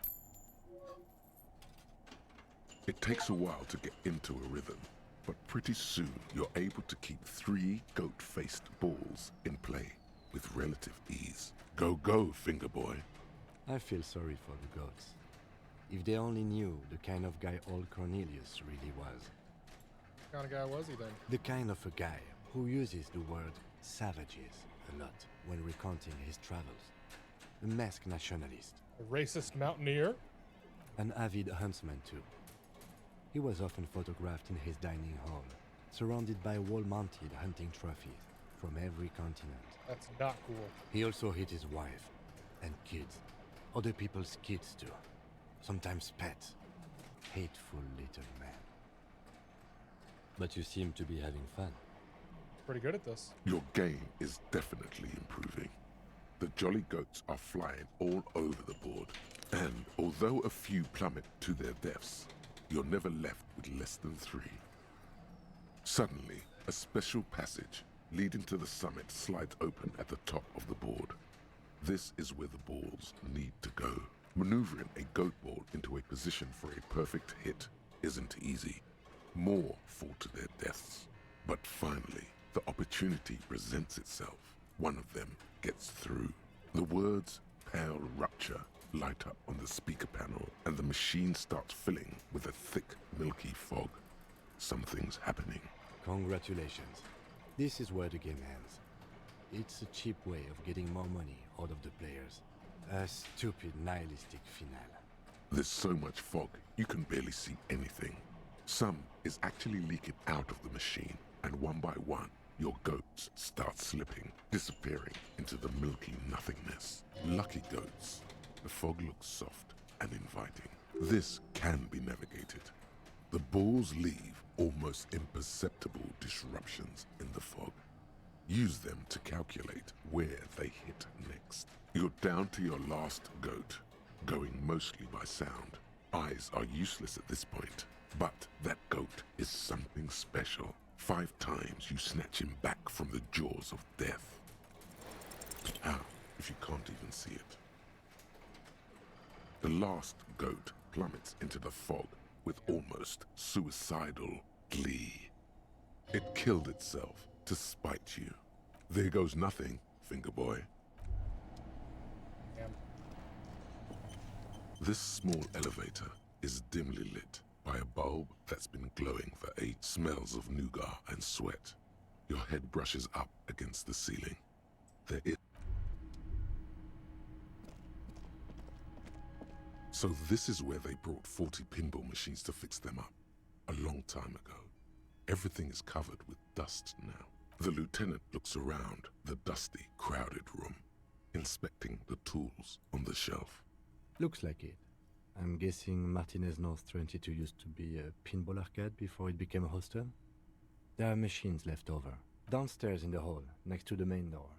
It takes a while to get into a rhythm, but pretty soon you're able to keep 3 goat-faced balls in play. with relative ease. Go, go, finger boy. I feel sorry for the goats. If they only knew the kind of guy old Cornelius really was. What kind of guy was he then? The kind of a guy who uses the word savages a lot when recounting his travels. A masked nationalist. A racist mountaineer? An avid huntsman too. He was often photographed in his dining hall, surrounded by wall-mounted hunting trophies from every continent. That's not cool. He also hit his wife and kids. Other people's kids too. Sometimes pets. Hateful little man. But you seem to be having fun. Pretty good at this. Your game is definitely improving. The jolly goats are flying all over the board. And although a few plummet to their deaths, you're never left with less than 3. Suddenly, a special passage leading to the summit slides open at the top of the board. This is where the balls need to go. Maneuvering a goat ball into a position for a perfect hit isn't easy. More fall to their deaths. But finally, the opportunity presents itself. One of them gets through. The words "Pale Rupture" light up on the speaker panel, and the machine starts filling with a thick, milky fog. Something's happening. Congratulations. This is where the game ends. It's a cheap way of getting more money out of the players. A stupid, nihilistic finale. There's so much fog, you can barely see anything. Some is actually leaking out of the machine, and one by one, your goats start slipping, disappearing into the milky nothingness. Lucky goats. The fog looks soft and inviting. This can be navigated. The balls leave almost imperceptible disruptions in the fog. Use them to calculate where they hit next. You're down to your last goat, going mostly by sound. Eyes are useless at this point, but that goat is something special. 5 times you snatch him back from the jaws of death. How, if you can't even see it? The last goat plummets into the fog with almost suicidal glee. It killed itself to spite you. There goes nothing, finger boy. This small elevator is dimly lit by a bulb that's been glowing for 8. Smells of nougat and sweat. Your head brushes up against the ceiling. There is... So this is where they brought 40 pinball machines to fix them up. A long time ago. Everything is covered with dust now. The lieutenant looks around the dusty, crowded room, inspecting the tools on the shelf. Looks like it. I'm guessing Martinez North 22 used to be a pinball arcade before it became a hostel? There are machines left over, downstairs in the hall, next to the main door.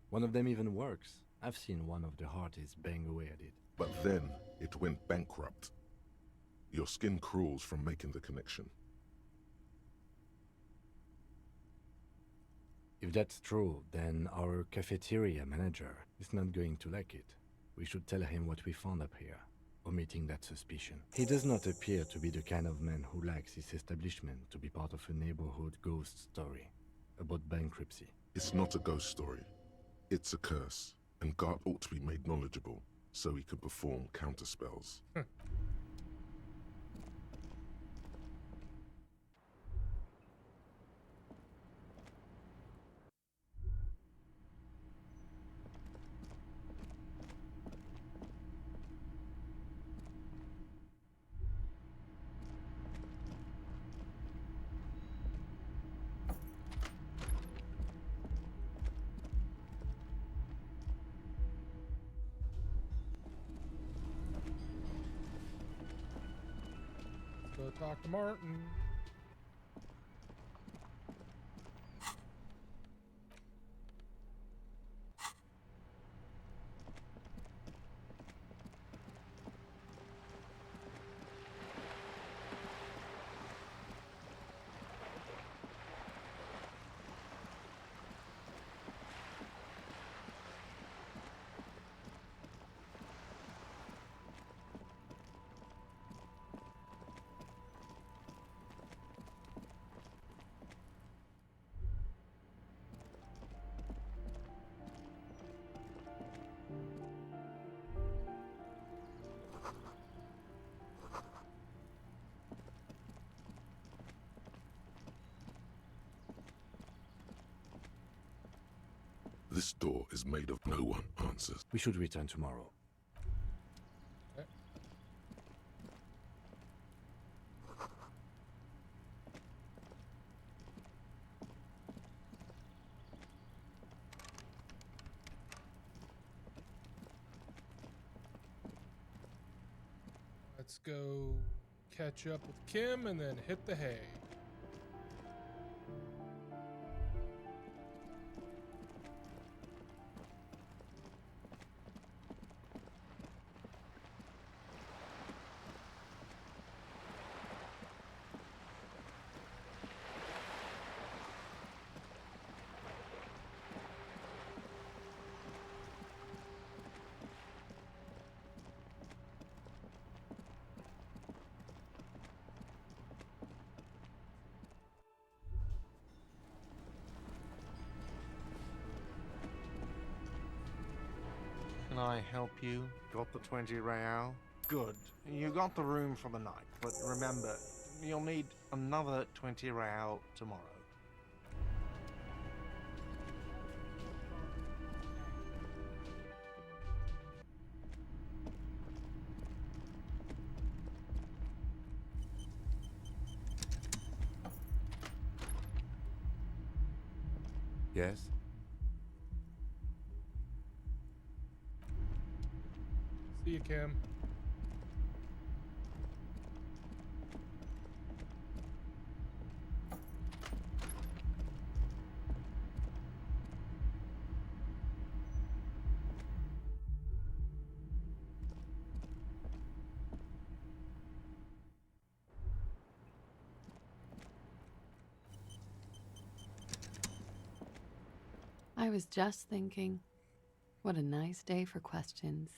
One of them even works. I've seen one of the Hardies bang away at it. But then, it went bankrupt. Your skin crawls from making the connection. If that's true, then our cafeteria manager is not going to like it. We should tell him what we found up here, omitting that suspicion. He does not appear to be the kind of man who likes his establishment to be part of a neighborhood ghost story about bankruptcy. It's not a ghost story. It's a curse, and God ought to be made knowledgeable so he could perform counterspells. Go talk to Martin. This door is made of no one answers. We should return tomorrow. Okay. Let's go catch up with Kim and then hit the hay. Can I help you? Got the 20 real? Good. You got the room for the night, but remember, you'll need another 20 real tomorrow. Yes? See you, Kim. I was just thinking, what a nice day for questions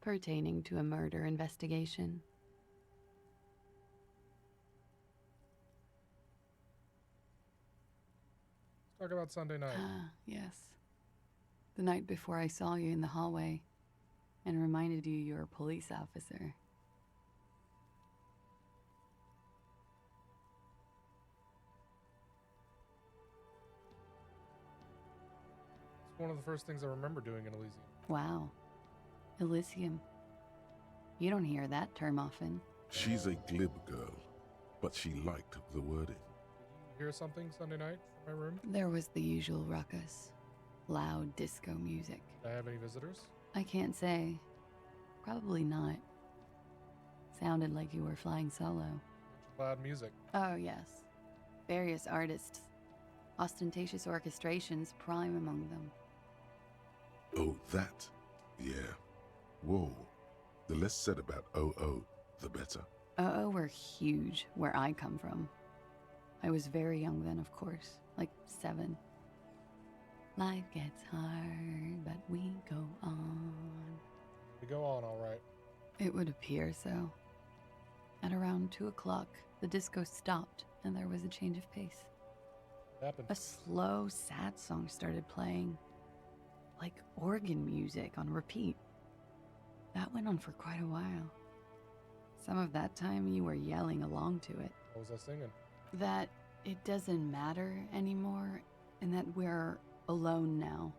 pertaining to a murder investigation. Let's talk about Sunday night. Ah, yes. The night before I saw you in the hallway and reminded you you're a police officer. It's one of the first things I remember doing in Elysium. Wow. Elysium. You don't hear that term often. She's a glib girl, but she liked the wording. Did you hear something Sunday night from my room? There was the usual ruckus. Loud disco music. Did I have any visitors? I can't say. Probably not. Sounded like you were flying solo. Loud music. Oh, yes. Various artists. Ostentatious orchestrations prime among them. Oh, that? Yeah. Whoa. The less said about OO, the better. Oh, were huge where I come from. I was very young then, of course. Like 7. Life gets hard, but we go on. We go on, all right. It would appear so. At around 2 o'clock, the disco stopped and there was a change of pace. What happened? A slow, sad song started playing. Like organ music on repeat. That went on for quite a while. Some of that time you were yelling along to it. What was I singing? That it doesn't matter anymore and that we're alone now.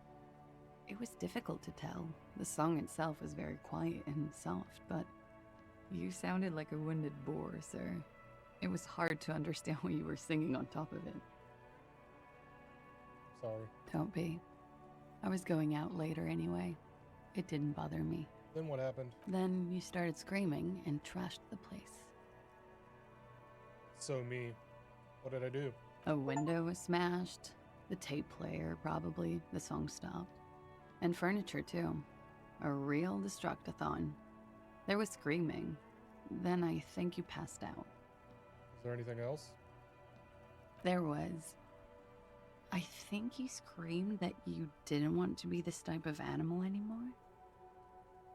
It was difficult to tell. The song itself was very quiet and soft, but you sounded like a wounded boar, sir. It was hard to understand what you were singing on top of it. Sorry. Don't be. I was going out later anyway. It didn't bother me. Then what happened? Then you started screaming and trashed the place. So me. What did I do? A window was smashed. The tape player, probably. The song stopped. And furniture, too. A real destructathon. There was screaming. Then I think you passed out. Is there anything else? There was. I think you screamed that you didn't want to be this type of animal anymore.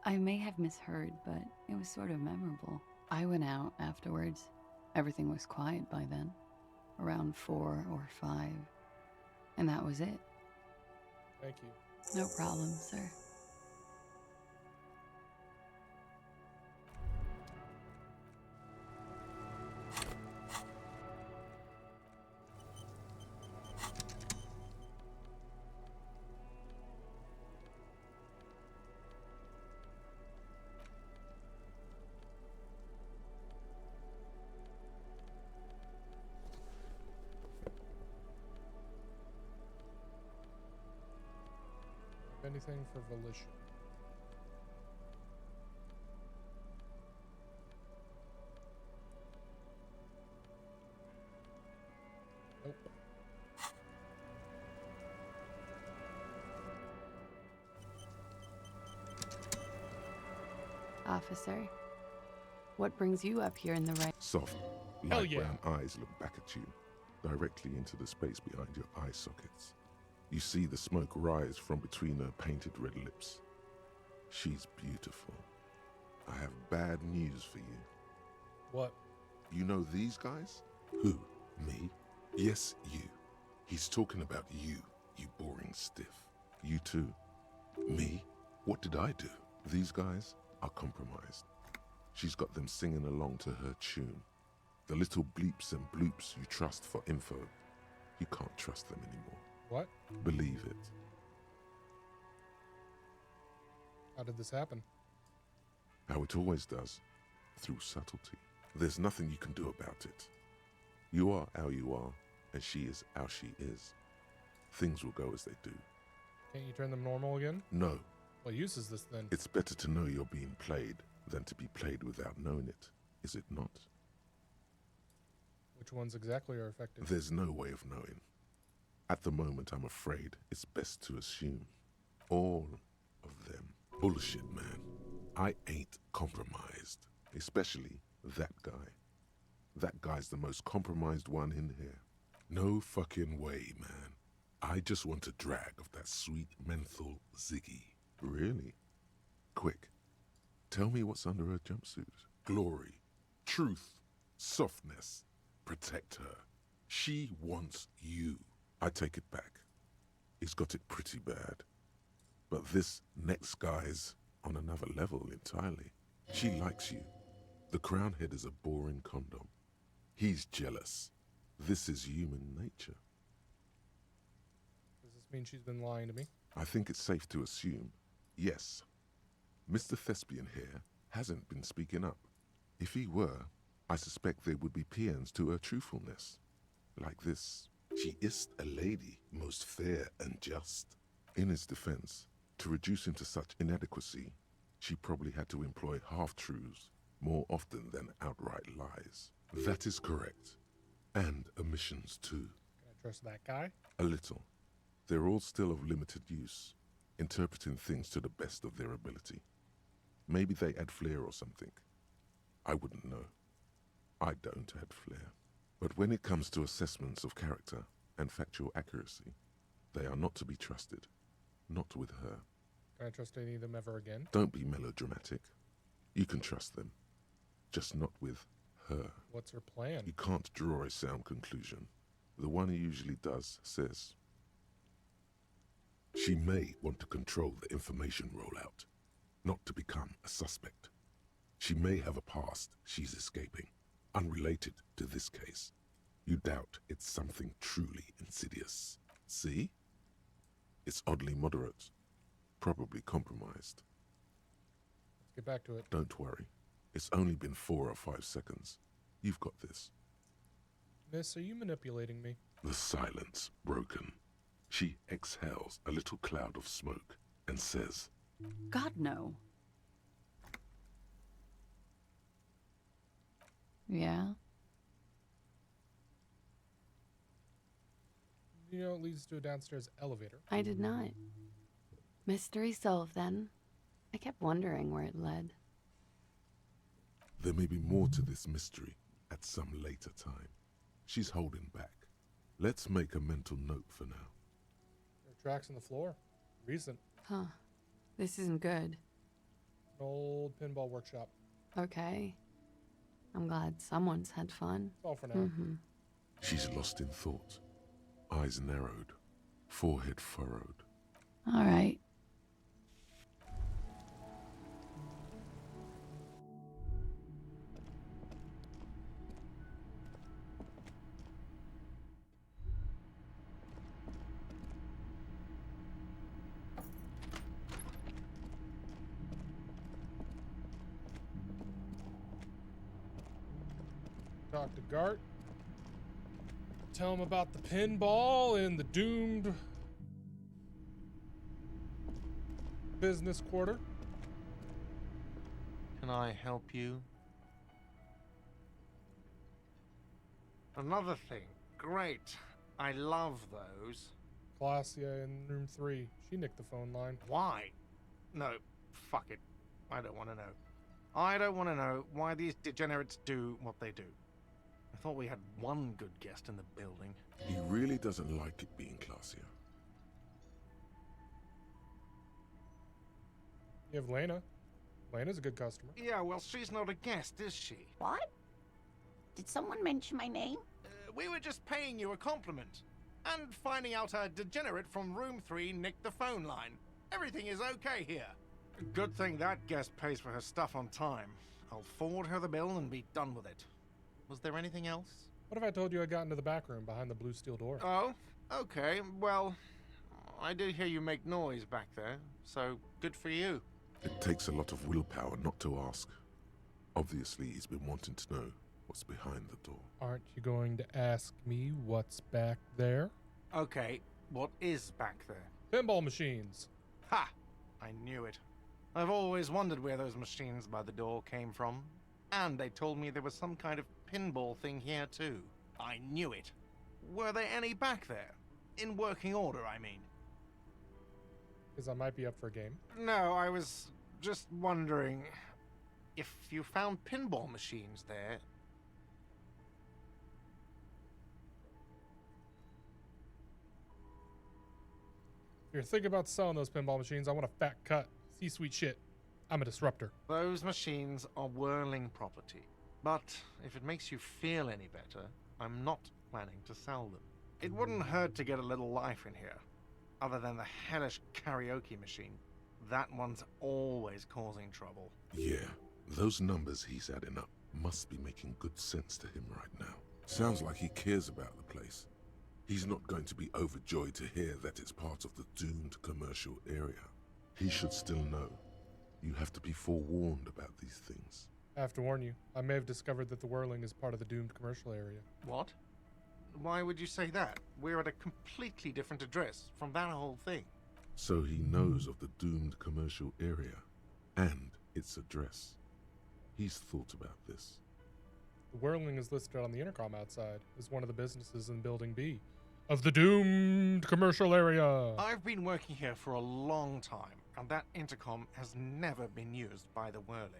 I may have misheard, but it was sort of memorable. I went out afterwards. Everything was quiet by then. Around 4 or 5. And that was it. Thank you. No problem, sir. anything for volition. Nope. Officer, what brings you up here in the right? Soft, Hell light yeah. brown eyes look back at you, directly into the space behind your eye sockets. You see the smoke rise from between her painted red lips. She's beautiful. I have bad news for you. What? You know these guys? Who? Me? Yes, you. He's talking about you, you boring stiff. You too. Me? What did I do? These guys are compromised. She's got them singing along to her tune. The little bleeps and bloops you trust for info. You can't trust them anymore. What? Believe it. How did this happen? How it always does. Through subtlety. There's nothing you can do about it. You are how you are, and she is how she is. Things will go as they do. Can't you turn them normal again? No. What use is this then? It's better to know you're being played than to be played without knowing it, is it not? Which ones exactly are effective? There's no way of knowing. At the moment, I'm afraid it's best to assume. All of them. Bullshit, man. I ain't compromised. Especially that guy. That guy's the most compromised one in here. No fucking way, man. I just want a drag of that sweet menthol Ziggy. Really? Quick. Tell me what's under her jumpsuit. Glory. Truth. Softness. Protect her. She wants you. I take it back. He's got it pretty bad. But this next guy's on another level entirely. She likes you. The crown head is a boring condom. He's jealous. This is human nature. Does this mean she's been lying to me? I think it's safe to assume, yes. Mr. Thespian here hasn't been speaking up. If he were, I suspect there would be paeans to her truthfulness. Like this, she is a lady, most fair and just. In his defense, to reduce him to such inadequacy, she probably had to employ half-truths more often than outright lies. That is correct. And omissions too. Can I trust that guy? A little. They're all still of limited use, interpreting things to the best of their ability. Maybe they add flair or something. I wouldn't know. I don't add flair. But when it comes to assessments of character and factual accuracy, they are not to be trusted. Not with her. Can I trust any of them ever again? Don't be melodramatic. You can trust them. Just not with her. What's her plan? You can't draw a sound conclusion. The one who usually does says, she may want to control the information rollout, not to become a suspect. She may have a past she's escaping, unrelated to this case. You doubt it's something truly insidious. See? It's oddly moderate, probably compromised. Let's get back to it. Don't worry. It's only been 4 or 5 seconds. You've got this. Miss, are you manipulating me? The silence broken. She exhales a little cloud of smoke and says, God, no. Yeah? You know it leads to a downstairs elevator. I did not. Mystery solved then. I kept wondering where it led. there may be more to this mystery at some later time. She's holding back. Let's make a mental note for now. There are tracks on the floor. Recent. Huh. This isn't good. An old pinball workshop. Okay. I'm glad someone's had fun. That's all for now. Mm-hmm. She's lost in thought. Eyes narrowed. Forehead furrowed. All right. Talk to Gart. Tell him about the pinball and the doomed business quarter. Can I help you? Another thing. Great. I love those. Claudia in room 3. She nicked the phone line. Why? No, fuck it. I don't want to know. I don't want to know why these degenerates do what they do. I thought we had one good guest in the building. He really doesn't like it being classier. You have Lena. Lena's a good customer. Yeah, well, she's not a guest, is she? What? Did someone mention my name? We were just paying you a compliment. And finding out a degenerate from room 3 nicked the phone line. Everything is okay here. Good thing that guest pays for her stuff on time. I'll forward her the bill and be done with it. Was there anything else? What if I told you I got into the back room behind the blue steel door? Oh, okay. Well, I did hear you make noise back there, so good for you. It takes a lot of willpower not to ask. Obviously, he's been wanting to know what's behind the door. Aren't you going to ask me what's back there? Okay, what is back there? Pinball machines. Ha! I knew it. I've always wondered where those machines by the door came from. And they told me there was some kind of pinball thing here too. I knew it. Were there any back there? In working order, I mean. Because I might be up for a game. No, I was just wondering if you found pinball machines there. If you're thinking about selling those pinball machines, I want a fat cut. C-suite shit. I'm a disruptor. Those machines are whirling property. But if it makes you feel any better, I'm not planning to sell them. It wouldn't hurt to get a little life in here. Other than the hellish karaoke machine. That one's always causing trouble. Yeah, those numbers he's adding up must be making good sense to him right now. Sounds like he cares about the place. He's not going to be overjoyed to hear that it's part of the doomed commercial area. He should still know. You have to be forewarned about these things. I have to warn you, I may have discovered that the whirling is part of the doomed commercial area. What? Why would you say that? We're at a completely different address from that whole thing. So he knows of the doomed commercial area and its address. He's thought about this. The whirling is listed on the intercom outside as one of the businesses in Building B of the doomed commercial area. I've been working here for a long time, and that intercom has never been used by the whirling.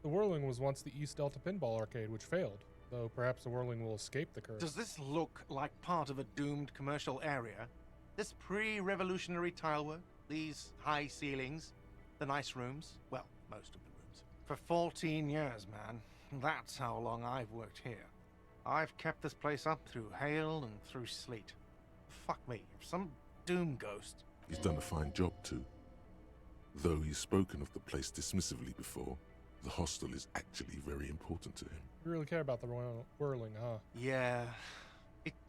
The whirling was once the East Delta Pinball Arcade, which failed, though perhaps the whirling will escape the curse. Does this look like part of a doomed commercial area? This pre-revolutionary tilework, these high ceilings, the nice rooms, well, most of the rooms. For 14 years, man. That's how long I've worked here. I've kept this place up through hail and through sleet. Fuck me, if some doom ghost... He's done a fine job too. Though he's spoken of the place dismissively before, the hostel is actually very important to him. You really care about the whirling, huh? Yeah,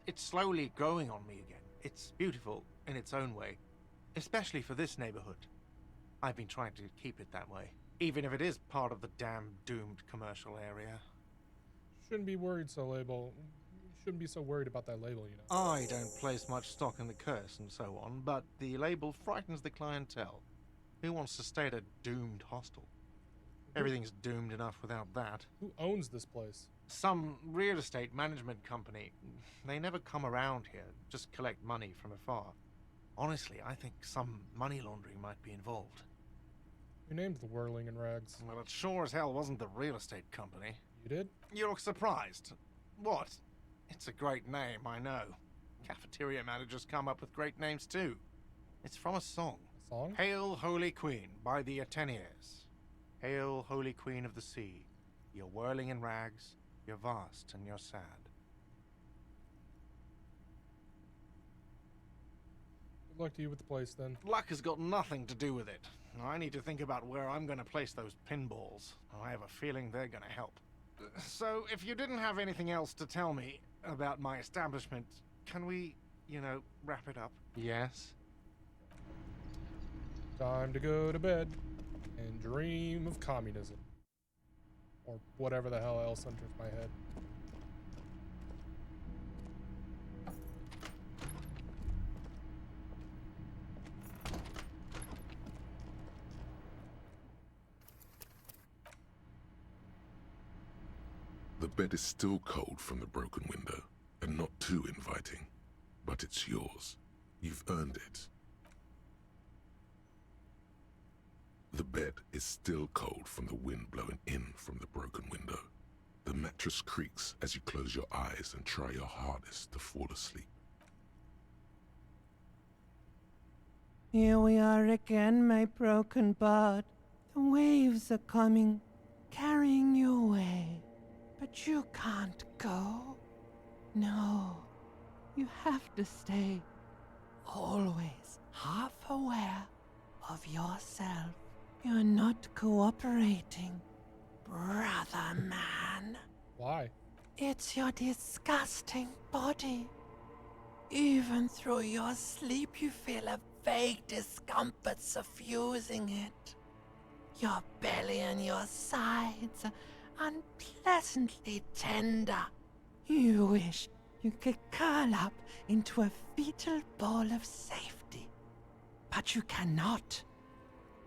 it's slowly growing on me again. It's beautiful in its own way, especially for this neighborhood. I've been trying to keep it that way, even if it is part of the damn doomed commercial area. Shouldn't be worried so label. Shouldn't be so worried about that label, you know. I don't place much stock in the curse and so on, but the label frightens the clientele. Who wants to stay at a doomed hostel? Everything's doomed enough without that. Who owns this place? Some real estate management company. They never come around here, just collect money from afar. Honestly, I think some money laundering might be involved. You named the whirling in rags. Well, it sure as hell wasn't the real estate company. You did? You look surprised. What? It's a great name, I know. Cafeteria managers come up with great names too. It's from a song. A song? Hail, Holy Queen, by the Ateniers. Hail, Holy Queen of the Sea. You're whirling in rags, you're vast and you're sad. Good luck to you with the place, then. Luck has got nothing to do with it. I need to think about where I'm going to place those pinballs. I have a feeling they're going to help. So, if you didn't have anything else to tell me about my establishment, can we, wrap it up? Yes? Time to go to bed and dream of communism. Or whatever the hell else enters my head. bed is still cold from the broken window, and not too inviting, but it's yours. You've earned it. The bed is still cold from the wind blowing in from the broken window. The mattress creaks as you close your eyes and try your hardest to fall asleep. Here we are again, my broken bud. The waves are coming, carrying you away. But you can't go. No, you have to stay. Always half aware of yourself. You're not cooperating, brother man. Why? It's your disgusting body. Even through your sleep, you feel a vague discomfort suffusing it. Your belly and your sides are unpleasantly tender. You wish you could curl up into a fetal ball of safety. But you cannot,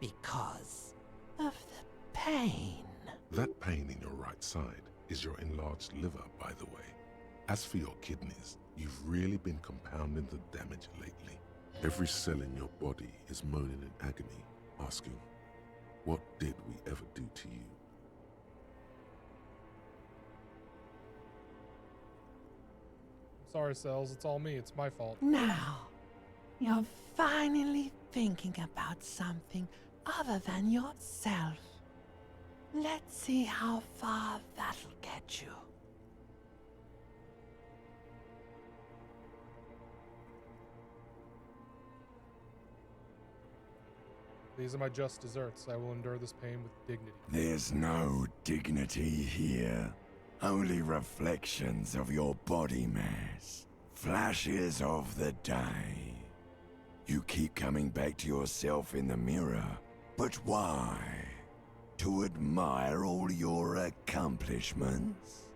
because of the pain. That pain in your right side is your enlarged liver, by the way. As for your kidneys, you've really been compounding the damage lately. Every cell in your body is moaning in agony, asking, what did we ever do to you? I'm sorry, Cells. It's all me. It's my fault. Now, you're finally thinking about something other than yourself. Let's see how far that'll get you. These are my just desserts. I will endure this pain with dignity. There's no dignity here. Only reflections of your body mass. Flashes of the day. You keep coming back to yourself in the mirror. But why? To admire all your accomplishments?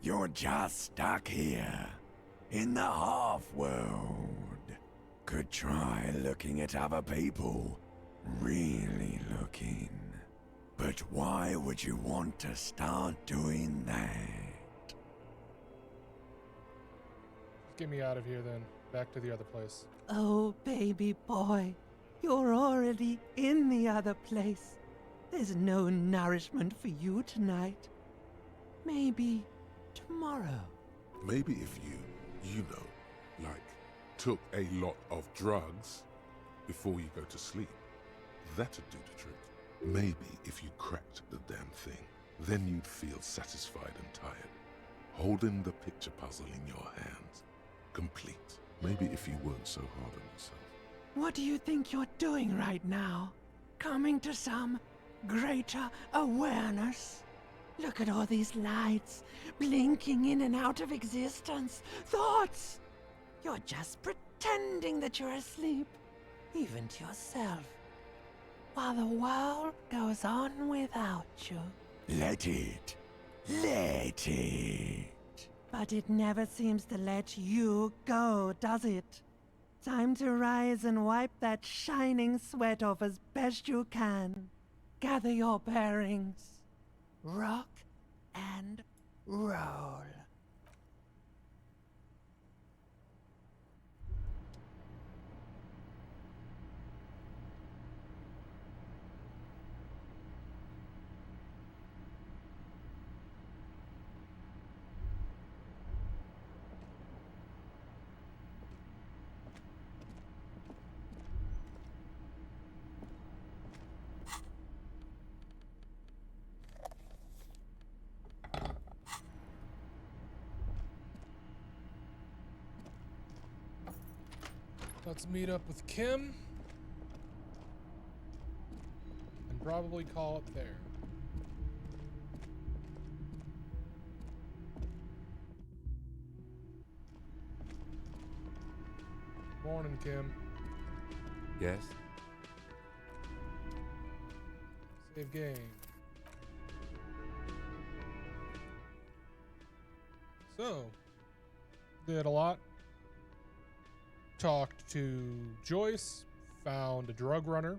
You're just stuck here, in the half-world. Could try looking at other people. Really looking. But why would you want to start doing that? Just get me out of here then. Back to the other place. Oh, baby boy, you're already in the other place. There's no nourishment for you tonight. Maybe tomorrow. Maybe if you know, like, took a lot of drugs before you go to sleep, that'd do the trick. Maybe if you cracked the damn thing, then you'd feel satisfied and tired, holding the picture puzzle in your hands, complete. Maybe if you weren't so hard on yourself. What do you think you're doing right now? Coming to some greater awareness? Look at all these lights, blinking in and out of existence. Thoughts! You're just pretending that you're asleep, even to yourself, while the world goes on without you. Let it. Let it. But it never seems to let you go, does it? Time to rise and wipe that shining sweat off as best you can. Gather your bearings. Rock and roll. Let's meet up with Kim and probably call it there. Morning, Kim. Yes? Save game. So, did a lot. Talked to Joyce, found a drug runner,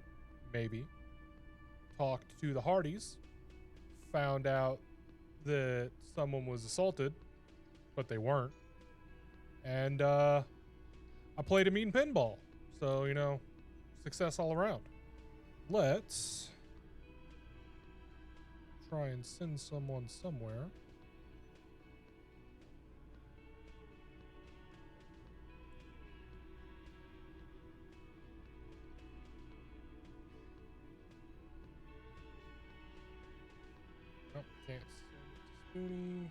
maybe. Talked to the Hardies, found out that someone was assaulted, but they weren't. And I played a mean pinball. So, you know, success all around. Let's try and send someone somewhere. Nope, can't send it to Spoonie.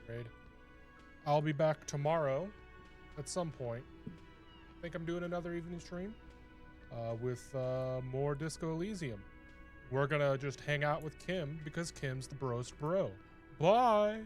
Afraid. I'll be back tomorrow at some point. I think I'm doing another evening stream with more Disco Elysium. We're gonna just hang out with Kim because Kim's the brost bro. Bye!